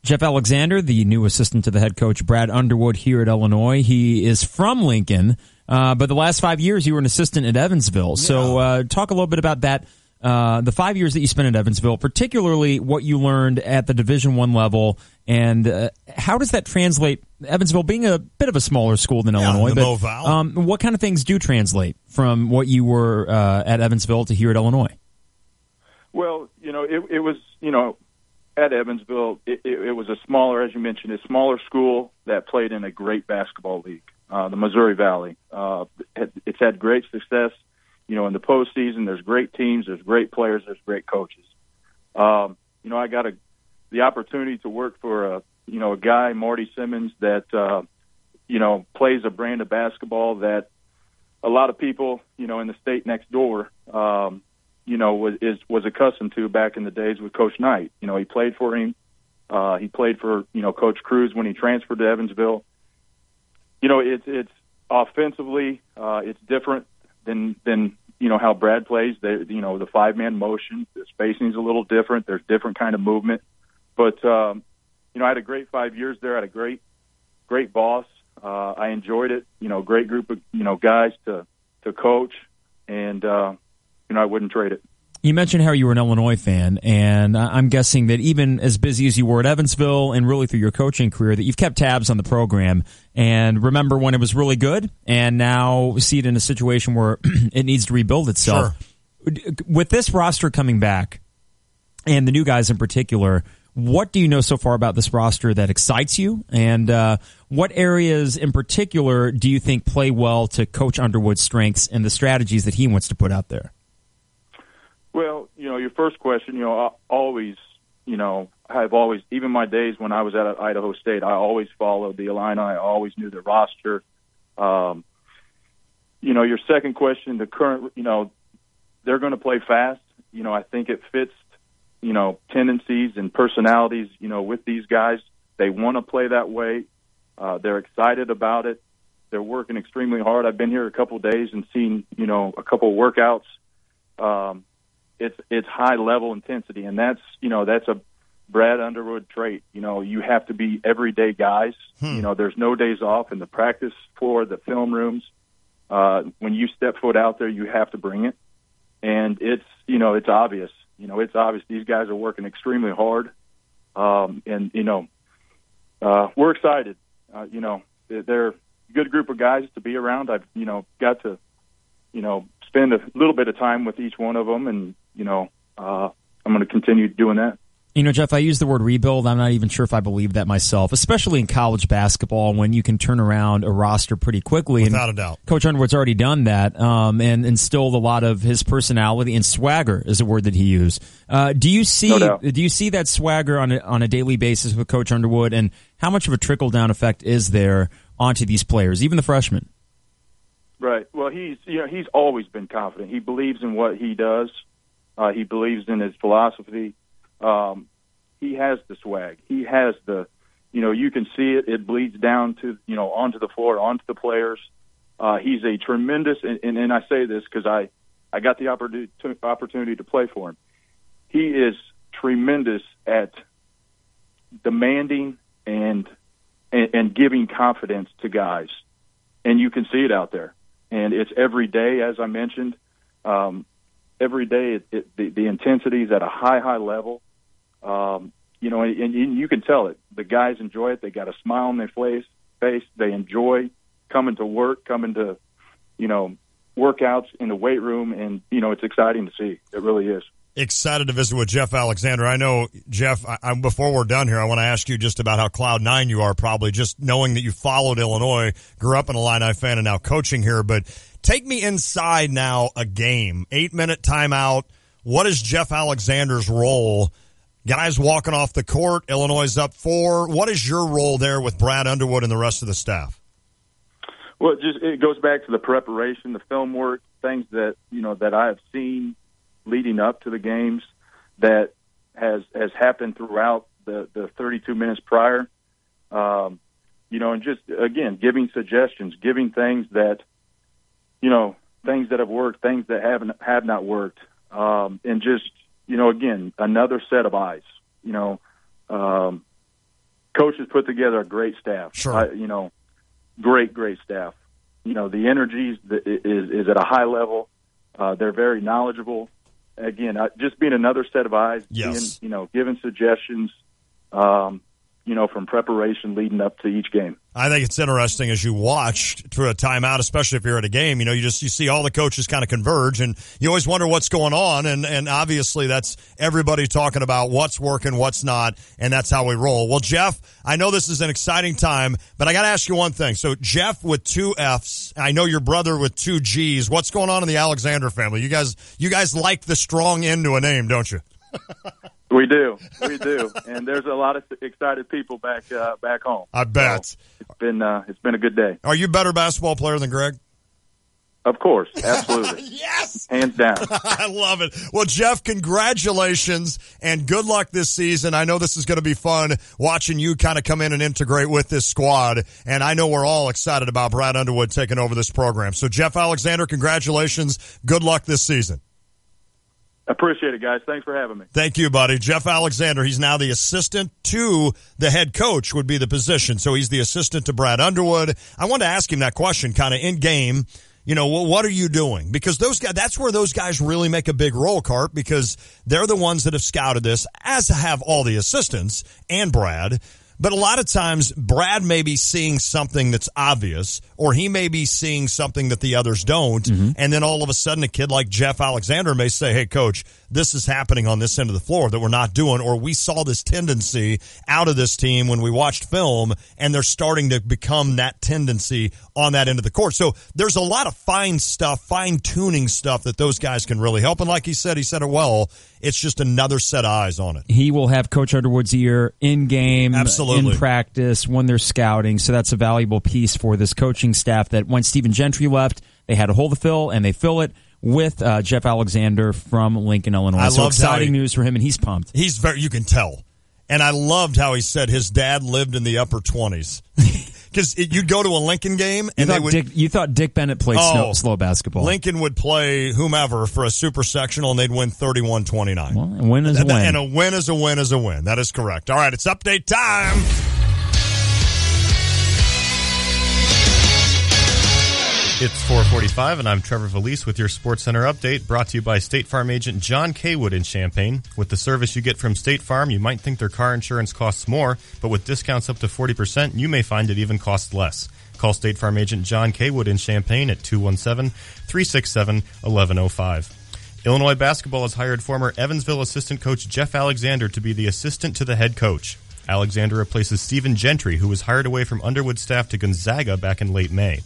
Jeff Alexander, the new assistant to the head coach Brad Underwood here at Illinois. He is from Lincoln, but the last 5 years you were an assistant at Evansville. Yeah. So talk a little bit about that. The 5 years that you spent at Evansville, particularly what you learned at the Division I level, and how does that translate? Evansville being a bit of a smaller school than Illinois, but what kind of things do translate from what you were at Evansville to here at Illinois? Well, it was, at Evansville, it was a smaller, as you mentioned, a smaller school that played in a great basketball league, the Missouri Valley. It's had great success. In the postseason, there's great teams, there's great players, there's great coaches. I got the opportunity to work for a guy, Marty Simmons, that plays a brand of basketball that a lot of people, in the state next door, was accustomed to back in the days with Coach Knight. He played for him. He played for Coach Cruz when he transferred to Evansville. It's offensively, it's different than how Brad plays. The 5-man motion, the spacing's a little different. There's different kind of movement. But I had a great 5 years there. I had a great boss. I enjoyed it. Great group of guys to coach, and I wouldn't trade it. You mentioned how you were an Illinois fan, and I'm guessing that even as busy as you were at Evansville and really through your coaching career, that you've kept tabs on the program and remember when it was really good, and now see it in a situation where it needs to rebuild itself. Sure. With this roster coming back, and the new guys in particular, what do you know so far about this roster that excites you, and what areas in particular do you think play well to Coach Underwood's strengths and the strategies that he wants to put out there? Well, your first question, I've always, even my days when I was at Idaho State, I always followed the Illini. I always knew the roster. Your second question, the current, they're going to play fast. I think it fits, tendencies and personalities, with these guys. They want to play that way. They're excited about it. They're working extremely hard. I've been here a couple of days and seen, a couple of workouts. It's high level intensity, and that's a Brad Underwood trait. You have to be everyday guys. There's no days off in the practice floor, the film rooms. When you step foot out there, you have to bring it, and it's obvious. It's obvious these guys are working extremely hard, and we're excited. They're a good group of guys to be around. I've got to spend a little bit of time with each one of them, and I'm going to continue doing that. Jeff, I use the word rebuild. I'm not even sure if I believe that myself, especially in college basketball when you can turn around a roster pretty quickly. Without a doubt. Coach Underwood's already done that and instilled a lot of his personality, and swagger is a word that he used. Do you see that swagger on a daily basis with Coach Underwood, and how much of a trickle-down effect is there onto these players, even the freshmen? Right. Well, he's always been confident. He believes in what he does. He believes in his philosophy. He has the swag. He has the, you can see it. It bleeds down to, onto the floor, onto the players. He's a tremendous, and I say this because I got the opportunity to play for him. He is tremendous at demanding and giving confidence to guys, and you can see it out there. And it's every day, as I mentioned. Every day, the intensity is at a high level. And you can tell it. The guys enjoy it. They got a smile on their face. They enjoy coming to work, coming to, workouts in the weight room, and, it's exciting to see. It really is. Excited to visit with Jeff Alexander. I know, Jeff, before we're done here, I want to ask you just about how Cloud 9 you are, probably just knowing that you followed Illinois, grew up an Illini fan, and now coaching here. But take me inside now a game. 8-minute timeout. What is Jeff Alexander's role? Guys walking off the court, Illinois is up 4. What is your role there with Brad Underwood and the rest of the staff? Well, it goes back to the preparation, the film work, things that that I have seen leading up to the games that has happened throughout the 32 minutes prior. And just again giving suggestions, giving things that have worked, things that have not worked, and just again another set of eyes. Coaches put together a great staff. Sure. Great staff. The energy is at a high level. They're very knowledgeable. Again, just being another set of eyes. Yes. Giving suggestions. From preparation leading up to each game. I think it's interesting as you watch through a timeout, especially if you're at a game, you see all the coaches kind of converge and you always wonder what's going on. And obviously that's everybody talking about what's working, what's not. And that's how we roll. Well, Jeff, I know this is an exciting time, but I got to ask you one thing. So Jeff with 2 F's, I know your brother with 2 G's. What's going on in the Alexander family? You guys like the strong end to a name, don't you? We do, and there's a lot of excited people back home. I bet. So it's been a good day. Are you a better basketball player than Greg? Of course, absolutely. Yes, hands down. I love it. Well, Jeff, congratulations and good luck this season. I know this is going to be fun watching you kind of come in and integrate with this squad, and I know we're all excited about Brad Underwood taking over this program. So, Jeff Alexander, congratulations. Good luck this season. Appreciate it, guys. Thanks for having me. Thank you, buddy. Jeff Alexander, he's now the assistant to the head coach would be the position. So he's the assistant to Brad Underwood. I wanted to ask him that question kind of in game. What are you doing? Because those guys, that's where those guys really make a big role, Cart, because they're the ones that have scouted this, as have all the assistants and Brad. But a lot of times, Brad may be seeing something that's obvious, or he may be seeing something that the others don't, and then all of a sudden a kid like Jeff Alexander may say, hey, Coach, this is happening on this end of the floor that we're not doing, or we saw this tendency out of this team when we watched film, and they're starting to become that tendency on that end of the court. So there's a lot of fine stuff, fine-tuning stuff that those guys can really help. And like he said it well, it's just another set of eyes on it. He will have Coach Underwood's ear in game, absolutely, in practice, when they're scouting. So that's a valuable piece for this coaching staff that when Stephen Gentry left, they had a hole to fill, and they fill it with Jeff Alexander from Lincoln, Illinois. So exciting news for him, and he's pumped. He's you can tell. And I loved how he said his dad lived in the upper 20s. Because you'd go to a Lincoln game, and you thought Dick Bennett played slow basketball. Lincoln would play whomever for a super sectional, and they'd win 31-29. Well, a win is a win. And a win is a win is a win. That is correct. All right, it's update time. It's 4:45, and I'm Trevor Valise with your SportsCenter update, brought to you by State Farm agent John Kaywood in Champaign. With the service you get from State Farm, you might think their car insurance costs more, but with discounts up to 40%, you may find it even costs less. Call State Farm agent John Kaywood in Champaign at 217-367-1105. Illinois basketball has hired former Evansville assistant coach Jeff Alexander to be the assistant to the head coach. Alexander replaces Stephen Gentry, who was hired away from Underwood staff to Gonzaga back in late May.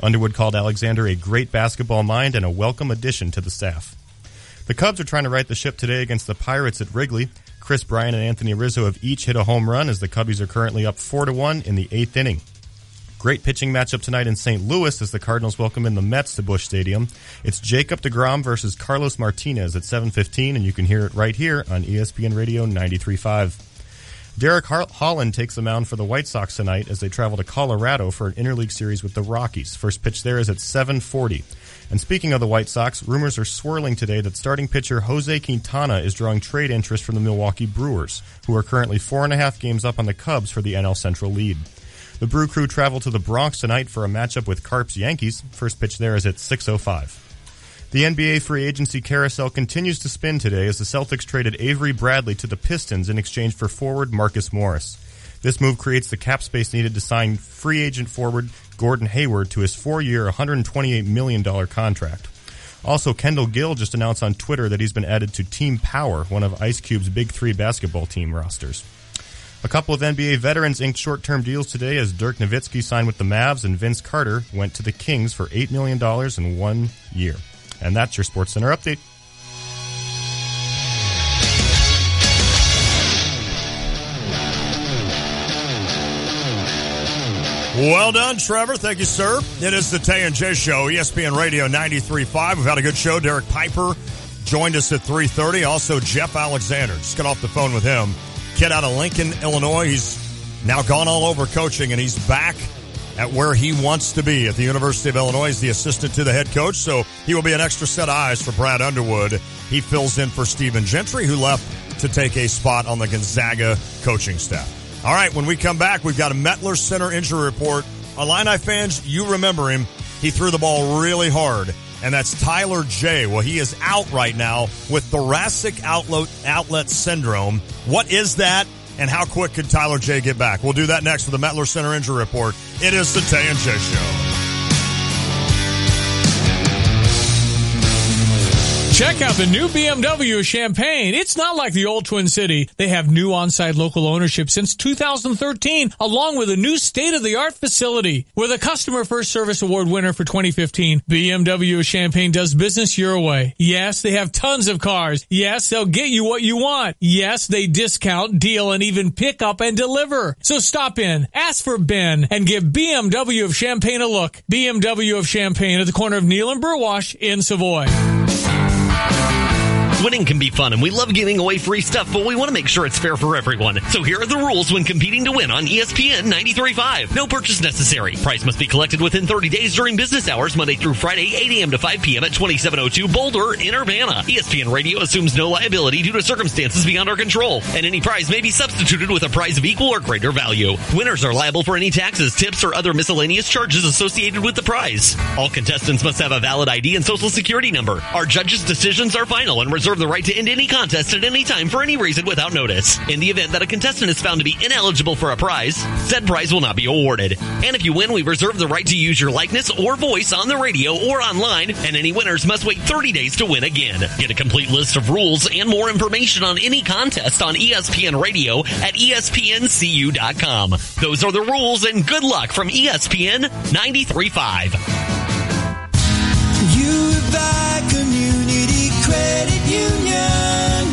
Underwood called Alexander a great basketball mind and a welcome addition to the staff. The Cubs are trying to right the ship today against the Pirates at Wrigley. Chris Bryant and Anthony Rizzo have each hit a home run as the Cubbies are currently up 4-1 in the 8th inning. Great pitching matchup tonight in St. Louis as the Cardinals welcome in the Mets to Busch Stadium. It's Jacob deGrom versus Carlos Martinez at 7:15, and you can hear it right here on ESPN Radio 93.5. Derek Holland takes the mound for the White Sox tonight as they travel to Colorado for an interleague series with the Rockies. First pitch there is at 7:40. And speaking of the White Sox, rumors are swirling today that starting pitcher Jose Quintana is drawing trade interest from the Milwaukee Brewers, who are currently 4.5 games up on the Cubs for the NL Central lead. The Brew Crew travel to the Bronx tonight for a matchup with Carps Yankees. First pitch there is at 6:05. The NBA free agency carousel continues to spin today as the Celtics traded Avery Bradley to the Pistons in exchange for forward Marcus Morris. This move creates the cap space needed to sign free agent forward Gordon Hayward to his 4-year, $128 million contract. Also, Kendall Gill just announced on Twitter that he's been added to Team Power, one of Ice Cube's Big Three basketball team rosters. A couple of NBA veterans inked short-term deals today as Dirk Nowitzki signed with the Mavs and Vince Carter went to the Kings for $8 million in 1 year. And that's your SportsCenter update. Well done, Trevor. Thank you, sir. It is the Tay and J Show, ESPN Radio 93.5. We've had a good show. Derek Piper joined us at 3:30. Also, Jeff Alexander. Just got off the phone with him. Kid out of Lincoln, Illinois. He's now gone all over coaching, and he's back at where he wants to be at the University of Illinois. He's the assistant to the head coach, so he will be an extra set of eyes for Brad Underwood. He fills in for Stephen Gentry, who left to take a spot on the Gonzaga coaching staff. All right, when we come back, we've got a Mettler Center injury report. Illini fans, you remember him. He threw the ball really hard, and that's Tyler J. Well, he is out right now with thoracic outlet syndrome. What is that, and how quick could Tyler J. get back? We'll do that next with the Mettler Center injury report. It is the Tay and J Show. Check out the new BMW of Champaign. It's not like the old Twin City. They have new on-site local ownership since 2013, along with a new state-of-the-art facility. With a Customer First Service Award winner for 2015, BMW of Champaign does business your way. Yes, they have tons of cars. Yes, they'll get you what you want. Yes, they discount, deal, and even pick up and deliver. So stop in, ask for Ben, and give BMW of Champaign a look. BMW of Champaign at the corner of Neal and Burwash in Savoy. Winning can be fun, and we love giving away free stuff, but we want to make sure it's fair for everyone. So here are the rules when competing to win on ESPN 93.5. No purchase necessary. Prize must be collected within 30 days during business hours, Monday through Friday, 8 a.m. to 5 p.m. at 2702 Boulder in Urbana. ESPN Radio assumes no liability due to circumstances beyond our control, and any prize may be substituted with a prize of equal or greater value. Winners are liable for any taxes, tips, or other miscellaneous charges associated with the prize. All contestants must have a valid ID and social security number. Our judges' decisions are final and reserve the right to end any contest at any time for any reason without notice. In the event that a contestant is found to be ineligible for a prize, said prize will not be awarded. And if you win, we reserve the right to use your likeness or voice on the radio or online, and any winners must wait 30 days to win again. Get a complete list of rules and more information on any contest on ESPN Radio at ESPNCU.com. Those are the rules, and good luck from ESPN 93.5. U.S. Community Credit Union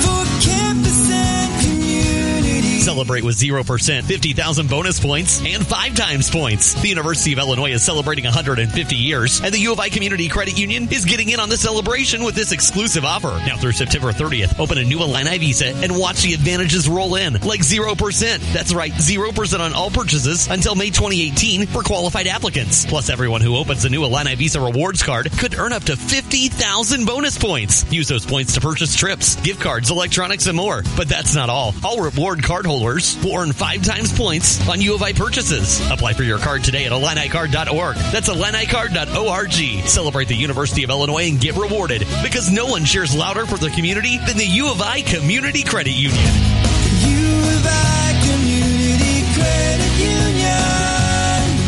for campus and community. Celebrate with 0%, 50,000 bonus points, and 5 times points. The University of Illinois is celebrating 150 years, and the U of I Community Credit Union is getting in on the celebration with this exclusive offer. Now through September 30th, open a new Illini Visa and watch the advantages roll in, like 0%. That's right, 0% on all purchases until May 2018 for qualified applicants. Plus, everyone who opens a new Illini Visa rewards card could earn up to 50,000 bonus points. Use those points to purchase trips, gift cards, electronics, and more. But that's not all. All reward cardholders will earn 5 times points on U of I purchases. Apply for your card today at IlliniCard.org. That's IlliniCard.org. Celebrate the University of Illinois and get rewarded, because no one cheers louder for the community than the U of I Community Credit Union. U of I Community Credit Union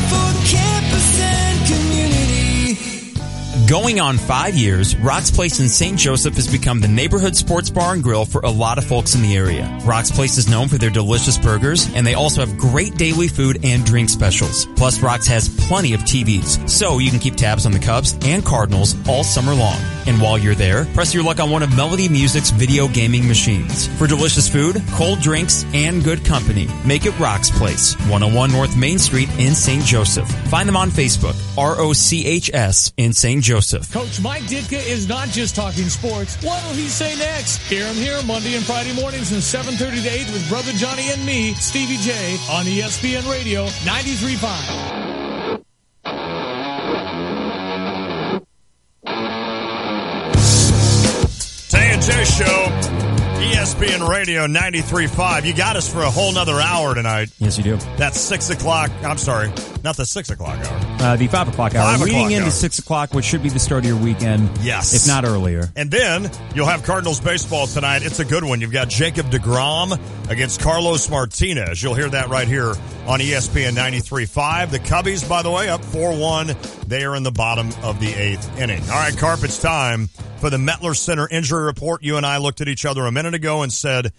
for campus and community. Going on 5 years, Rock's Place in St. Joseph has become the neighborhood sports bar and grill for a lot of folks in the area. Rock's Place is known for their delicious burgers, and they also have great daily food and drink specials. Plus, Rock's has plenty of TVs, so you can keep tabs on the Cubs and Cardinals all summer long. And while you're there, press your luck on one of Melody Music's video gaming machines. For delicious food, cold drinks, and good company, make it Rock's Place, 101 North Main Street in St. Joseph. Find them on Facebook, ROCHS in St. Joseph. Coach Mike Ditka is not just talking sports. What will he say next? Hear him here Monday and Friday mornings from 7:30 to 8 with Brother Johnny and me, Stevie J, on ESPN Radio 93.5. Tay and J Show, ESPN Radio 93.5. You got us for a whole nother hour tonight. Yes, you do. That's 6 o'clock. I'm sorry, not the 6 o'clock hour. The 5 o'clock hour. Leading into 6 o'clock, which should be the start of your weekend. Yes. If not earlier. And then you'll have Cardinals baseball tonight. It's a good one. You've got Jacob deGrom against Carlos Martinez. You'll hear that right here on ESPN 93.5. The Cubbies, by the way, up 4-1. They are in the bottom of the 8th inning. All right, Carp, it's time for the Mettler Center injury report. You and I looked at each other a minute ago and said,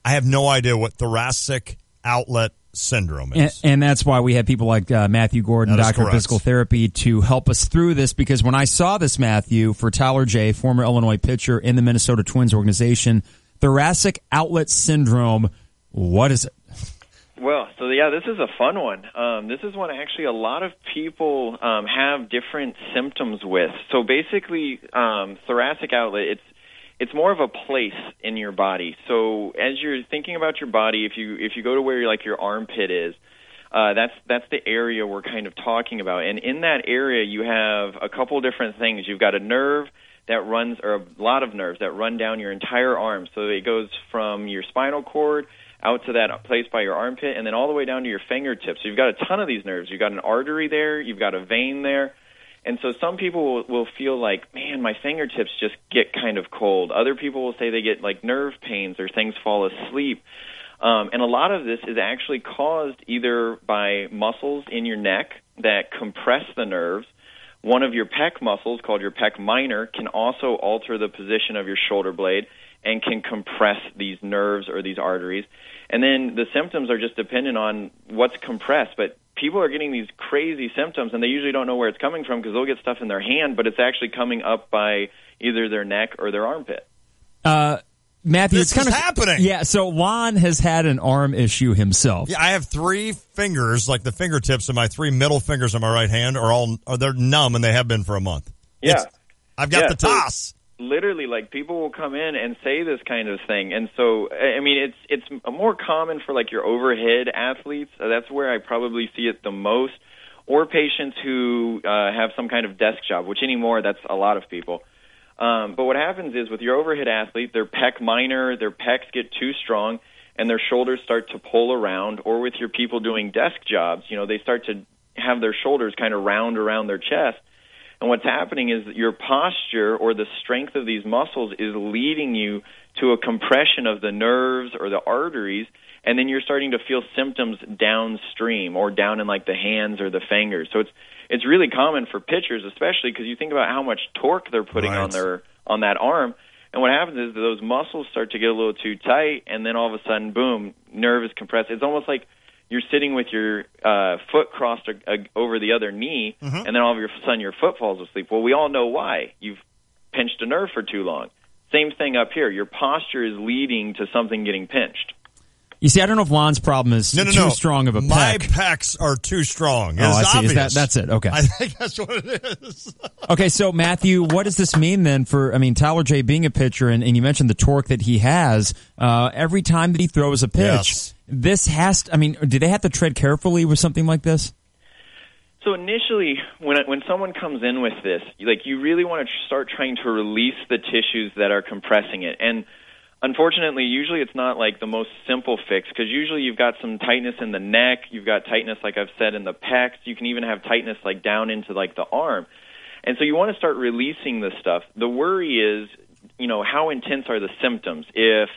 I have no idea what thoracic outlet syndrome is. And that's why we have people like Matthew Gordon, Doctor of Physical Therapy, to help us through this, because when I saw this, Matthew, for Tyler J., former Illinois pitcher in the Minnesota Twins organization, thoracic outlet syndrome, what is it? Well, so yeah, this is a fun one. This is one actually a lot of people have different symptoms with. So basically, thoracic outlet, it's more of a place in your body. So as you're thinking about your body, if you go to where your armpit is, that's the area we're kind of talking about. And in that area, you have a couple different things. You've got a nerve that runs, or a lot of nerves that run down your entire arm. So it goes from your spinal cord out to that place by your armpit, and then all the way down to your fingertips. So you've got a ton of these nerves. You've got an artery there. You've got a vein there. And so some people will feel like, man, my fingertips just get kind of cold. Other people will say they get like nerve pains or things fall asleep. And a lot of this is actually caused either by muscles in your neck that compress the nerves. One of your pec muscles, called your pec minor, can also alter the position of your shoulder blade and can compress these nerves or these arteries. And then the symptoms are just dependent on what's compressed. But people are getting these crazy symptoms, and they usually don't know where it's coming from because they'll get stuff in their hand, but it's actually coming up by either their neck or their armpit. Matthew, this it's kind is of happening. Yeah, so Lon has had an arm issue himself. Yeah, I have 3 fingers, like the fingertips of my 3 middle fingers on my right hand they're numb, and they have been for a month. Yeah. I've got the toss. Literally, like, people will come in and say this kind of thing. And so, I mean, it's more common for, like, your overhead athletes. That's where I probably see it the most. Or patients who have some kind of desk job, which anymore, that's a lot of people. But what happens is with your overhead athlete, their pec minor, their pecs get too strong, and their shoulders start to pull around. Or with your people doing desk jobs, they start to have their shoulders kind of round around their chest. And what's happening is that your posture or the strength of these muscles is leading you to a compression of the nerves or the arteries, and then you're starting to feel symptoms downstream or down in like the hands or the fingers. So it's really common for pitchers, especially because you think about how much torque they're putting on that arm. And what happens is that those muscles start to get a little too tight, and then all of a sudden, boom, nerve is compressed. It's almost like you're sitting with your foot crossed over the other knee, and then all of a sudden your foot falls asleep. Well, we all know why. You've pinched a nerve for too long. Same thing up here. Your posture is leading to something getting pinched. You see, I don't know if Lon's problem is too strong of a pec. My pecs are too strong. I see. Obvious. That's it. Okay. I think that's what it is. Okay, so Matthew, what does this mean then for, Tyler J. being a pitcher, and you mentioned the torque that he has every time that he throws a pitch. Yes. This has to, do they have to tread carefully with something like this? So initially, when someone comes in with this, like, you really want to start trying to release the tissues that are compressing it. And unfortunately, usually it's not like the most simple fix, because usually you've got some tightness in the neck, you've got tightness, like I've said, in the pecs. You can even have tightness like down into like the arm. And so you want to start releasing this stuff. The worry is, how intense are the symptoms? If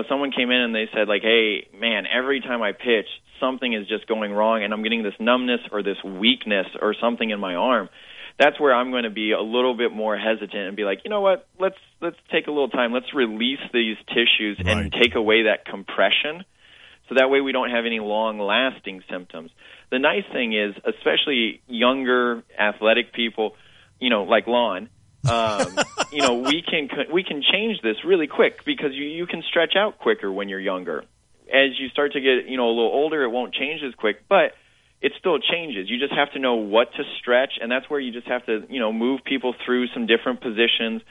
someone came in and they said, like, hey, man, every time I pitch, something is just going wrong, and I'm getting this numbness or this weakness or something in my arm, that's where I'm going to be a little bit more hesitant and be like, you know what, let's take a little time. Let's release these tissues and take away that compression, so that way we don't have any long-lasting symptoms. The nice thing is, especially younger athletic people, like Lon, we can change this really quick, because you can stretch out quicker when you're younger. As you start to get, a little older, it won't change as quick, but it still changes. You just have to know what to stretch, and that's where you just have to, move people through some different positions,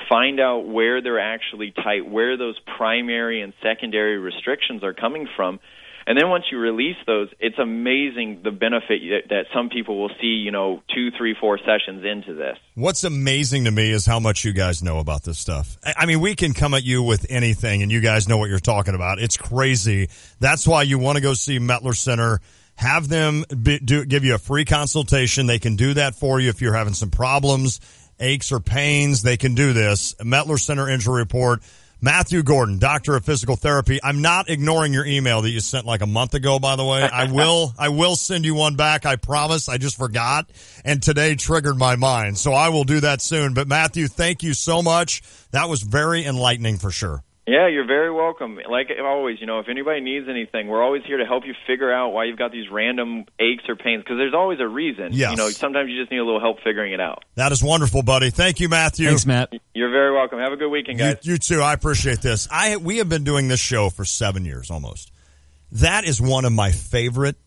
find out where they're actually tight, where those primary and secondary restrictions are coming from. And then once you release those, it's amazing the benefit that some people will see, 2, 3, 4 sessions into this. What's amazing to me is how much you guys know about this stuff. We can come at you with anything, and you guys know what you're talking about. It's crazy. That's why you want to go see Mettler Center. Have them give you a free consultation. They can do that for you if you're having some problems, aches or pains. They can do this. Mettler Center Injury Report Matthew Gordon, doctor of physical therapy. I'm not ignoring your email that you sent like a month ago, by the way. I will send you one back. I promise. I just forgot. And today triggered my mind. So I will do that soon. But Matthew, thank you so much. That was very enlightening for sure. Yeah, you're very welcome. Like always, if anybody needs anything, we're always here to help you figure out why you've got these random aches or pains, because there's always a reason. Yes. Sometimes you just need a little help figuring it out. That is wonderful, buddy. Thank you, Matthew. Thanks, Matt. You're very welcome. Have a good weekend, guys. You too. I appreciate this. We have been doing this show for 7 years almost. That is one of my favorite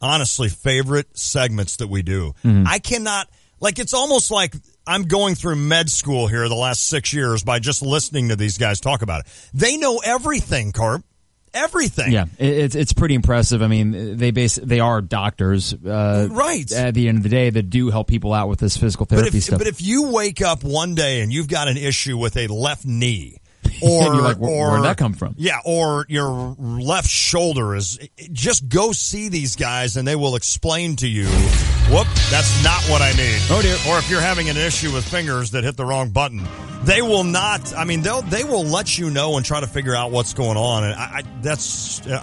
segments that we do. Mm-hmm. I cannot, it's almost like I'm going through med school here the last 6 years by just listening to these guys talk about it. They know everything, Carp. Everything. Yeah, it's pretty impressive. I mean, they are doctors, right? At the end of the day, that do help people out with this physical therapy stuff. But if you wake up one day and you've got an issue with a left knee, or and you're like, where'd that come from? Yeah, or your left shoulder just go see these guys and they will explain to you, whoop, that's not what I need. Oh dear. Or if you're having an issue with fingers that hit the wrong button, they will not, they will let you know and try to figure out what's going on. And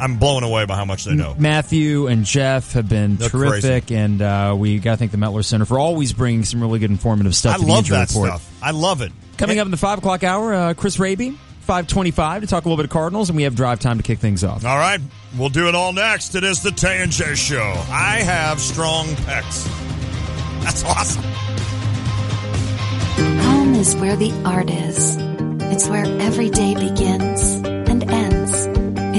I'm blown away by how much they know. Matthew and Jeff have been terrific, crazy. And we got to thank the Mettler Center for always bringing some really good informative stuff to the injury report. Stuff. I love it. Coming up in the 5 o'clock hour, Chris Raby, 5:25 to talk a little bit of Cardinals, and we have drive time to kick things off. All right. We'll do it all next. It is the Tay and J Show. I have strong pecs. That's awesome. Home is where the art is. It's where every day begins and ends.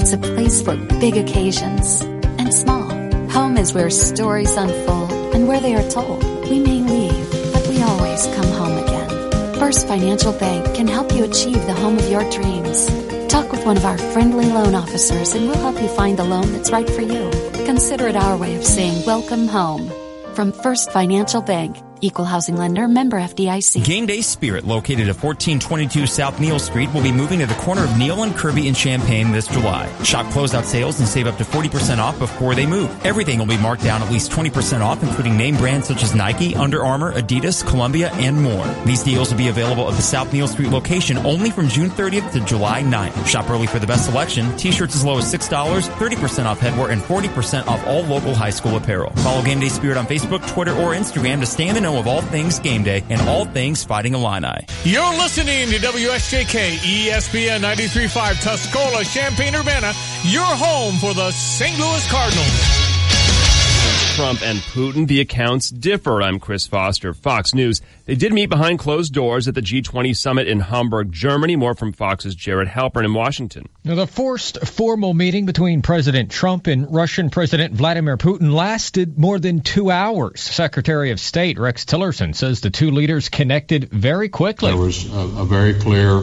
It's a place for big occasions and small. Home is where stories unfold and where they are told. We may leave, but we always come home again. First Financial Bank can help you achieve the home of your dreams. Talk with one of our friendly loan officers and we'll help you find the loan that's right for you. Consider it our way of saying welcome home. From First Financial Bank, Equal Housing Lender, member FDIC. Game Day Spirit, located at 1422 South Neal Street, will be moving to the corner of Neal and Kirby in Champaign this July. Shop closeout sales and save up to 40% off before they move. Everything will be marked down at least 20% off, including name brands such as Nike, Under Armour, Adidas, Columbia, and more. These deals will be available at the South Neal Street location only from June 30th to July 9th. Shop early for the best selection. T-shirts as low as $6, 30% off headwear, and 40% off all local high school apparel. Follow Game Day Spirit on Facebook, Twitter, or Instagram to stay in the know of all things game day and all things Fighting Illini. You're listening to WSJK ESPN 93.5 Tuscola, Champaign-Urbana, your home for the St. Louis Cardinals. Trump and Putin, the accounts differ. I'm Chris Foster, Fox News. They did meet behind closed doors at the G20 summit in Hamburg, Germany. More from Fox's Jared Halpern in Washington. Now, the first formal meeting between President Trump and Russian President Vladimir Putin lasted more than 2 hours. Secretary of State Rex Tillerson says the two leaders connected very quickly. There was a very clear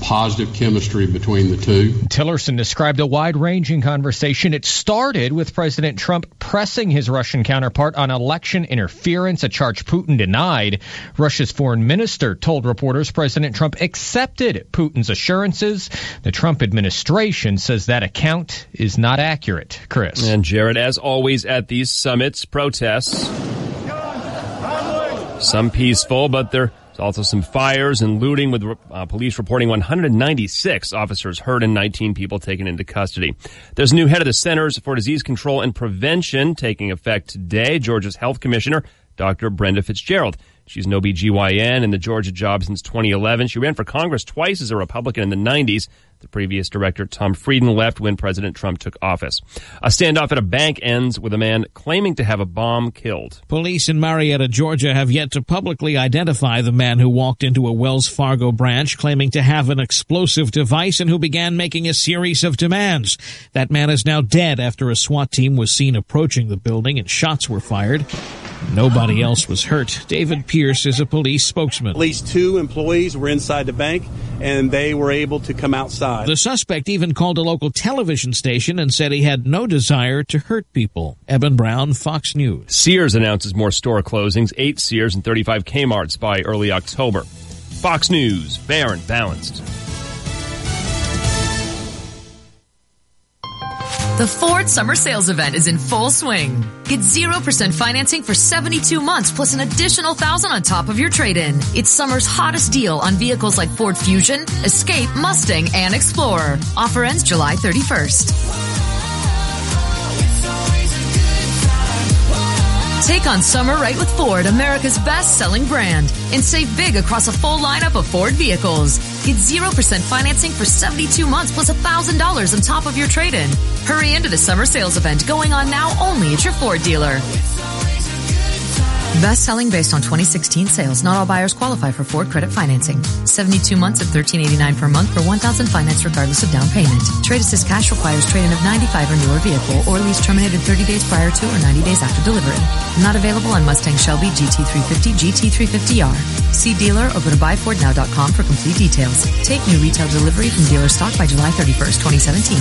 positive chemistry between the two. Tillerson described a wide-ranging conversation. It started with President Trump pressing his Russian counterpart on election interference, a charge Putin denied. Russia's foreign minister told reporters President Trump accepted Putin's assurances. The Trump administration says that account is not accurate. Chris. And Jared, as always at these summits, protests. Some peaceful, but there's also some fires and looting, with police reporting 196 officers hurt and 19 people taken into custody. There's a new head of the Centers for Disease Control and Prevention taking effect today. Georgia's health commissioner, Dr. Brenda Fitzgerald. She's an OBGYN in the Georgia job since 2011. She ran for Congress twice as a Republican in the 90s. The previous director, Tom Frieden, left when President Trump took office. A standoff at a bank ends with a man claiming to have a bomb killed. Police in Marietta, Georgia have yet to publicly identify the man who walked into a Wells Fargo branch claiming to have an explosive device and who began making a series of demands. That man is now dead after a SWAT team was seen approaching the building and shots were fired. Nobody else was hurt. David Pierce is a police spokesman. At least 2 employees were inside the bank, and they were able to come outside. The suspect even called a local television station and said he had no desire to hurt people. Eben Brown, Fox News. Sears announces more store closings, 8 Sears and 35 Kmarts by early October. Fox News, fair and balanced. The Ford Summer Sales Event is in full swing. Get 0% financing for 72 months plus an additional $1,000 on top of your trade-in. It's summer's hottest deal on vehicles like Ford Fusion, Escape, Mustang, and Explorer. Offer ends July 31st. Take on summer right with Ford, America's best-selling brand, and save big across a full lineup of Ford vehicles. Get 0% financing for 72 months plus $1,000 on top of your trade-in. Hurry into the summer sales event going on now only at your Ford dealer. Best-selling based on 2016 sales. Not all buyers qualify for Ford credit financing. 72 months at $1,389 per month for $1,000 financed regardless of down payment. Trade Assist cash requires trade-in of 95 or newer vehicle or lease terminated 30 days prior to or 90 days after delivery. Not available on Mustang, Shelby, GT350, GT350R. See dealer or go to buyfordnow.com for complete details. Take new retail delivery from dealer stock by July 31st, 2017.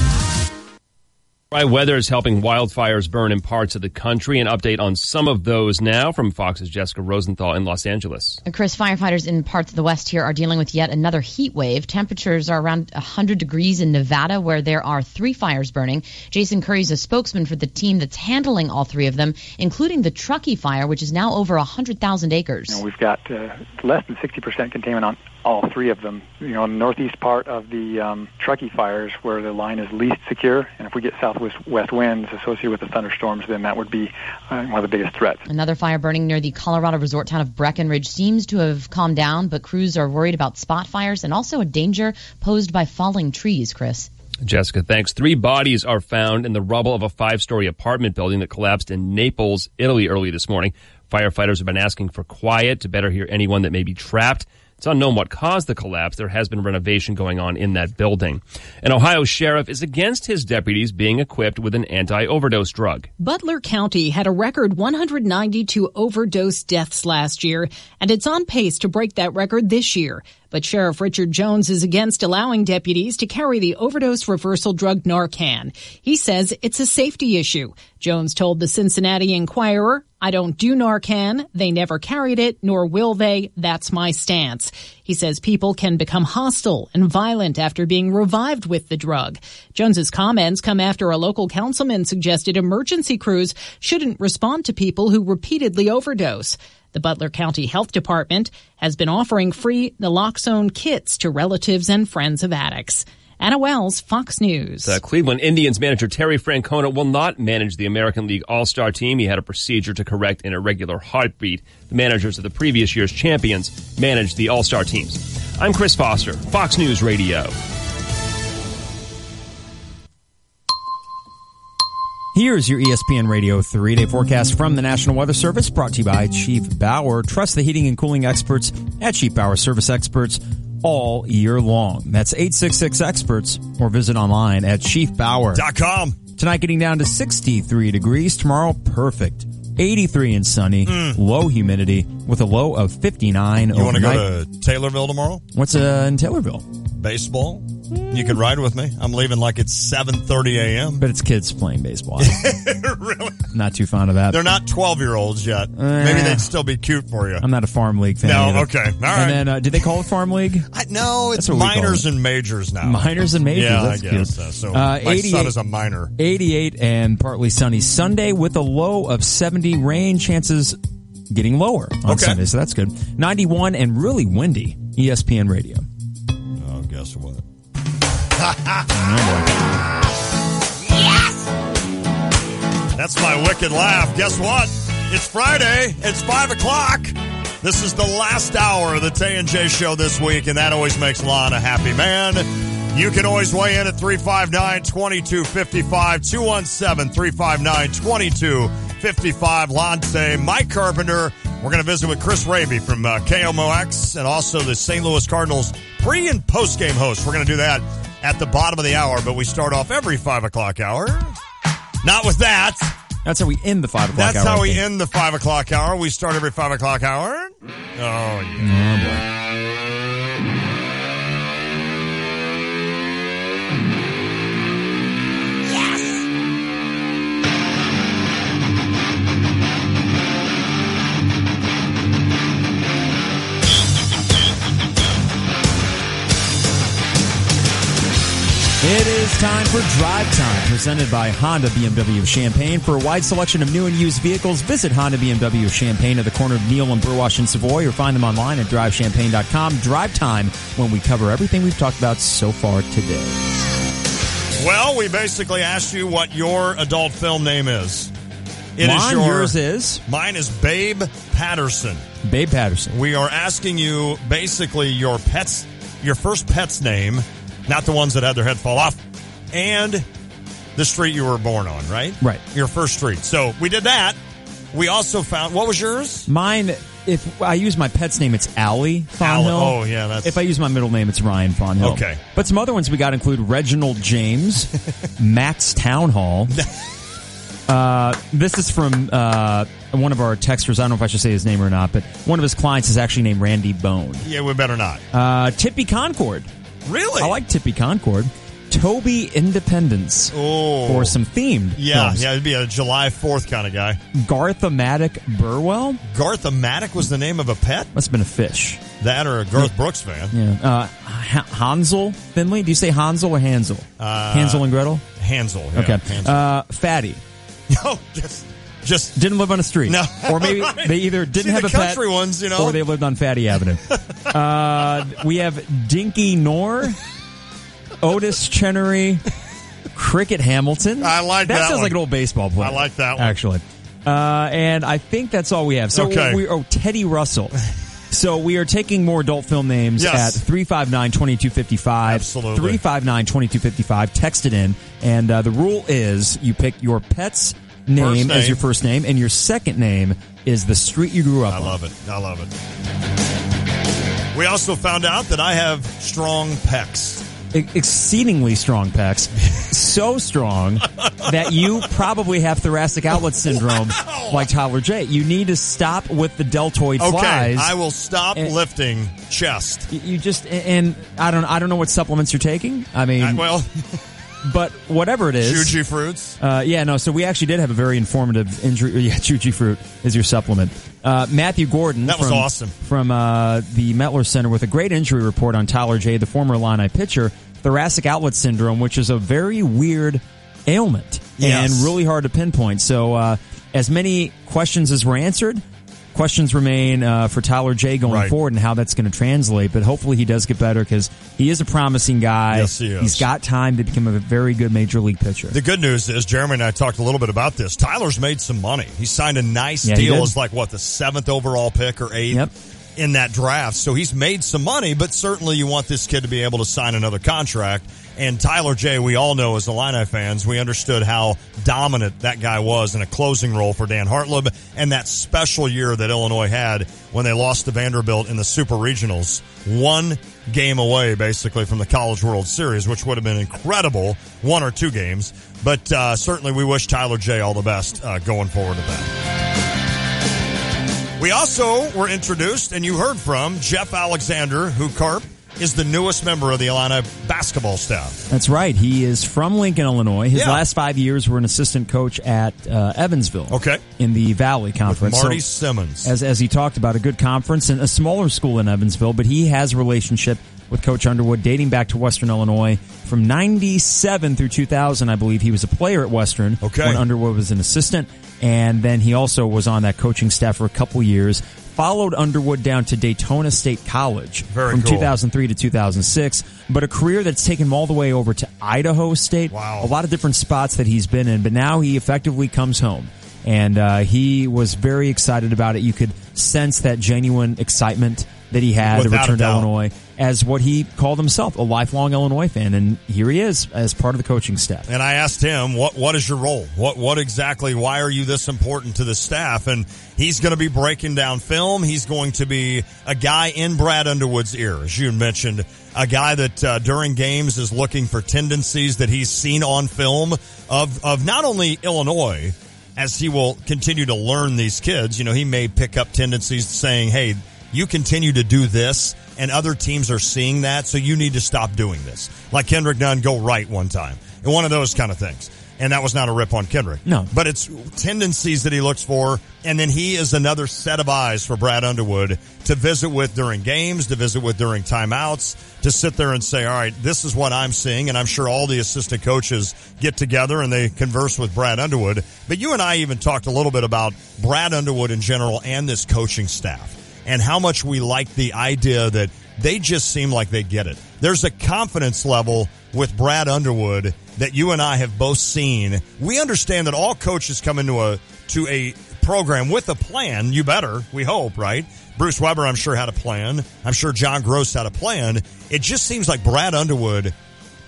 Dry weather is helping wildfires burn in parts of the country. An update on some of those now from Fox's Jessica Rosenthal in Los Angeles. Chris, firefighters in parts of the West here are dealing with yet another heat wave. Temperatures are around 100 degrees in Nevada, where there are 3 fires burning. Jason Curry's a spokesman for the team that's handling all 3 of them, including the Truckee fire, which is now over 100,000 acres. We've got less than 60% containment on all 3 of them. In the northeast part of the Truckee fires, where the line is least secure, and if we get southwest winds associated with the thunderstorms, then that would be one of the biggest threats. Another fire burning near the Colorado resort town of Breckenridge seems to have calmed down, but crews are worried about spot fires and also a danger posed by falling trees, Chris. Jessica, thanks. 3 bodies are found in the rubble of a 5-story apartment building that collapsed in Naples, Italy early this morning. Firefighters have been asking for quiet to better hear anyone that may be trapped. It's unknown what caused the collapse. There has been renovation going on in that building. An Ohio sheriff is against his deputies being equipped with an anti-overdose drug. Butler County had a record 192 overdose deaths last year, and it's on pace to break that record this year. But Sheriff Richard Jones is against allowing deputies to carry the overdose reversal drug Narcan. He says it's a safety issue. Jones told the Cincinnati Enquirer, "I don't do Narcan. They never carried it, nor will they. That's my stance." He says people can become hostile and violent after being revived with the drug. Jones's comments come after a local councilman suggested emergency crews shouldn't respond to people who repeatedly overdose. The Butler County Health Department has been offering free naloxone kits to relatives and friends of addicts. Anna Wells, Fox News. Cleveland Indians manager Terry Francona will not manage the American League All-Star team. He had a procedure to correct an irregular heartbeat. The managers of the previous year's champions managed the All-Star teams. I'm Chris Foster, Fox News Radio. Here's your ESPN Radio 3-day forecast from the National Weather Service, brought to you by Chief Bauer. Trust the heating and cooling experts at Chief Bauer Service Experts all year long. That's 866-EXPERTS, or visit online at chiefbauer.com. Tonight getting down to 63 degrees. Tomorrow, perfect. 83 and sunny. Low humidity with a low of 59 You want to go to Taylorville tomorrow? What's in Taylorville? Baseball. You can ride with me. I'm leaving like it's 7:30 a.m. But it's kids playing baseball. Really? Not too fond of that. They're not 12-year-olds yet. Maybe they'd still be cute for you. I'm not a farm league fan. No, either. okay. All right. And then, did they call it farm league? No, it's minors and majors now. Minors and majors. Yeah, that's I guess. cute. So my son is a minor. 88 and partly sunny Sunday with a low of 70. Rain chances getting lower on Sunday, so that's good. 91 and really windy. ESPN Radio. Oh, guess what? Yes! That's my wicked laugh. Guess what? It's Friday. It's 5 o'clock. This is the last hour of the Tay and J Show this week, and that always makes Lon a happy man. You can always weigh in at 359-2255, 217-359-2255. Lonte, Mike Carpenter. We're going to visit with Chris Raby from KMOX and also the St. Louis Cardinals pre- and post-game host. We're going to do that at the bottom of the hour, but we start off every 5 o'clock hour. Not with that. That's how we end the 5 o'clock hour. That's how we end the 5 o'clock hour. We start every 5 o'clock hour. Oh, yeah. It is time for Drive Time, presented by Honda BMW of Champaign. For a wide selection of new and used vehicles, visit Honda BMW of Champaign at the corner of Neal and Burwash in Savoy, or find them online at drivechampagne.com. Drive Time, when we cover everything we've talked about so far today. Well, we basically asked you what your adult film name is. Yours is? Mine is Babe Patterson. Babe Patterson. We are asking you basically your first pet's name, not the ones that had their head fall off, and the street you were born on, right? Right. Your first street. So we did that. We also found, what was yours? Mine, if I use my pet's name, it's Allie Thornhill. Oh, yeah. That's... If I use my middle name, it's Ryan Thornhill. Okay. But some other ones we got include Reginald James, Max Town Hall. This is from one of our texters. I don't know if I should say his name or not, but one of his clients is actually named Randy Bone. Yeah, we better not. Tippy Concord. Really? I like Tippy Concord. Toby Independence. Oh. For some themed films. Yeah, it'd be a July 4th kind of guy. Garth-O-Matic Burwell. Garth-O-Matic was the name of a pet? Must have been a fish. That or a Garth Brooks fan. Yeah. Hansel Finley. Do you say Hansel or Hansel? Hansel and Gretel? Hansel. Yeah, okay. Hansel. Fatty. No, just didn't live on a street. No. Or maybe they either didn't have a pet, country ones, you know, or they lived on Fatty Avenue. We have Dinky Knorr, Otis Chenery, Cricket Hamilton. I like that. That sounds one. like an old baseball player. I like that one. Actually. And I think that's all we have. So Teddy Russell. So we are taking more adult film names at 359-2255. Absolutely. 359-2255. Text it in. And the rule is you pick your pet's name as your first name, and your second name is the street you grew up on. I love it. We also found out that I have strong pecs. Exceedingly strong pecs. So strong that you probably have thoracic outlet syndrome like Tyler J. You need to stop with the deltoid flies. I will stop lifting chest. You just, and I don't know what supplements you're taking. I mean, but whatever it is. Juji fruits? So we actually did have a very informative injury. Yeah, Juji fruit is your supplement. Matthew Gordon. That was awesome. From the Mettler Center with a great injury report on Tyler J., the former Illini pitcher. Thoracic outlet syndrome, which is a very weird ailment and really hard to pinpoint. So as many questions as were answered, questions remain for Tyler J. going forward and how that's going to translate. But hopefully he does get better because he is a promising guy. Yes, he is. He's got time to become a very good major league pitcher. The good news is, Jeremy and I talked a little bit about this. Tyler's made some money. He signed a nice deal as the 7th overall pick or 8th. In that draft. So he's made some money, but certainly you want this kid to be able to sign another contract. And Tyler J., we all know as Illini fans, we understood how dominant that guy was in a closing role for Dan Hartleb, and that special year that Illinois had when they lost to Vanderbilt in the Super Regionals. 1 game away, basically, from the College World Series, which would have been incredible, 1 or 2 games. But certainly we wish Tyler J. all the best going forward with that. We also were introduced, and you heard from Jeff Alexander, who, Carp, is the newest member of the Illini basketball staff. That's right. He is from Lincoln, Illinois. His last 5 years were an assistant coach at Evansville. Okay. In the Valley Conference. With Marty Simmons. As he talked about, a good conference and a smaller school in Evansville, but he has a relationship with Coach Underwood dating back to Western Illinois. From 97 through 2000, I believe, he was a player at Western when Underwood was an assistant. And then he also was on that coaching staff for a couple years. Followed Underwood down to Daytona State College from 2003 to 2006. But a career that's taken him all the way over to Idaho State. Wow. A lot of different spots that he's been in. But now he effectively comes home. And he was very excited about it. You could sense that genuine excitement that he had to return to Illinois as what he called himself, a lifelong Illinois fan. And here he is as part of the coaching staff. And I asked him, what is your role? What exactly, why are you this important to the staff? And he's going to be breaking down film. He's going to be a guy in Brad Underwood's ear, as you mentioned, a guy that during games is looking for tendencies that he's seen on film of not only Illinois, as he will continue to learn these kids. You know, he may pick up tendencies saying, hey, you continue to do this, and other teams are seeing that, so you need to stop doing this. Like Kendrick Nunn, go right one time. And one of those kind of things. And that was not a rip on Kendrick. No. But it's tendencies that he looks for, and then he is another set of eyes for Brad Underwood to visit with during games, to visit with during timeouts, to sit there and say, all right, this is what I'm seeing, and I'm sure all the assistant coaches get together and they converse with Brad Underwood. But you and I even talked a little bit about Brad Underwood in general and this coaching staff and how much we like the idea that they just seem like they get it. There's a confidence level with Brad Underwood that you and I have both seen. We understand that all coaches come into a program with a plan. You better, we hope, right? Bruce Weber, I'm sure, had a plan. I'm sure John Gross had a plan. It just seems like Brad Underwood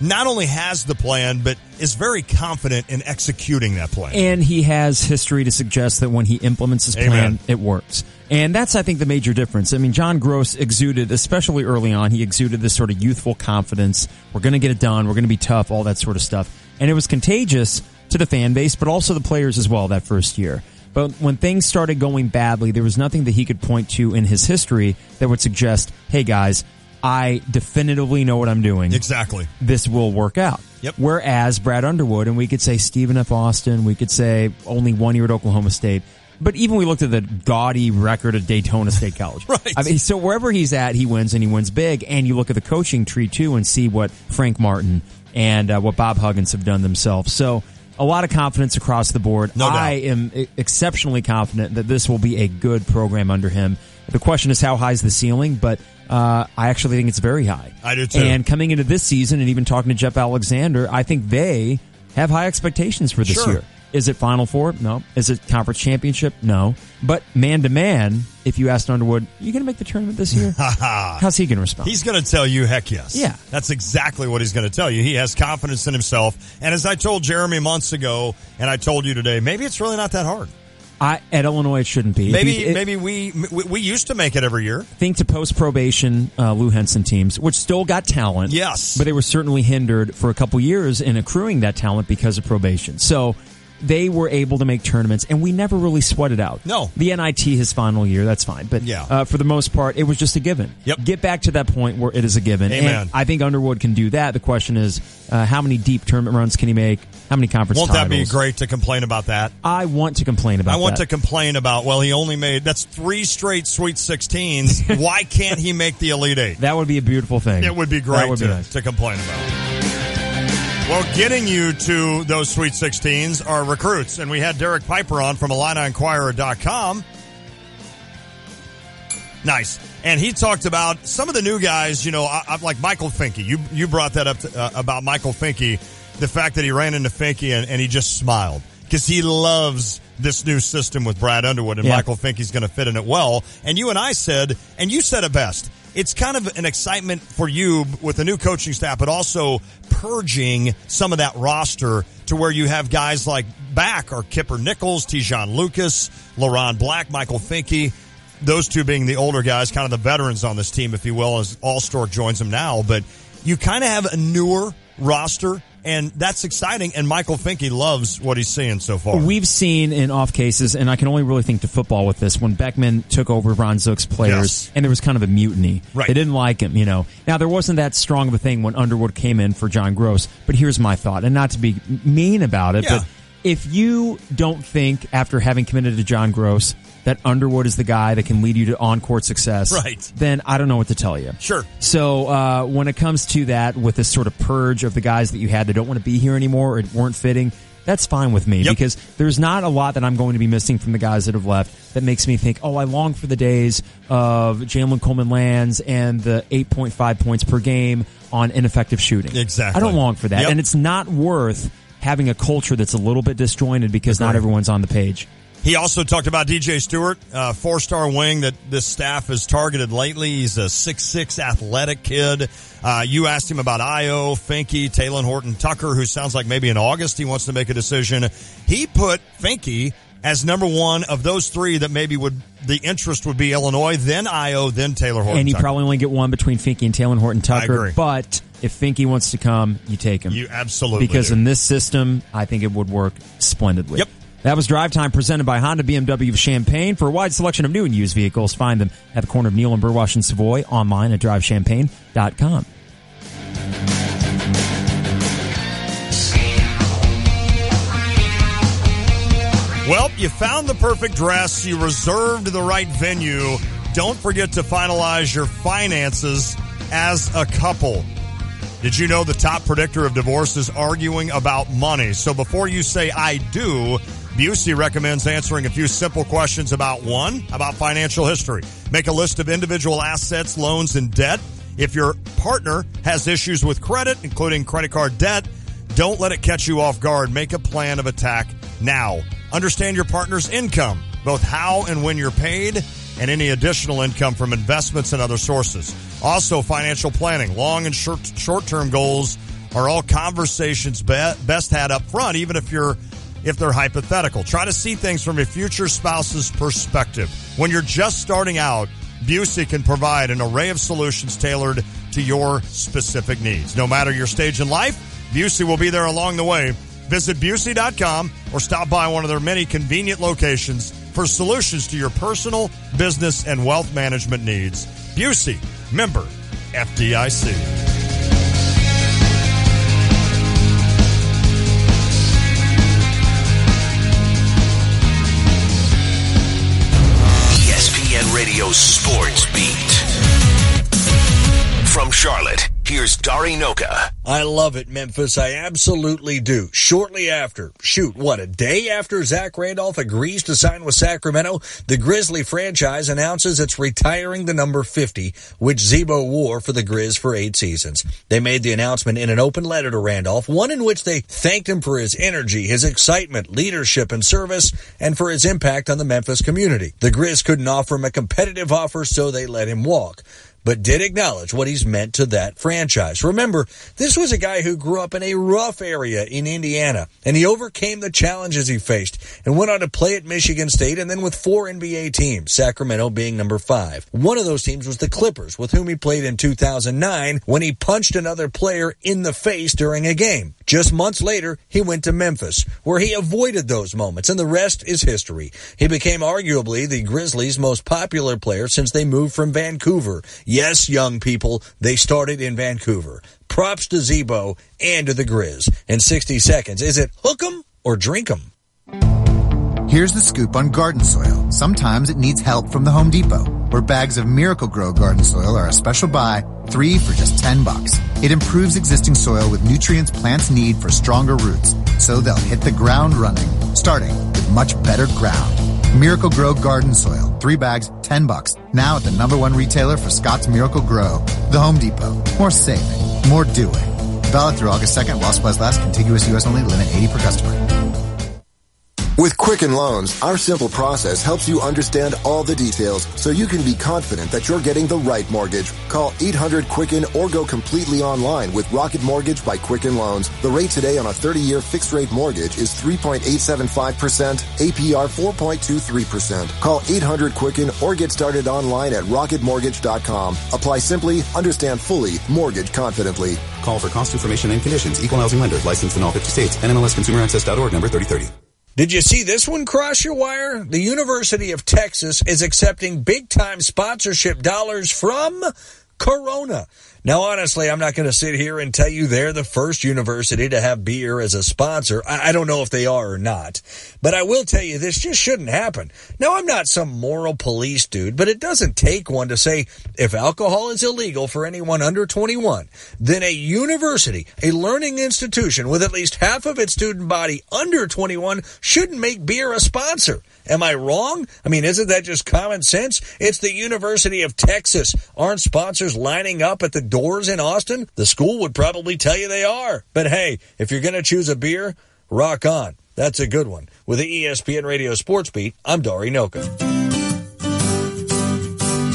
not only has the plan, but is very confident in executing that plan. And he has history to suggest that when he implements his plan, it works. And that's, I think, the major difference. I mean, John Gross exuded, especially early on, he exuded this sort of youthful confidence. We're going to get it done. We're going to be tough, all that sort of stuff. And it was contagious to the fan base, but also the players as well that first year. But when things started going badly, there was nothing that he could point to in his history that would suggest, hey, guys, I definitively know what I'm doing. Exactly. This will work out. Yep. Whereas Brad Underwood, and we could say Stephen F. Austin, we could say only 1 year at Oklahoma State, but even we looked at the gaudy record at Daytona State College. Right. I mean, so wherever he's at, he wins, and he wins big. And you look at the coaching tree, too, and see what Frank Martin and what Bob Huggins have done themselves. So a lot of confidence across the board. No doubt. I am exceptionally confident that this will be a good program under him. The question is how high is the ceiling, but I actually think it's very high. I do, too. And coming into this season and even talking to Jeff Alexander, I think they have high expectations for this year. Is it Final Four? No. Is it Conference Championship? No. But man-to-man, if you asked Underwood, are you going to make the tournament this year? How's he going to respond? He's going to tell you, heck yes. Yeah. That's exactly what he's going to tell you. He has confidence in himself. And as I told Jeremy months ago, and I told you today, maybe it's really not that hard. At Illinois, it shouldn't be. Maybe we used to make it every year. Think to post-probation Lou Henson teams, which still got talent. Yes. But they were certainly hindered for a couple years in accruing that talent because of probation. So they were able to make tournaments, and we never really sweated out. No. The NIT his final year, that's fine. But for the most part, it was just a given. Yep. Get back to that point where it is a given. Amen. And I think Underwood can do that. The question is, how many deep tournament runs can he make? How many conference titles? Won't that be great to complain about that? I want to complain about that. I want to complain about, well, he only made, that's 3 straight Sweet 16s. Why can't he make the Elite Eight? That would be a beautiful thing. It would be great to complain about. Well, getting you to those Sweet 16s are recruits, and we had Derek Piper on from IlliniInquirer.com. Nice. And he talked about some of the new guys, you know, like Michael Finke. You brought that up about Michael Finke, the fact that he ran into Finke and he just smiled because he loves this new system with Brad Underwood, and Michael Finke's going to fit in it well. And you and I said, and you said it best, it's kind of an excitement for you with the new coaching staff, but also purging some of that roster to where you have guys like back or Kipper Nichols, Tijon Lucas, LaRon Black, Michael Finke, those two being the older guys, kind of the veterans on this team, if you will, as Allstork joins them now. But you kind of have a newer roster, and that's exciting, and Michael Finke loves what he's seeing so far. We've seen in off cases, and I can only really think to football with this, when Beckman took over Ron Zook's players, and there was kind of a mutiny. Right. They didn't like him, you know. Now, there wasn't that strong of a thing when Underwood came in for John Gross, but here's my thought, and not to be mean about it, but if you don't think, after having committed to John Gross, that Underwood is the guy that can lead you to on-court success, then I don't know what to tell you. Sure. So when it comes to that, with this sort of purge of the guys that you had that don't want to be here anymore or weren't fitting, that's fine with me because there's not a lot that I'm going to be missing from the guys that have left that makes me think, oh, I long for the days of Jalen Coleman-Lands and the 8.5 points per game on ineffective shooting. Exactly. I don't long for that. And it's not worth having a culture that's a little bit disjointed because not everyone's on the page. He also talked about DJ Stewart, 4-star wing that this staff has targeted lately. He's a 6'6" athletic kid. You asked him about Io, Finke, Talon Horton-Tucker, who sounds like maybe in August he wants to make a decision. He put Finke as number one of those three that maybe the interest would be Illinois, then Io, then Taylor Horton-Tucker. And you probably only get one between Finke and Talon Horton-Tucker. I agree. But if Finke wants to come, you take him. You absolutely Because do. in this system, I think it would work splendidly. Yep. That was Drive Time presented by Honda BMW of Champaign. For a wide selection of new and used vehicles, find them at the corner of Neal and Burwash and Savoy, online at drivechampaign.com. Well, you found the perfect dress. You reserved the right venue. Don't forget to finalize your finances as a couple. Did you know the top predictor of divorce is arguing about money? So before you say I do, Busey recommends answering a few simple questions about financial history. Make a list of individual assets, loans, and debt. If your partner has issues with credit, including credit card debt, don't let it catch you off guard. Make a plan of attack now. Understand your partner's income, both how and when you're paid, and any additional income from investments and other sources. Also, financial planning. Long and short-term goals are all conversations best had up front, even if they're hypothetical. Try to see things from a future spouse's perspective. When you're just starting out, Busey can provide an array of solutions tailored to your specific needs. No matter your stage in life, Busey will be there along the way. Visit Busey.com or stop by one of their many convenient locations for solutions to your personal, business, and wealth management needs. Busey, member FDIC. ESPN Radio Sports Beat. From Charlotte, here's Dari Noka. I love it, Memphis. I absolutely do. Shortly after, a day after Zach Randolph agrees to sign with Sacramento, the Grizzly franchise announces it's retiring the number 50, which Zebo wore for the Grizz for 8 seasons. They made the announcement in an open letter to Randolph, one in which they thanked him for his energy, his excitement, leadership, and service, and for his impact on the Memphis community. The Grizz couldn't offer him a competitive offer, so they let him walk, but did acknowledge what he's meant to that franchise. Remember, this was a guy who grew up in a rough area in Indiana, and he overcame the challenges he faced and went on to play at Michigan State and then with 4 NBA teams, Sacramento being number 5. One of those teams was the Clippers, with whom he played in 2009 when he punched another player in the face during a game. Just months later, he went to Memphis, where he avoided those moments, and the rest is history. He became arguably the Grizzlies' most popular player since they moved from Vancouver. Yes, young people, they started in Vancouver. Props to Zebo and to the Grizz. In 60 seconds, is it hook 'em or drink 'em? Here's the scoop on garden soil. Sometimes it needs help from the Home Depot, where bags of Miracle-Gro garden soil are a special buy, 3 for just $10. It improves existing soil with nutrients plants need for stronger roots, so they'll hit the ground running, starting with much better ground. Miracle-Gro garden soil, 3 bags, $10. Now at the #1 retailer for Scott's Miracle-Gro, the Home Depot. More saving, more doing. Valid through August 2nd while supplies last. Contiguous U.S. only. Limit 80 per customer. With Quicken Loans, our simple process helps you understand all the details so you can be confident that you're getting the right mortgage. Call 800-QUICKEN or go completely online with Rocket Mortgage by Quicken Loans. The rate today on a 30-year fixed-rate mortgage is 3.875%, APR 4.23%. Call 800-QUICKEN or get started online at rocketmortgage.com. Apply simply, understand fully, mortgage confidently. Call for cost information and conditions. Equal housing lender. Licensed in all 50 states. NMLSConsumerAccess.org number 3030. Did you see this one cross your wire? The University of Texas is accepting big-time sponsorship dollars from Corona. Now, honestly, I'm not going to sit here and tell you they're the first university to have beer as a sponsor. I don't know if they are or not. But I will tell you, this just shouldn't happen. Now, I'm not some moral police dude, but it doesn't take one to say if alcohol is illegal for anyone under 21, then a university, a learning institution with at least half of its student body under 21 shouldn't make beer a sponsor. Am I wrong? I mean, isn't that just common sense? It's the University of Texas. Aren't sponsors lining up at the doors in Austin? The school would probably tell you they are. But hey, if you're going to choose a beer, rock on. That's a good one. With the ESPN Radio Sports Beat, I'm Dari Noka.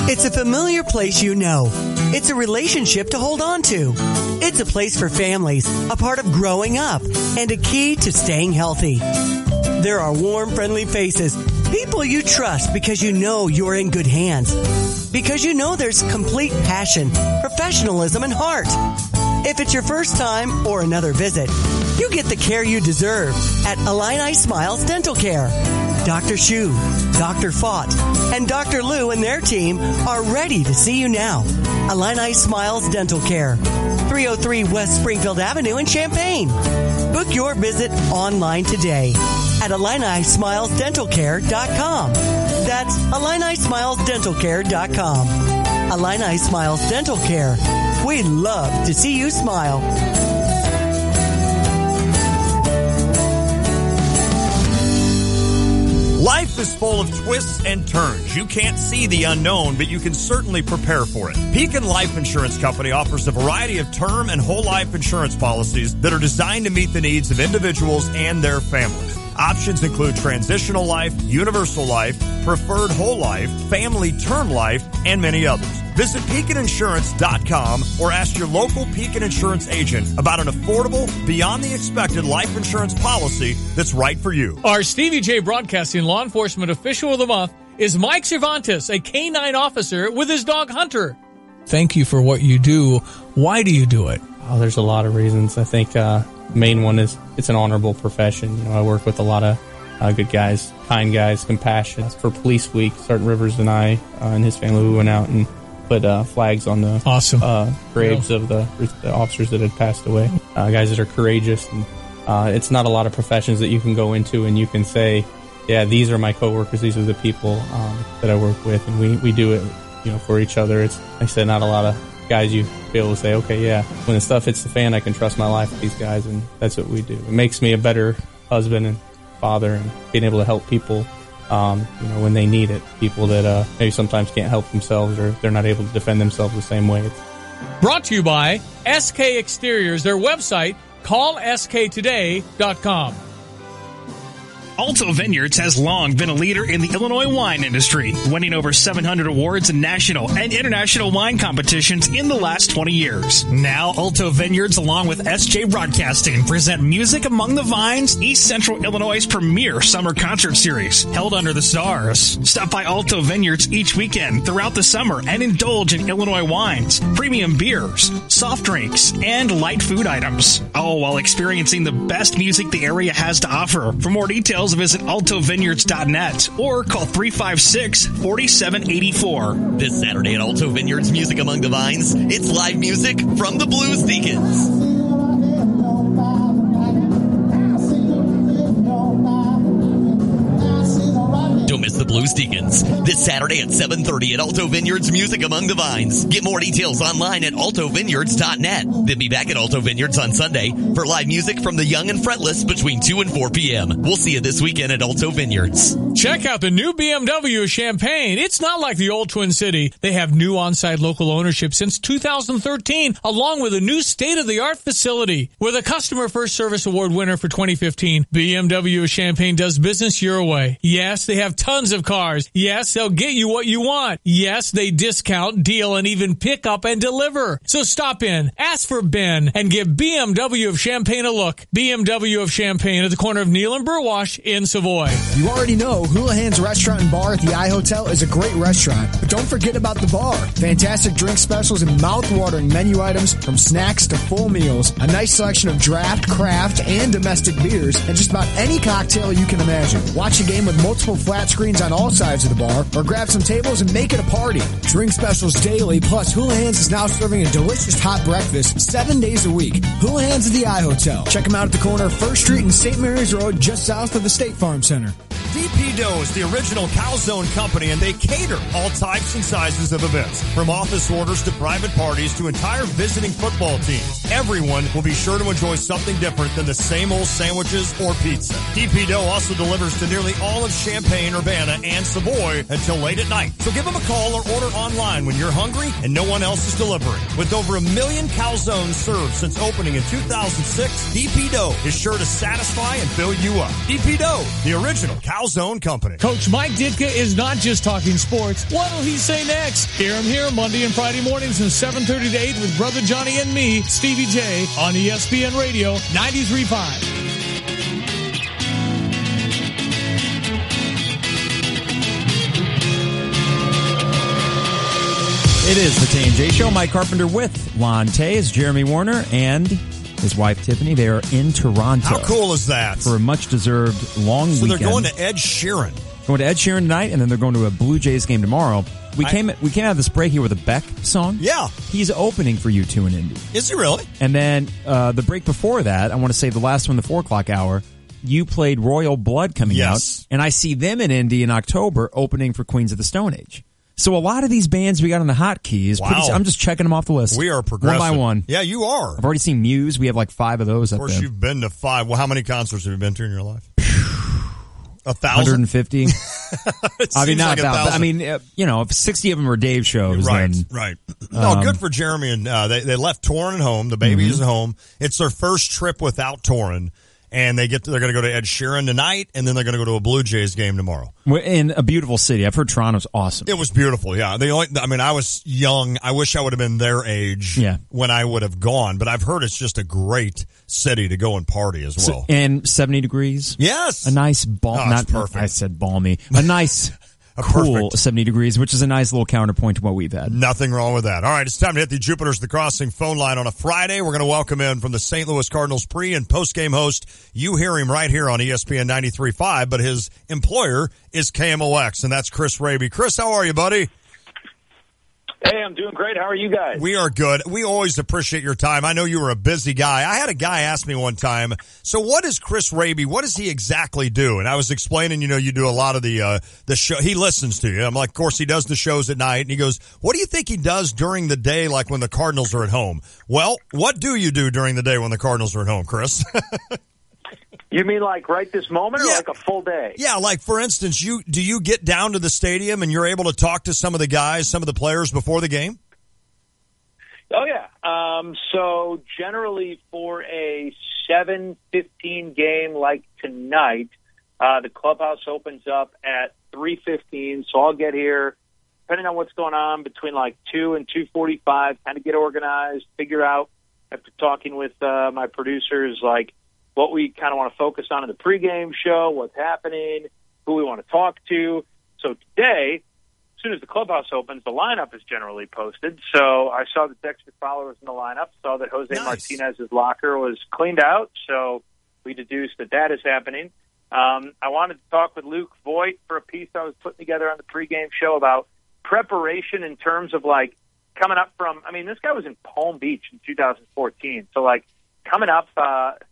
It's a familiar place you know. It's a relationship to hold on to. It's a place for families, a part of growing up, and a key to staying healthy. There are warm, friendly faces, people you trust because you know you're in good hands. Because you know there's complete passion, professionalism, and heart. If it's your first time or another visit, you get the care you deserve at Illini Smiles Dental Care. Dr. Shu, Dr. Fott, and Dr. Lou and their team are ready to see you now. Illini Smiles Dental Care, 303 West Springfield Avenue in Champaign. Book your visit online today at IlliniSmilesDentalCare.com. That's IlliniSmilesDentalCare.com. Illini Smiles Dental Care. We love to see you smile. Life is full of twists and turns. You can't see the unknown, but you can certainly prepare for it. Pekin Life Insurance Company offers a variety of term and whole life insurance policies that are designed to meet the needs of individuals and their families. Options include transitional life, universal life, preferred whole life, family term life, and many others. Visit PekinInsurance.com or ask your local Pekin Insurance agent about an affordable, beyond the expected life insurance policy that's right for you. Our Stevie J Broadcasting Law Enforcement Official of the Month is Mike Cervantes, a K-9 officer with his dog Hunter. Thank you for what you do. Why do you do it? Oh, there's a lot of reasons. I think main one is it's an honorable profession. You know, I work with a lot of good guys, kind guys, compassion. For Police Week, Sergeant Rivers and I and his family, we went out and put flags on the graves of the officers that had passed away. Guys that are courageous. And it's not a lot of professions that you can go into and you can say, yeah, these are my coworkers, these are the people that I work with, and we do it, you know, for each other. It's, like I said, not a lot of guys you be able to say, okay, yeah, when the stuff hits the fan, I can trust my life with these guys, and that's what we do. It makes me a better husband and father, and being able to help people, you know, when they need it. People that maybe sometimes can't help themselves, or they're not able to defend themselves the same way. Brought to you by SK Exteriors, their website, callsktoday.com. Alto Vineyards has long been a leader in the Illinois wine industry, winning over 700 awards in national and international wine competitions in the last 20 years. Now, Alto Vineyards, along with SJ Broadcasting, present Music Among the Vines, East Central Illinois' premier summer concert series, held under the stars. Stop by Alto Vineyards each weekend throughout the summer and indulge in Illinois wines, premium beers, soft drinks, and light food items, all while experiencing the best music the area has to offer. For more details, visit altovineyards.net or call 356-4784. This Saturday at Alto Vineyards Music Among the Vines, it's live music from the Blues Deacons. Don't miss the Blues Deacons this Saturday at 7:30 at Alto Vineyards Music Among the Vines. Get more details online at altovineyards.net. Then be back at Alto Vineyards on Sunday for live music from the young and fretless between 2 and 4 p.m. We'll see you this weekend at Alto Vineyards. Check out the new BMW Champaign. It's not like the old Twin City. They have new on-site local ownership since 2013, along with a new state-of-the-art facility. With a Customer First Service Award winner for 2015, BMW Champaign does business your way. Yes, they have tons of cars. Yes, they'll get you what you want. Yes, they discount, deal, and even pick up and deliver. So stop in, ask for Ben, and give BMW of Champaign a look. BMW of Champaign at the corner of Neal and Burwash in Savoy. You already know Houlihan's Restaurant and Bar at the iHotel is a great restaurant, but don't forget about the bar. Fantastic drink specials and mouth-watering menu items from snacks to full meals. A nice selection of draft, craft, and domestic beers, and just about any cocktail you can imagine. Watch a game with multiple flat screens on all sides of the bar, or grab some tables and make it a party. Drink specials daily, plus Houlihan's is now serving a delicious hot breakfast 7 days a week. Houlihan's at the iHotel. Check them out at the corner of 1st Street and St. Mary's Road, just south of the State Farm Center. DP Dough is the original calzone company, and they cater all types and sizes of events, from office orders to private parties to entire visiting football teams. Everyone will be sure to enjoy something different than the same old sandwiches or pizza. DP Dough also delivers to nearly all of Champaign, Urbana, and Savoy until late at night. So give them a call or order online when you're hungry and no one else is delivering. With over 1 million calzones served since opening in 2006, DP Dough is sure to satisfy and fill you up. DP Dough, the original calzone company. Coach Mike Ditka is not just talking sports. What'll he say next? Hear him here Monday and Friday mornings from 7:30 to 8 with Brother Johnny and me, Stevie J, on ESPN Radio 93.5. It is the Tay and J Show. Mike Carpenter with Lon Tays, Jeremy Warner, and his wife Tiffany. They are in Toronto. How cool is that? For a much-deserved long weekend. So they're going to Ed Sheeran. Going to Ed Sheeran tonight, and then they're going to a Blue Jays game tomorrow. We came out of this break here with a Beck song. Yeah. He's opening for U2 in Indy. Is he really? And then the break before that, I want to say the last one, the 4 o'clock hour, you played Royal Blood coming out, and I see them in Indy in October opening for Queens of the Stone Age. So a lot of these bands we got on the hotkeys, I'm just checking them off the list. We are progressing. One by one. Yeah, you are. I've already seen Muse. We have like 5 of those up there. Of course, you've been to 5. Well, how many concerts have you been to in your life? 1,000? 150. I mean, not like 1,000. I mean, if 60 of them are Dave shows. Right, then, right. No, good for Jeremy. And they left Torrin at home. The baby is at home. It's their first trip without Torrin. And they're going to go to Ed Sheeran tonight, and then they're going to go to a Blue Jays game tomorrow. We're in a beautiful city. I've heard Toronto's awesome. It was beautiful, yeah. I was young. I wish I would have been their age when I would have gone. But I've heard it's just a great city to go and party as well. And 70 degrees. Yes. A nice not perfect. I said balmy. A nice cool 70 degrees, which is a nice little counterpoint to what we've had. Nothing wrong with that. All right, it's time to hit the Jupiter's The Crossing phone line on a Friday. We're going to welcome in from the St. Louis Cardinals pre- and post-game host. You hear him right here on ESPN 93.5, but his employer is KMOX, and that's Chris Raby. Chris, how are you, buddy? Hey, I'm doing great. How are you guys? We are good. We always appreciate your time. I know you were a busy guy. I had a guy ask me one time, so what is Chris Raby? What does he exactly do? And I was explaining, you do a lot of the show. He listens to you. I'm like, of course, he does the shows at night. And he goes, what do you think he does during the day, like when the Cardinals are at home? Well, what do you do during the day when the Cardinals are at home, Chris? You mean like right this moment or like a full day? Yeah, like for instance, do you get down to the stadium and you're able to talk to some of the guys, some of the players before the game? Oh, yeah. So generally for a 7:15 game like tonight, the clubhouse opens up at 3:15, so I'll get here, depending on what's going on, between like 2 and 2:45, kind of get organized, figure out, after talking with my producers, like, what we kind of want to focus on in the pregame show, what's happening, who we want to talk to. So today, as soon as the clubhouse opens, the lineup is generally posted. So I saw the extra followers in the lineup, saw that Jose Martinez's locker was cleaned out, so we deduced that is happening. I wanted to talk with Luke Voigt for a piece I was putting together on the pregame show about preparation in terms of, like, coming up from, this guy was in Palm Beach in 2014, so, like, coming up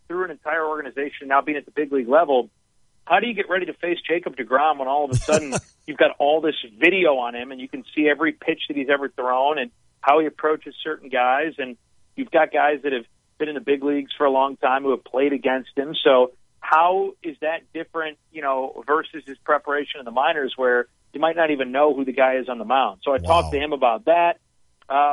through an entire organization, now being at the big league level, how do you get ready to face Jacob deGrom when all of a sudden you've got all this video on him and you can see every pitch that he's ever thrown and how he approaches certain guys, and you've got guys that have been in the big leagues for a long time who have played against him. So how is that different, versus his preparation in the minors where you might not even know who the guy is on the mound? So I talked to him about that.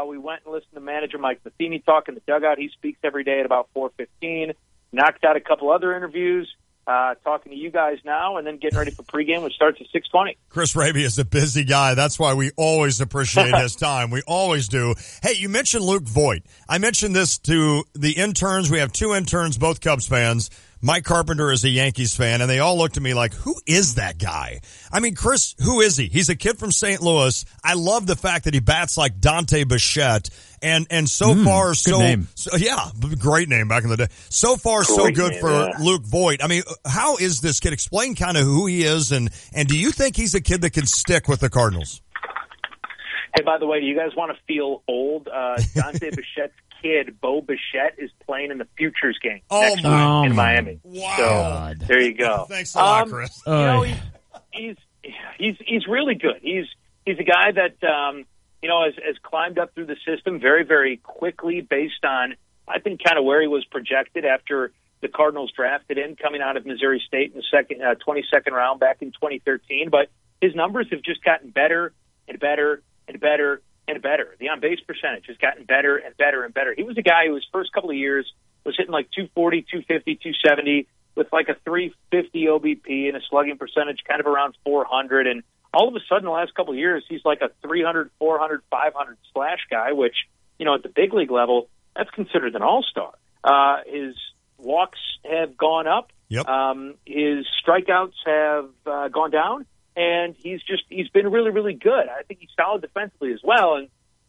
We went and listened to manager Mike Matheny talk in the dugout. He speaks every day at about 4:15. Knocked out a couple other interviews, talking to you guys now, and then getting ready for pregame, which starts at 6:20. Chris Raby is a busy guy. That's why we always appreciate his time. We always do. Hey, you mentioned Luke Voigt. I mentioned this to the interns. We have 2 interns, both Cubs fans. Mike Carpenter is a Yankees fan, and they all looked at me like, who is that guy? Chris, who is he? He's a kid from St. Louis. I love the fact that he bats like Dante Bichette, and so far, yeah, great name back in the day. So far, so good for Luke Voigt. How is this kid? Explain kind of who he is, and do you think he's a kid that can stick with the Cardinals? Hey, by the way, do you guys want to feel old? Dante Bichette's kid, Bo Bichette, is playing in the Futures game next week in Miami. Wow. So there you go. Thanks a lot, Chris. He's really good. He's a guy that has climbed up through the system very, very quickly based on, I think, kind of where he was projected after the Cardinals drafted him coming out of Missouri State in the 22nd round back in 2013. But his numbers have just gotten better and better and better and better. The on-base percentage has gotten better and better and better. He was a guy who his first couple of years was hitting like 240, 250, 270 with like a 350 OBP and a slugging percentage kind of around 400. And all of a sudden, the last couple of years, he's like a 300, 400, 500 slash guy, which, at the big league level, that's considered an all-star. His walks have gone up. Yep. His strikeouts have gone down. And he's been really, really good. I think he's solid defensively as well. And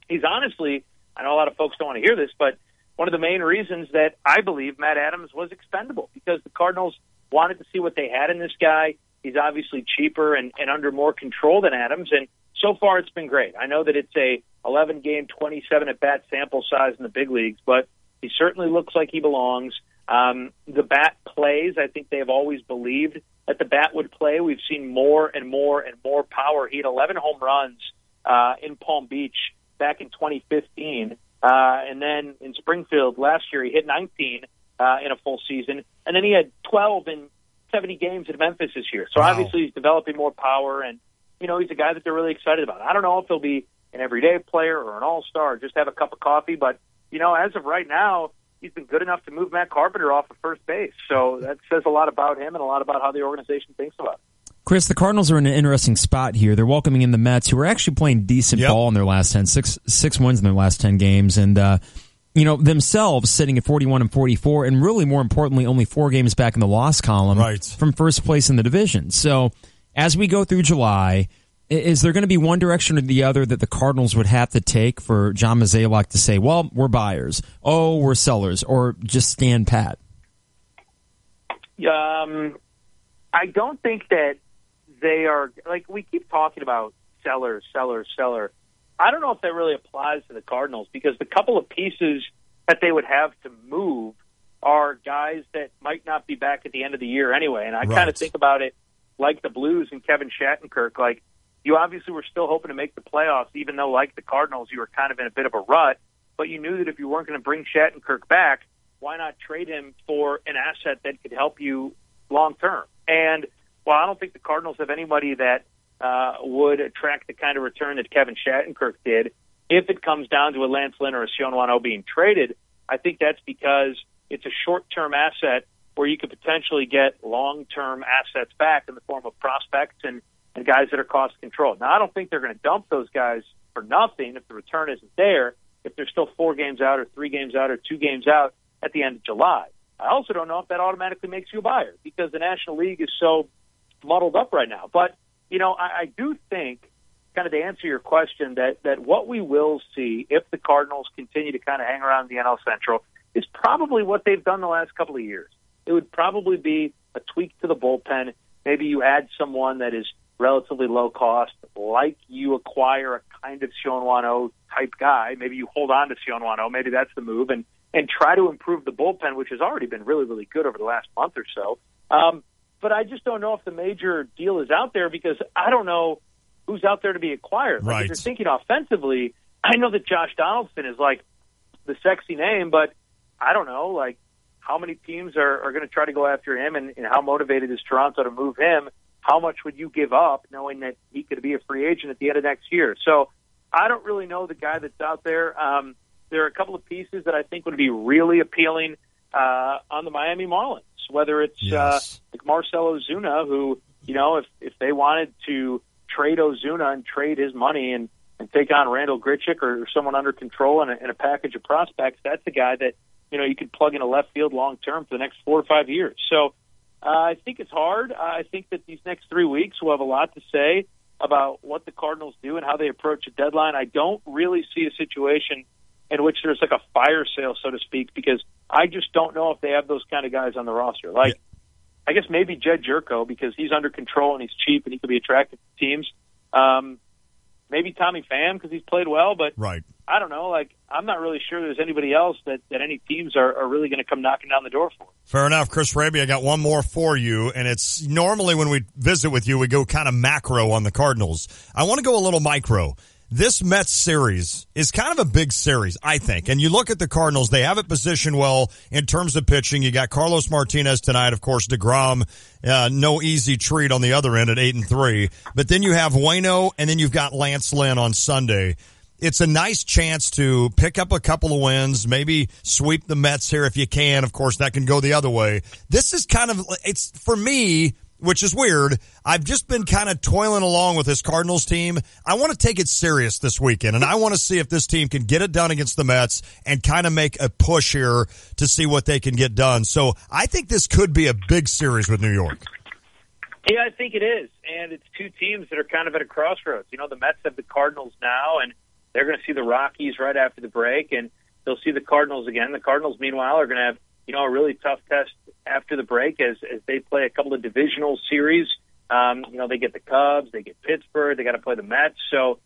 he's honestly, I know a lot of folks don't want to hear this, but one of the main reasons that I believe Matt Adams was expendable, because the Cardinals wanted to see what they had in this guy. He's obviously cheaper and under more control than Adams. And so far it's been great. I know that it's a 11-game, 27 at-bat sample size in the big leagues, but he certainly looks like he belongs. The bat plays. I think they have always believed that the bat would play. We've seen more and more and more power. He had 11 home runs in Palm Beach back in 2015. And then in Springfield last year, he hit 19 in a full season. And then he had 12 in 70 games at Memphis this year. So obviously he's developing more power, and, you know, he's a guy that they're really excited about. I don't know if he'll be an everyday player or an all-star, just have a cup of coffee. But, you know, as of right now, he's been good enough to move Matt Carpenter off of first base. So that says a lot about him and a lot about how the organization thinks about it. Chris, the Cardinals are in an interesting spot here. They're welcoming in the Mets, who are actually playing decent ball in their last 10, six wins in their last 10 games. And, you know, themselves sitting at 41 and 44, and really more importantly, only 4 games back in the loss column from first place in the division. So as we go through July, is there going to be one direction or the other that the Cardinals would have to take for John Mozeliak to say, well, we're buyers, oh, we're sellers, or just stand pat? I don't think that they are, like, we keep talking about seller. I don't know if that really applies to the Cardinals, because the couple of pieces that they would have to move are guys that might not be back at the end of the year anyway. And I kind of think about it like the Blues and Kevin Shattenkirk. Like, you obviously were still hoping to make the playoffs, even though, like the Cardinals, you were kind of in a bit of a rut. But you knew that if you weren't going to bring Shattenkirk back, why not trade him for an asset that could help you long term? And while I don't think the Cardinals have anybody that would attract the kind of return that Kevin Shattenkirk did, if it comes down to a Lance Lynn or a Sion Wano being traded, I think that's because it's a short-term asset where you could potentially get long-term assets back in the form of prospects and guys that are cost-controlled. Now, I don't think they're going to dump those guys for nothing if the return isn't there, if they're still 4 games out or 3 games out or 2 games out at the end of July. I also don't know if that automatically makes you a buyer, because the National League is so muddled up right now. But, you know, I do think, kind of to answer your question, that what we will see if the Cardinals continue to kind of hang around the NL Central is probably what they've done the last couple of years. It would probably be a tweak to the bullpen. Maybe you add someone that is relatively low cost, like you acquire a kind of Sion Wano type guy. Maybe you hold on to Sion Wano. Maybe that's the move, and try to improve the bullpen, which has already been really, really good over the last month or so. But I just don't know if the major deal is out there, because I don't know who's out there to be acquired. Like, if you're thinking offensively, I know that Josh Donaldson is like the sexy name, but I don't know, like, how many teams are going to try to go after him, and how motivated is Toronto to move him? How much would you give up knowing that he could be a free agent at the end of next year? So I don't really know the guy that's out there. There are a couple of pieces that I think would be really appealing on the Miami Marlins, whether it's like Marcell Ozuna, who, you know, if they wanted to trade Ozuna and trade his money and take on Randall Grichuk or someone under control and a package of prospects, that's a guy that, you know, you could plug in a left field long term for the next 4 or 5 years. So I think it's hard. I think that these next 3 weeks will have a lot to say about what the Cardinals do and how they approach a deadline. I don't really see a situation in which there's like a fire sale, so to speak, because I just don't know if they have those kind of guys on the roster. Like, I guess maybe Jed Jerko, because he's under control and he's cheap and he could be attractive to teams. Maybe Tommy Pham, because he's played well, but I don't know. Like, I'm not really sure there's anybody else that any teams are really going to come knocking down the door for. Fair enough. Chris Raby, I got one more for you, and it's normally when we visit with you, we go kind of macro on the Cardinals. I want to go a little micro. This Mets series is kind of a big series, I think. And you look at the Cardinals, they have it positioned well in terms of pitching. You got Carlos Martinez tonight, of course, DeGrom, no easy treat on the other end at 8-3. But then you have Waino, and then you've got Lance Lynn on Sunday. It's a nice chance to pick up a couple of wins, maybe sweep the Mets here if you can. Of course, that can go the other way. This is kind of, it's for me, which is weird. I've just been kind of toiling along with this Cardinals team. I want to take it serious this weekend, and I want to see if this team can get it done against the Mets and kind of make a push here to see what they can get done. So I think this could be a big series with New York. Yeah, I think it is, and it's 2 teams that are kind of at a crossroads. You know, the Mets have the Cardinals now, and they're going to see the Rockies right after the break, and they'll see the Cardinals again. The Cardinals, meanwhile, are going to have, you know, a really tough test after the break as they play a couple of divisional series. You know, they get the Cubs, they get Pittsburgh, they got to play the Mets. So,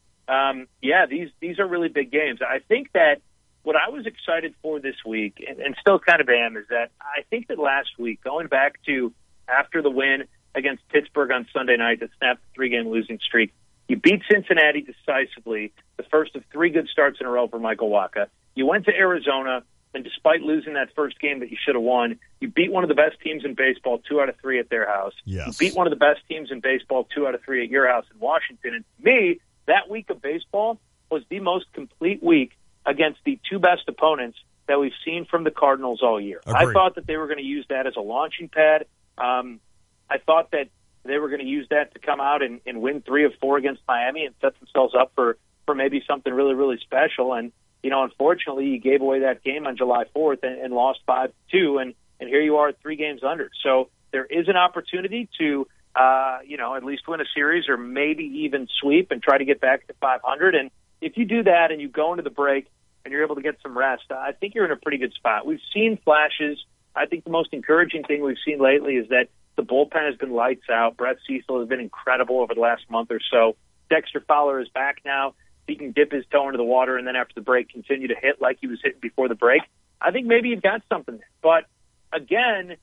yeah, these are really big games. I think that what I was excited for this week, and still kind of am, is that I think that last week, going back to after the win against Pittsburgh on Sunday night that snapped the 3-game losing streak, you beat Cincinnati decisively, the first of 3 good starts in a row for Michael Wacha. You went to Arizona, and despite losing that first game that you should have won, you beat one of the best teams in baseball 2 out of 3 at their house. Yes. You beat one of the best teams in baseball 2 out of 3 at your house in Washington. And to me, that week of baseball was the most complete week against the 2 best opponents that we've seen from the Cardinals all year. Agreed. I thought that they were going to use that as a launching pad. I thought that they were going to use that to come out and win 3 of 4 against Miami and set themselves up for maybe something really, really special. And, unfortunately, you gave away that game on July 4th and lost 5-2, and here you are 3 games under. So there is an opportunity to, at least win a series or maybe even sweep and try to get back to 500. And if you do that and you go into the break and you're able to get some rest, I think you're in a pretty good spot. We've seen flashes. I think the most encouraging thing we've seen lately is that the bullpen has been lights out. Brett Cecil has been incredible over the last month or so. Dexter Fowler is back now. He can dip his toe into the water and then after the break continue to hit like he was hitting before the break. I think maybe you've got something there. But again,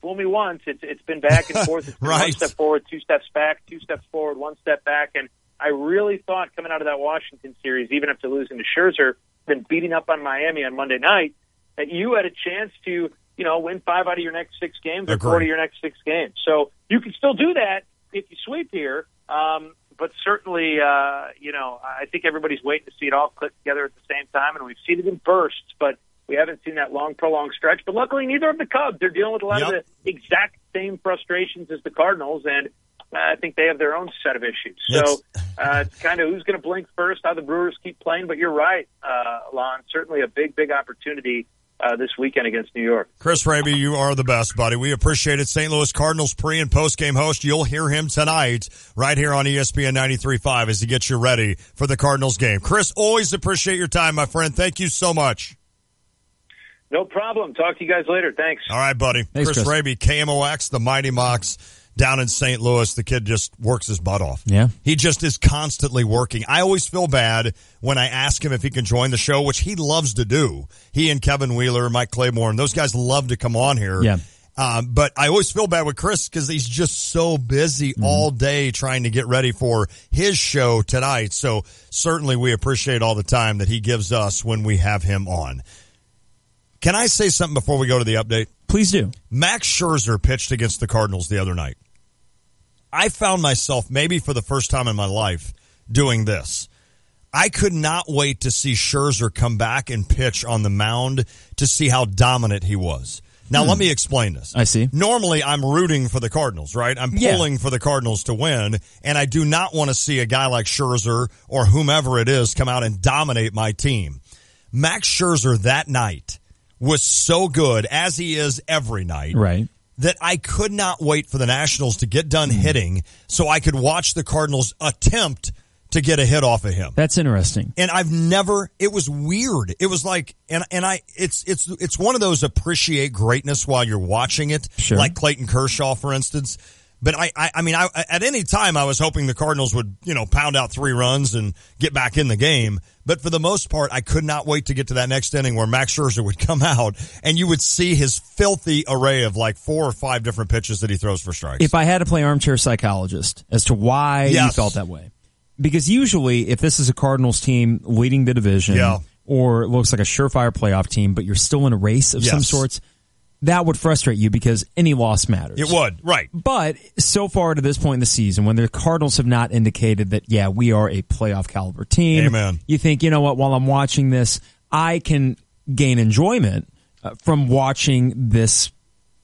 fool me once. It's been back and forth. It's been Right. 1 step forward, 2 steps back, 2 steps forward, 1 step back. And I really thought coming out of that Washington series, even after losing to Scherzer, then beating up on Miami on Monday night, that you had a chance to, win 5 out of your next 6 games or 4 out of your next 6 games. So you can still do that if you sweep here. But certainly, I think everybody's waiting to see it all click together at the same time, and we've seen it in bursts, but we haven't seen that long, prolonged stretch. But luckily, neither of the Cubs. They're dealing with a lot of the exact same frustrations as the Cardinals, and I think they have their own set of issues. So it's kind of who's going to blink first, how the Brewers keep playing. But you're right, Lon. Certainly a big, big opportunity this weekend against New York. Chris Raby, you are the best, buddy. We appreciate it. St. Louis Cardinals pre- and post-game host. You'll hear him tonight right here on ESPN 93.5 as he gets you ready for the Cardinals game. Chris, always appreciate your time, my friend. Thank you so much. No problem. Talk to you guys later. Thanks. All right, buddy. Thanks, Chris Raby, KMOX, the Mighty Mox. Down in St. Louis, the kid just works his butt off. Yeah. He just is constantly working. I always feel bad when I ask him if he can join the show, which he loves to do. He and Kevin Wheeler, Mike Claiborne, those guys love to come on here. Yeah. But I always feel bad with Chris because he's just so busy all day trying to get ready for his show tonight. So certainly we appreciate all the time that he gives us when we have him on. Can I say something before we go to the update? Please do. Max Scherzer pitched against the Cardinals the other night. I found myself, maybe for the first time in my life, doing this. I could not wait to see Scherzer come back and pitch on the mound to see how dominant he was. Now, let me explain this. I see. Normally, I'm rooting for the Cardinals, right? I'm pulling for the Cardinals to win, and I do not want to see a guy like Scherzer or whomever it is come out and dominate my team. Max Scherzer that night was so good, as he is every night, right, that I could not wait for the Nationals to get done hitting so I could watch the Cardinals attempt to get a hit off of him. That's interesting. And it was weird. It was like, it's one of those appreciate greatness while you're watching it, sure, like Clayton Kershaw, for instance. But I mean, at any time I was hoping the Cardinals would, pound out 3 runs and get back in the game. But for the most part, I could not wait to get to that next inning where Max Scherzer would come out and you would see his filthy array of like 4 or 5 different pitches that he throws for strikes. If I had to play armchair psychologist as to why you felt that way. Because usually if this is a Cardinals team leading the division or it looks like a surefire playoff team, but you're still in a race of some sorts, that would frustrate you because any loss matters. It would, right. But so far to this point in the season, when the Cardinals have not indicated that, we are a playoff caliber team, Amen, you think, you know what, while I'm watching this, I can gain enjoyment from watching this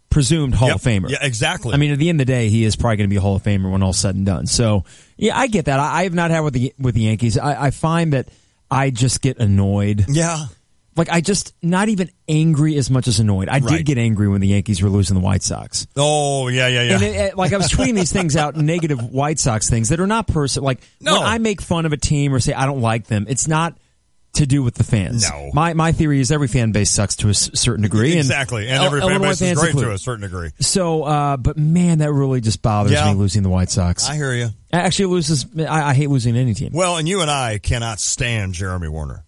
presumed Hall of Famer. Yeah, exactly. I mean, at the end of the day, he is probably going to be a Hall of Famer when all's said and done. So, I get that. I have not had with the Yankees. I find that I just get annoyed. Yeah. Like, I just, not even angry as much as annoyed. I did get angry when the Yankees were losing the White Sox. Oh, yeah. And I was tweeting these things out, negative White Sox things that are not personal. Like, when I make fun of a team or say I don't like them, it's not to do with the fans. No. My theory is every fan base sucks to a certain degree. Exactly. And every fan base is great to a certain degree. So, but man, that really just bothers me losing the White Sox. I hear you. Actually, I hate losing any team. Well, and you and I cannot stand Jeremy Warner.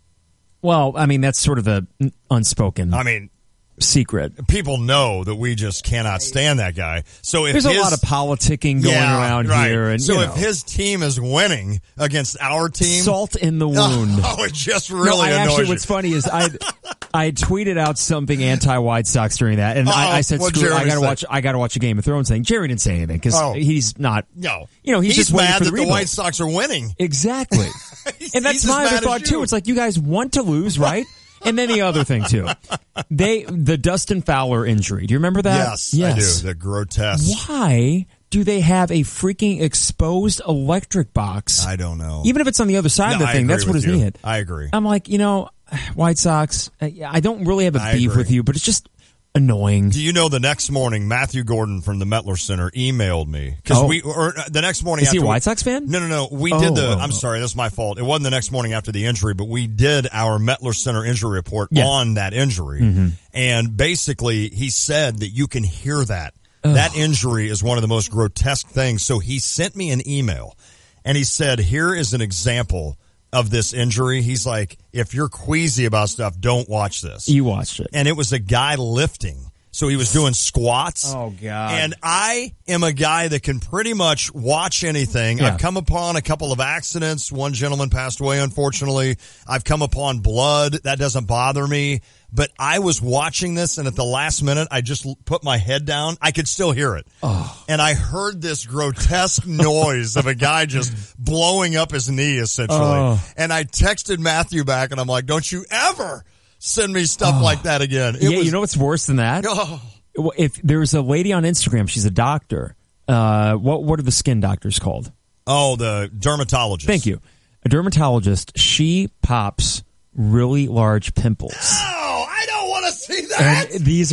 Well, I mean, that's sort of the unspoken. I mean, secret. People know that we just cannot stand that guy. So if there's a lot of politicking going around here, and so if his team is winning against our team, salt in the wound. Oh, it just really annoys actually, you. what's funny is I tweeted out something anti-White Sox during that, and I said, "Screw! I gotta watch a Game of Thrones thing." Jerry didn't say anything because he's not. No, he's just waiting mad for the that rebuild. The White Sox are winning. Exactly, and that's my other thought too. It's like you guys want to lose, right? And then the other thing too, the Dustin Fowler injury. Do you remember that? Yes, I do. The grotesque. Why do they have a freaking exposed electric box? I don't know. Even if it's on the other side of the thing, that's what his knee hit. I agree. I'm like, White Sox, I don't really have a beef with you, but it's just annoying. Do you know the next morning, Matthew Gordon from the Mettler Center emailed me because the next morning is he a White Sox fan? No. We did I'm sorry, that's my fault. It wasn't the next morning after the injury, but we did our Mettler Center injury report on that injury, and basically he said that you can hear that. That injury is one of the most grotesque things. So he sent me an email, and he said, "Here is an example of this injury." He's like, if you're queasy about stuff, don't watch this. You watched it. And it was a guy lifting. So he was doing squats. Oh, God. And I am a guy that can pretty much watch anything. Yeah. I've come upon a couple of accidents. One gentleman passed away, unfortunately. I've come upon blood. That doesn't bother me. But I was watching this, and at the last minute, I just put my head down. I could still hear it. Oh. And I heard this grotesque noise of a guy just blowing up his knee, essentially. Oh. And I texted Matthew back, and I'm like, don't you ever send me stuff like that again. You know what's worse than that? If there's a lady on Instagram, she's a doctor. What are the skin doctors called? Oh, the dermatologist. Thank you. A dermatologist, she pops really large pimples. Oh, I don't want to see that. And these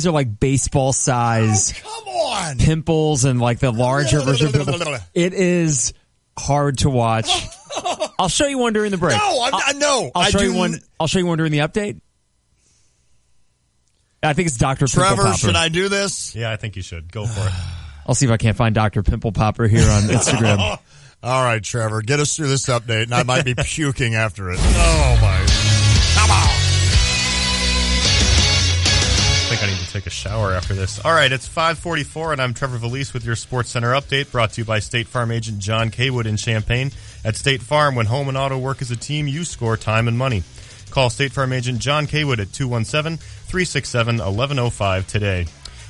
are like baseball size come on. pimples and like the larger version of pimples. It is hard to watch. I'll show you one during the break. No, I'll show you one during the update. I think it's Dr. Pimple Trevor, Popper. should I do this? Yeah, I think you should. Go for it. I'll see if I can't find Dr. Pimple Popper here on Instagram. All right, Trevor, get us through this update, and I might be puking after it. Oh, my. Come on. I think I need to take a shower after this. All right, it's 5:44, and I'm Trevor Valise with your Sports Center update, brought to you by State Farm agent John Kaywood in Champaign. At State Farm, when home and auto work as a team, you score time and money. Call State Farm agent John Kaywood at 217-367-1105 today.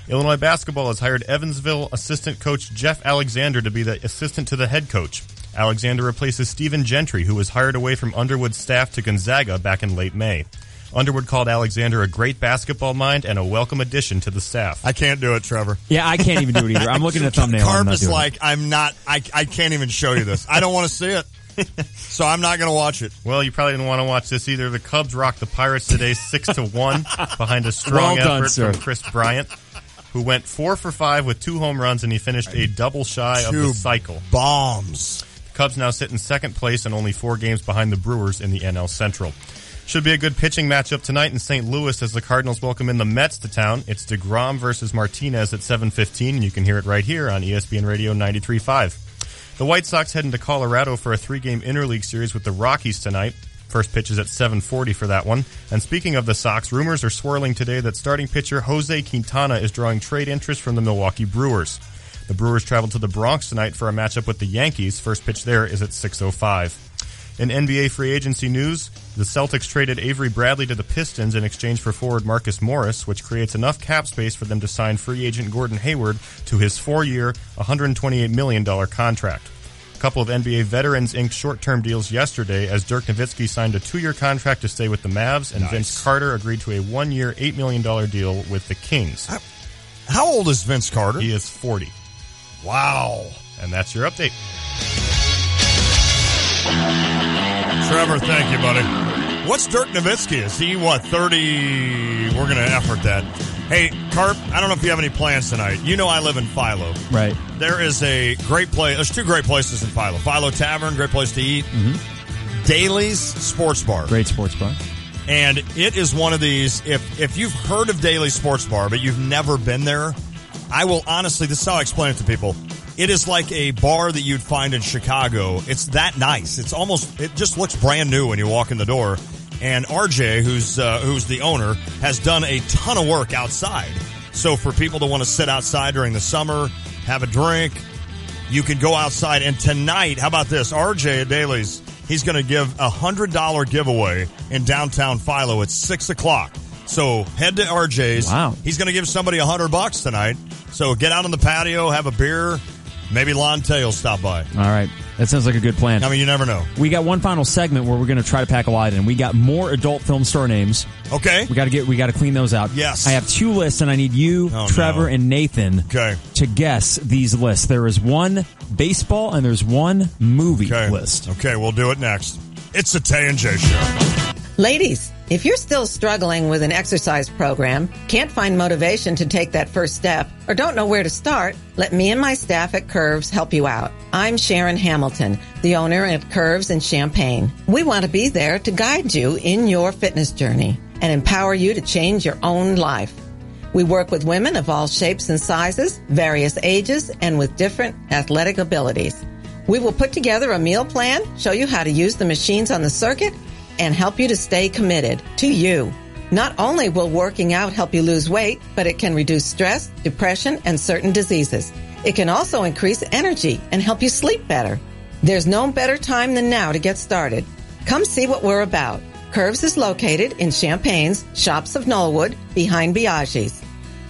Illinois basketball has hired Evansville assistant coach Jeff Alexander to be the assistant to the head coach. Alexander replaces Stephen Gentry, who was hired away from Underwood's staff to Gonzaga back in late May. Underwood called Alexander a great basketball mind and a welcome addition to the staff. I can't do it, Trevor. Yeah, I can't even do it either. I'm looking at the thumbnail. Carp is like, I can't even show you this. I don't want to see it. So I'm not going to watch it. Well, you probably didn't want to watch this either. The Cubs rocked the Pirates today 6-1 behind a strong effort from Chris Bryant, who went 4 for 5 with 2 home runs, and he finished a double shy of the cycle. Bombs. The Cubs now sit in second place and only 4 games behind the Brewers in the NL Central. Should be a good pitching matchup tonight in St. Louis as the Cardinals welcome in the Mets to town. It's DeGrom versus Martinez at 7:15, and you can hear it right here on ESPN Radio 93.5. The White Sox head into Colorado for a 3-game interleague series with the Rockies tonight. First pitch is at 7:40 for that one. And speaking of the Sox, rumors are swirling today that starting pitcher Jose Quintana is drawing trade interest from the Milwaukee Brewers. The Brewers travel to the Bronx tonight for a matchup with the Yankees. First pitch there is at 6:05. In NBA free agency news, the Celtics traded Avery Bradley to the Pistons in exchange for forward Marcus Morris, which creates enough cap space for them to sign free agent Gordon Hayward to his 4-year, $128 million contract. A couple of NBA veterans inked short-term deals yesterday as Dirk Nowitzki signed a 2-year contract to stay with the Mavs, and Vince Carter agreed to a 1-year, $8 million deal with the Kings. How old is Vince Carter? He is 40. Wow. And that's your update. Trevor, thank you, buddy. What's Dirk Nowitzki? Is he, 30? We're going to effort that. Hey, Carp, I don't know if you have any plans tonight. You know I live in Philo. Right. There is a great place. There's 2 great places in Philo. Philo Tavern, great place to eat. Mm-hmm. Daly's Sports Bar. Great sports bar. And it is one of these, if you've heard of Daly's Sports Bar, but you've never been there, I will honestly, this is how I explain it to people. It is like a bar that you'd find in Chicago. It's that nice. It just looks brand new when you walk in the door. And RJ, who's the owner, has done a ton of work outside. So for people that want to sit outside during the summer, have a drink, you can go outside. And tonight, how about this? RJ at Daly's, he's going to give a $100 giveaway in downtown Philo at 6 o'clock. So head to RJ's. Wow. He's going to give somebody $100 tonight. So get out on the patio, have a beer. Maybe Lon Tay will stop by. All right. That sounds like a good plan. I mean, you never know. We got one final segment where we're going to try to pack a lot in. We got more adult film star names. Okay. We got to clean those out. Yes. I have 2 lists, and I need you, Trevor, and Nathan to guess these lists. There is one baseball and there's one movie list. Okay, we'll do it next. It's the Tay and J Show. Ladies, if you're still struggling with an exercise program, can't find motivation to take that first step, or don't know where to start, let me and my staff at Curves help you out. I'm Sharon Hamilton, the owner at Curves in Champaign. We want to be there to guide you in your fitness journey and empower you to change your own life. We work with women of all shapes and sizes, various ages, and with different athletic abilities. We will put together a meal plan, show you how to use the machines on the circuit, and help you to stay committed to you. Not only will working out help you lose weight, but it can reduce stress, depression, and certain diseases. It can also increase energy and help you sleep better. There's no better time than now to get started. Come see what we're about. Curves is located in Champaign's Shops of Knollwood behind Biaggi's.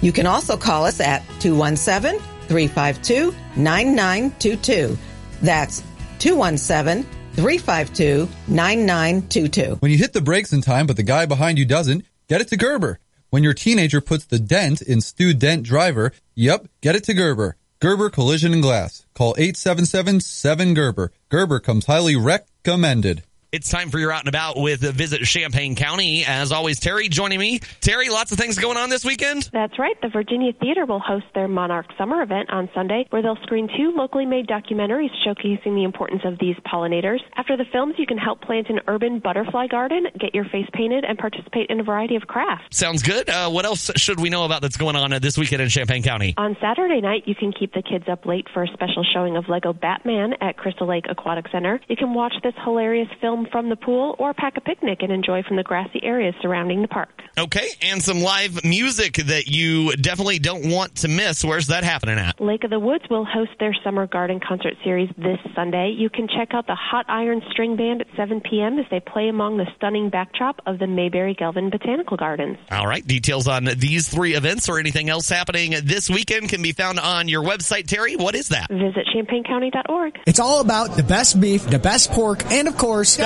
You can also call us at 217-352-9922. That's 217-352-9922. When you hit the brakes in time, but the guy behind you doesn't, get it to Gerber. When your teenager puts the dent in Stu Dent Driver, yep, get it to Gerber. Gerber Collision and Glass. Call 877-7-GERBER. Gerber comes highly recommended. It's time for your out and about with Visit Champaign County. As always, Terry joining me. Terry, lots of things going on this weekend? That's right. The Virginia Theater will host their Monarch Summer event on Sunday, where they'll screen 2 locally made documentaries showcasing the importance of these pollinators. After the films, you can help plant an urban butterfly garden, get your face painted, and participate in a variety of crafts. Sounds good. What else should we know about that's going on this weekend in Champaign County? On Saturday night, you can keep the kids up late for a special showing of Lego Batman at Crystal Lake Aquatic Center. You can watch this hilarious film from the pool or pack a picnic and enjoy from the grassy areas surrounding the park. Okay, and some live music that you definitely don't want to miss. Where's that happening at? Lake of the Woods will host their Summer Garden Concert Series this Sunday. You can check out the Hot Iron String Band at 7 p.m. as they play among the stunning backdrop of the Mayberry-Gelvin Botanical Gardens. All right, details on these 3 events or anything else happening this weekend can be found on your website. Terry, what is that? Visit ChampaignCounty.org. It's all about the best beef, the best pork, and of course,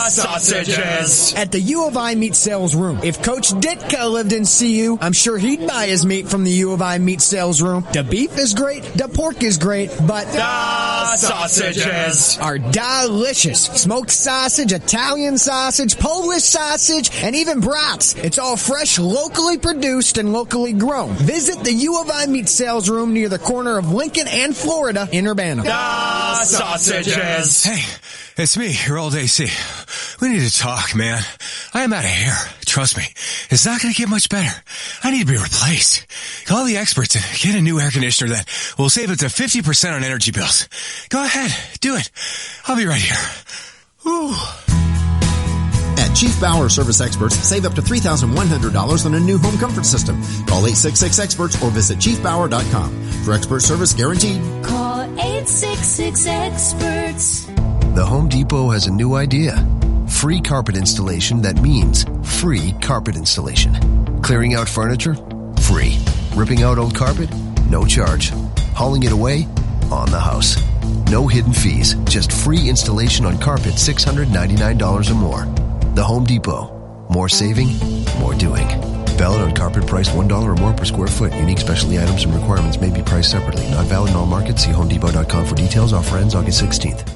sausages at the U of I Meat Sales Room. If Coach Ditka lived in CU, I'm sure he'd buy his meat from the U of I Meat Sales Room. The beef is great, the pork is great, but the sausages are delicious. Smoked sausage, Italian sausage, Polish sausage, and even brats. It's all fresh, locally produced, and locally grown. Visit the U of I Meat Sales Room near the corner of Lincoln and Florida in Urbana. The sausages. Hey, it's me, your old AC. We need to talk, man. I am out of hair. Trust me. It's not going to get much better. I need to be replaced. Call the experts and get a new air conditioner that will save up to 50% on energy bills. Go ahead. Do it. I'll be right here. Whew. At Chief Bauer Service Experts, save up to $3,100 on a new home comfort system. Call 866-EXPERTS or visit chiefbauer.com. For expert service guaranteed. Call 866-EXPERTS. The Home Depot has a new idea. Free carpet installation that means free carpet installation. Clearing out furniture? Free. Ripping out old carpet? No charge. Hauling it away? On the house. No hidden fees. Just free installation on carpet $699 or more. The Home Depot. More saving, more doing. Valid on carpet priced $1 or more per square foot. Unique specialty items and requirements may be priced separately. Not valid in all markets. See HomeDepot.com for details. Offer ends August 16th.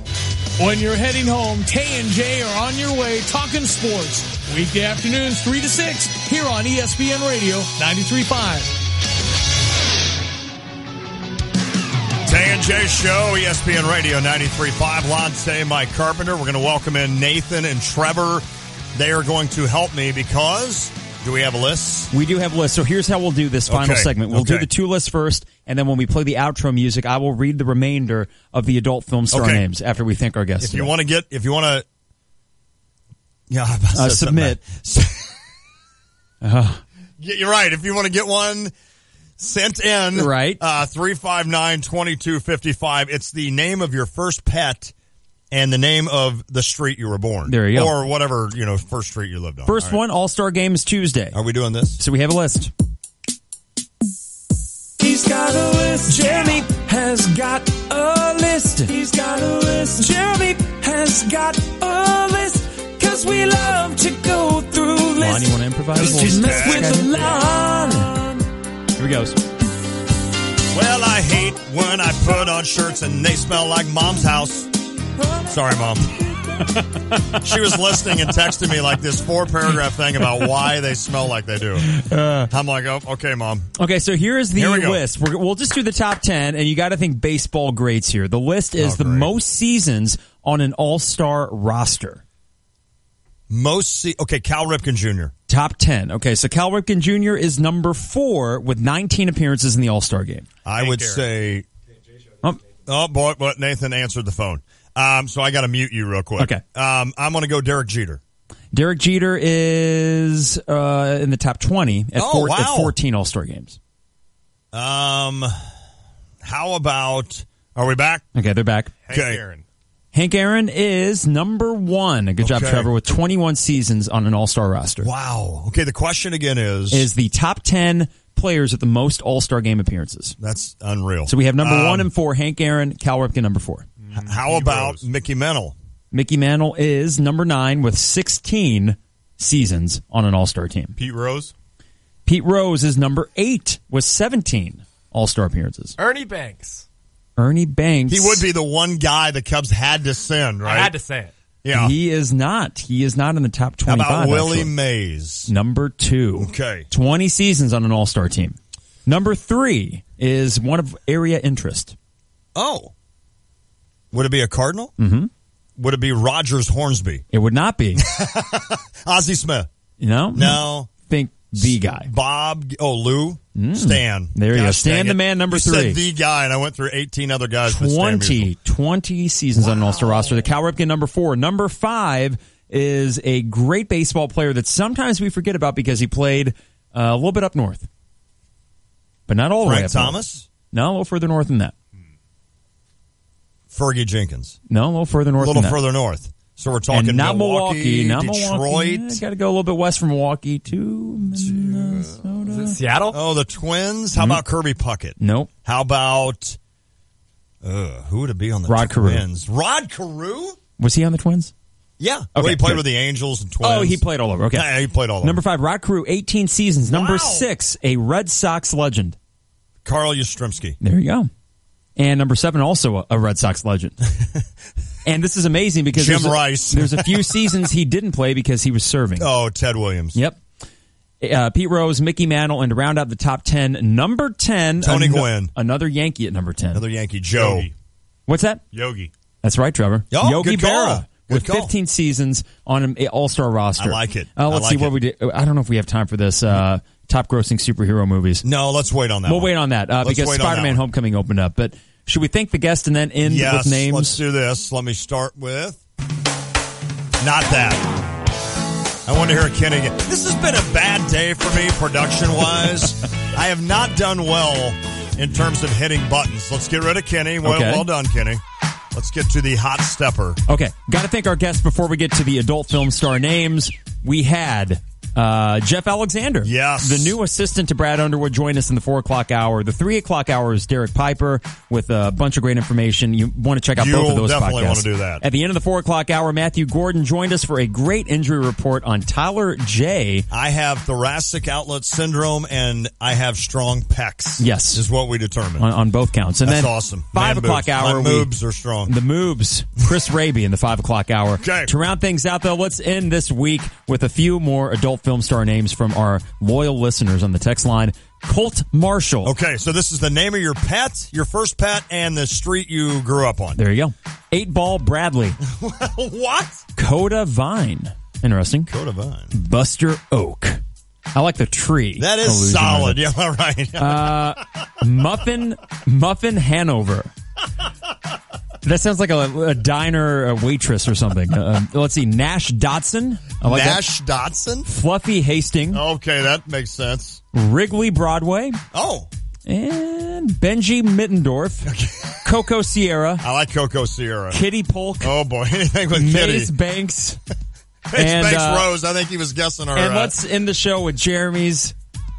When you're heading home, Tay and Jay are on your way talking sports. Weekday afternoons 3 to 6 here on ESPN Radio 93.5. Tay and J Show, ESPN Radio 93.5. Lance, Mike Carpenter. We're going to welcome in Nathan and Trevor. They are going to help me because... Do we have a list? We do have a list. So here's how we'll do this final segment. We'll do the 2 lists first, and then when we play the outro music, I will read the remainder of the adult film star names after we thank our guests. If you want to Yeah, submit. You're right. If you want to get one sent in, right? 359-2255. It's the name of your first pet and the name of the street you were born. There you go. Or whatever, first street you lived on. First one, All-Star Game is Tuesday. Are we doing this? So we have a list. He's got a list. Jeremy has got a list. He's got a list. Jeremy has got a list. Cause we love to go through lists. Lon, you want to improvise? Just mess with the Lon. Here we go. Well, I hate when I put on shirts and they smell like Mom's house. Sorry, Mom. She was listening and texting me like this 4-paragraph thing about why they smell like they do. I'm like, oh, okay, Mom. Okay, so here is the list. We'll just do the top 10, and you got to think baseball greats here. The list is the most seasons on an all-star roster. Cal Ripken Jr. Top 10. Okay, so Cal Ripken Jr. is number 4 with 19 appearances in the All-Star game. I would say... Oh, boy, but Nathan answered the phone. So I got to mute you real quick. Okay. I'm going to go Derek Jeter. Derek Jeter is in the top 20 at 14 All-Star games. How about... Are we back? Okay, they're back. Hank Aaron is number 1. Good job, Trevor, with 21 seasons on an all-star roster. Wow. Okay, the question again is the top 10 players with the most all-star game appearances. That's unreal. So we have number 1 and 4, Hank Aaron, Cal Ripken, number 4. How about Mickey Mantle? Mickey Mantle is number 9 with 16 seasons on an all-star team. Pete Rose? Pete Rose is number 8 with 17 all-star appearances. Ernie Banks. Ernie Banks. He would be the one guy the Cubs had to send, right? I had to say it. Yeah. He is not. He is not in the top 25. How about Willie Mays? Number 2. Okay. 20 seasons on an all-star team. Number 3 is one of area interest. Oh. Would it be a Cardinal? Mm-hmm. Would it be Rogers Hornsby? It would not be. Ozzie Smith? No. Think the guy. Lou? Stan. There you go. Stan the man, number 3. You said the guy, and I went through 18 other guys. 20 seasons on an all-star roster. The Cal Ripken, number 4. Number 5 is a great baseball player that sometimes we forget about because he played a little bit up north. But not all the way up north. Frank Thomas? No, a little further north than that. Fergie Jenkins? No, a little further north than that. A little further north. So we're talking not Milwaukee, not Detroit. Got to go a little bit west from Milwaukee to Minnesota. Is it Seattle? Oh, the Twins? How about Kirby Puckett? Nope. How about who would it be on the Twins? Rod Carew? Was he on the Twins? Yeah. Okay, well, he played with the Angels and Twins. Oh, he played all over. Okay. Yeah, he played all over. Number 5, Rod Carew, 18 seasons. Number 6, a Red Sox legend. Carl Yastrzemski. There you go. And number 7, also a Red Sox legend. And this is amazing because Jim Rice. There's a few seasons he didn't play because he was serving. Oh, Ted Williams. Yep. Pete Rose, Mickey Mantle, and to round out the top 10, number 10. Tony Gwynn. Another Yankee at number 10. Another Yankee. Joe. Yogi. What's that? Yogi. That's right, Trevor. Oh, Yogi good call. Berra. With 15 seasons on an all-star roster. I like it. Let's see what we do. I don't know if we have time for this. Top grossing superhero movies. No, let's wait on that. We'll wait on that because Spider-Man Homecoming opened up. But should we thank the guest and then end with names? Let's do this. Let me start with not that. I want to hear Kenny again. This has been a bad day for me production-wise. I have not done well in terms of hitting buttons. Let's get rid of Kenny. Well done, Kenny. Let's get to the hot stepper. Okay. Got to thank our guests before we get to the adult film star names. We had Jeff Alexander. Yes. The new assistant to Brad Underwood joined us in the 4 o'clock hour. The 3 o'clock hour is Derek Piper with a bunch of great information. You want to check out both of those podcasts. You'll definitely want to do that. At the end of the 4 o'clock hour, Matthew Gordon joined us for a great injury report on Tyler J. I have thoracic outlet syndrome and I have strong pecs. Yes. Is what we determined. On both counts. And that's then awesome. 5 o'clock hour. My moobs are strong. The moobs. Chris Raby in the 5 o'clock hour. Okay. To round things out, though, let's end this week with a few more adult film star names from our loyal listeners on the text line. Colt Marshall. Okay, so this is the name of your pet, your first pet, and the street you grew up on. There you go. 8-Ball Bradley. What? Coda Vine. Interesting. Coda Vine. Buster Oak. I like the tree. That is solid. Yeah, all right. Muffin Hanover. That sounds like a diner a waitress or something. Let's see. Nash Dotson. Like Nash Dotson? Fluffy Hastings. Okay, that makes sense. Wrigley Broadway. Oh. And Benji Mittendorf. Coco Sierra. I like Coco Sierra. Kitty Polk. Oh, boy. Anything with Kitty. Mace Banks. Banks Rose. I think he was guessing her. And let's end the show with Jeremy's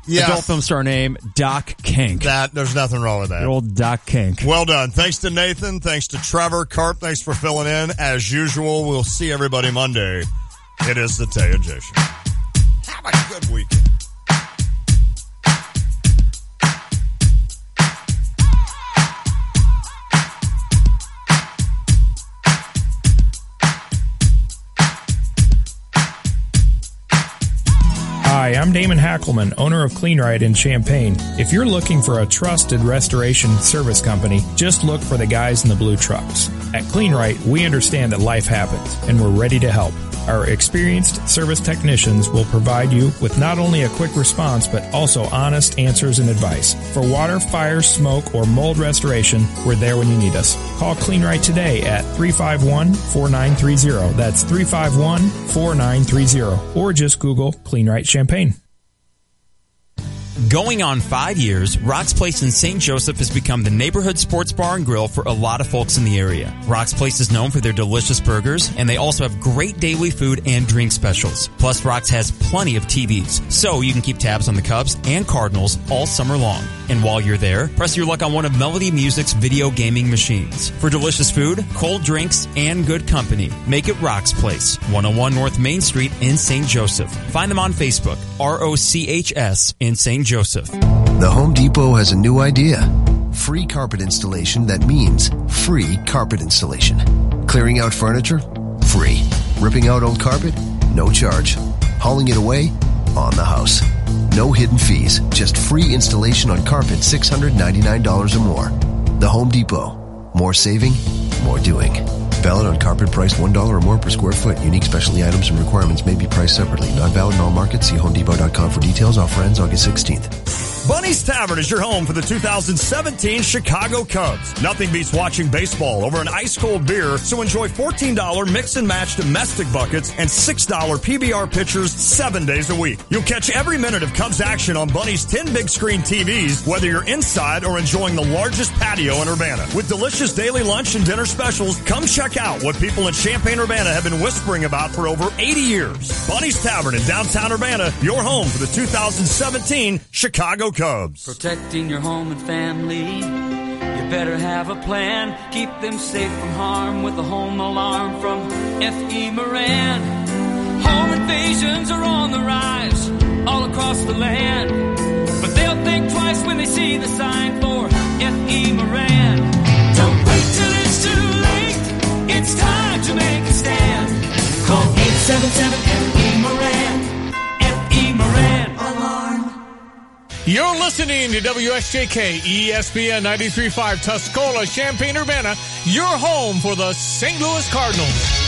adult film star name, Doc Kink. There's nothing wrong with that. The old Doc Kink. Well done. Thanks to Nathan. Thanks to Trevor. Carp, thanks for filling in. As usual, we'll see everybody Monday. It is the Tay and J Show. Have a good weekend. Hi, I'm Damon Hackelman, owner of CleanRite in Champaign. If you're looking for a trusted restoration service company, just look for the guys in the blue trucks. At CleanRite, we understand that life happens, and we're ready to help. Our experienced service technicians will provide you with not only a quick response, but also honest answers and advice. For water, fire, smoke, or mold restoration, we're there when you need us. Call CleanRite today at 351-4930. That's 351-4930. Or just Google CleanRite Champaign. Going on 5 years, Rock's Place in St. Joseph has become the neighborhood sports bar and grill for a lot of folks in the area. Rock's Place is known for their delicious burgers, and they also have great daily food and drink specials. Plus, Rock's has plenty of TVs, so you can keep tabs on the Cubs and Cardinals all summer long. And while you're there, press your luck on one of Melody Music's video gaming machines. For delicious food, cold drinks, and good company, make it Rock's Place, 101 North Main Street in St. Joseph. Find them on Facebook, ROCHS in St. Joseph. The Home Depot has a new idea. Free carpet installation that means free carpet installation. Clearing out furniture? Free. Ripping out old carpet? No charge. Hauling it away? On the house. No hidden fees. Just free installation on carpet $699 or more. The Home Depot. More saving, more doing. Valid on carpet priced $1 or more per square foot. Unique specialty items and requirements may be priced separately. Not valid in all markets. See HomeDepot.com for details. Offer ends August 16th. Bunny's Tavern is your home for the 2017 Chicago Cubs. Nothing beats watching baseball over an ice-cold beer, so enjoy $14 mix-and-match domestic buckets and $6 PBR pitchers 7 days a week. You'll catch every minute of Cubs action on Bunny's 10 big-screen TVs, whether you're inside or enjoying the largest patio in Urbana. With delicious daily lunch and dinner specials, come check out what people in Champaign-Urbana have been whispering about for over 80 years. Bunny's Tavern in downtown Urbana, your home for the 2017 Chicago Cubs. Protecting your home and family, you better have a plan. Keep them safe from harm with a home alarm from F.E. Moran. Home invasions are on the rise all across the land, but they'll think twice when they see the sign for F.E. Moran. Don't wait till it's too late, it's time to make a stand. Call 877-FE Moran. F.E. Moran. Alarm. You're listening to WSJK ESPN 93.5 Tuscola, Champaign-Urbana, your home for the St. Louis Cardinals.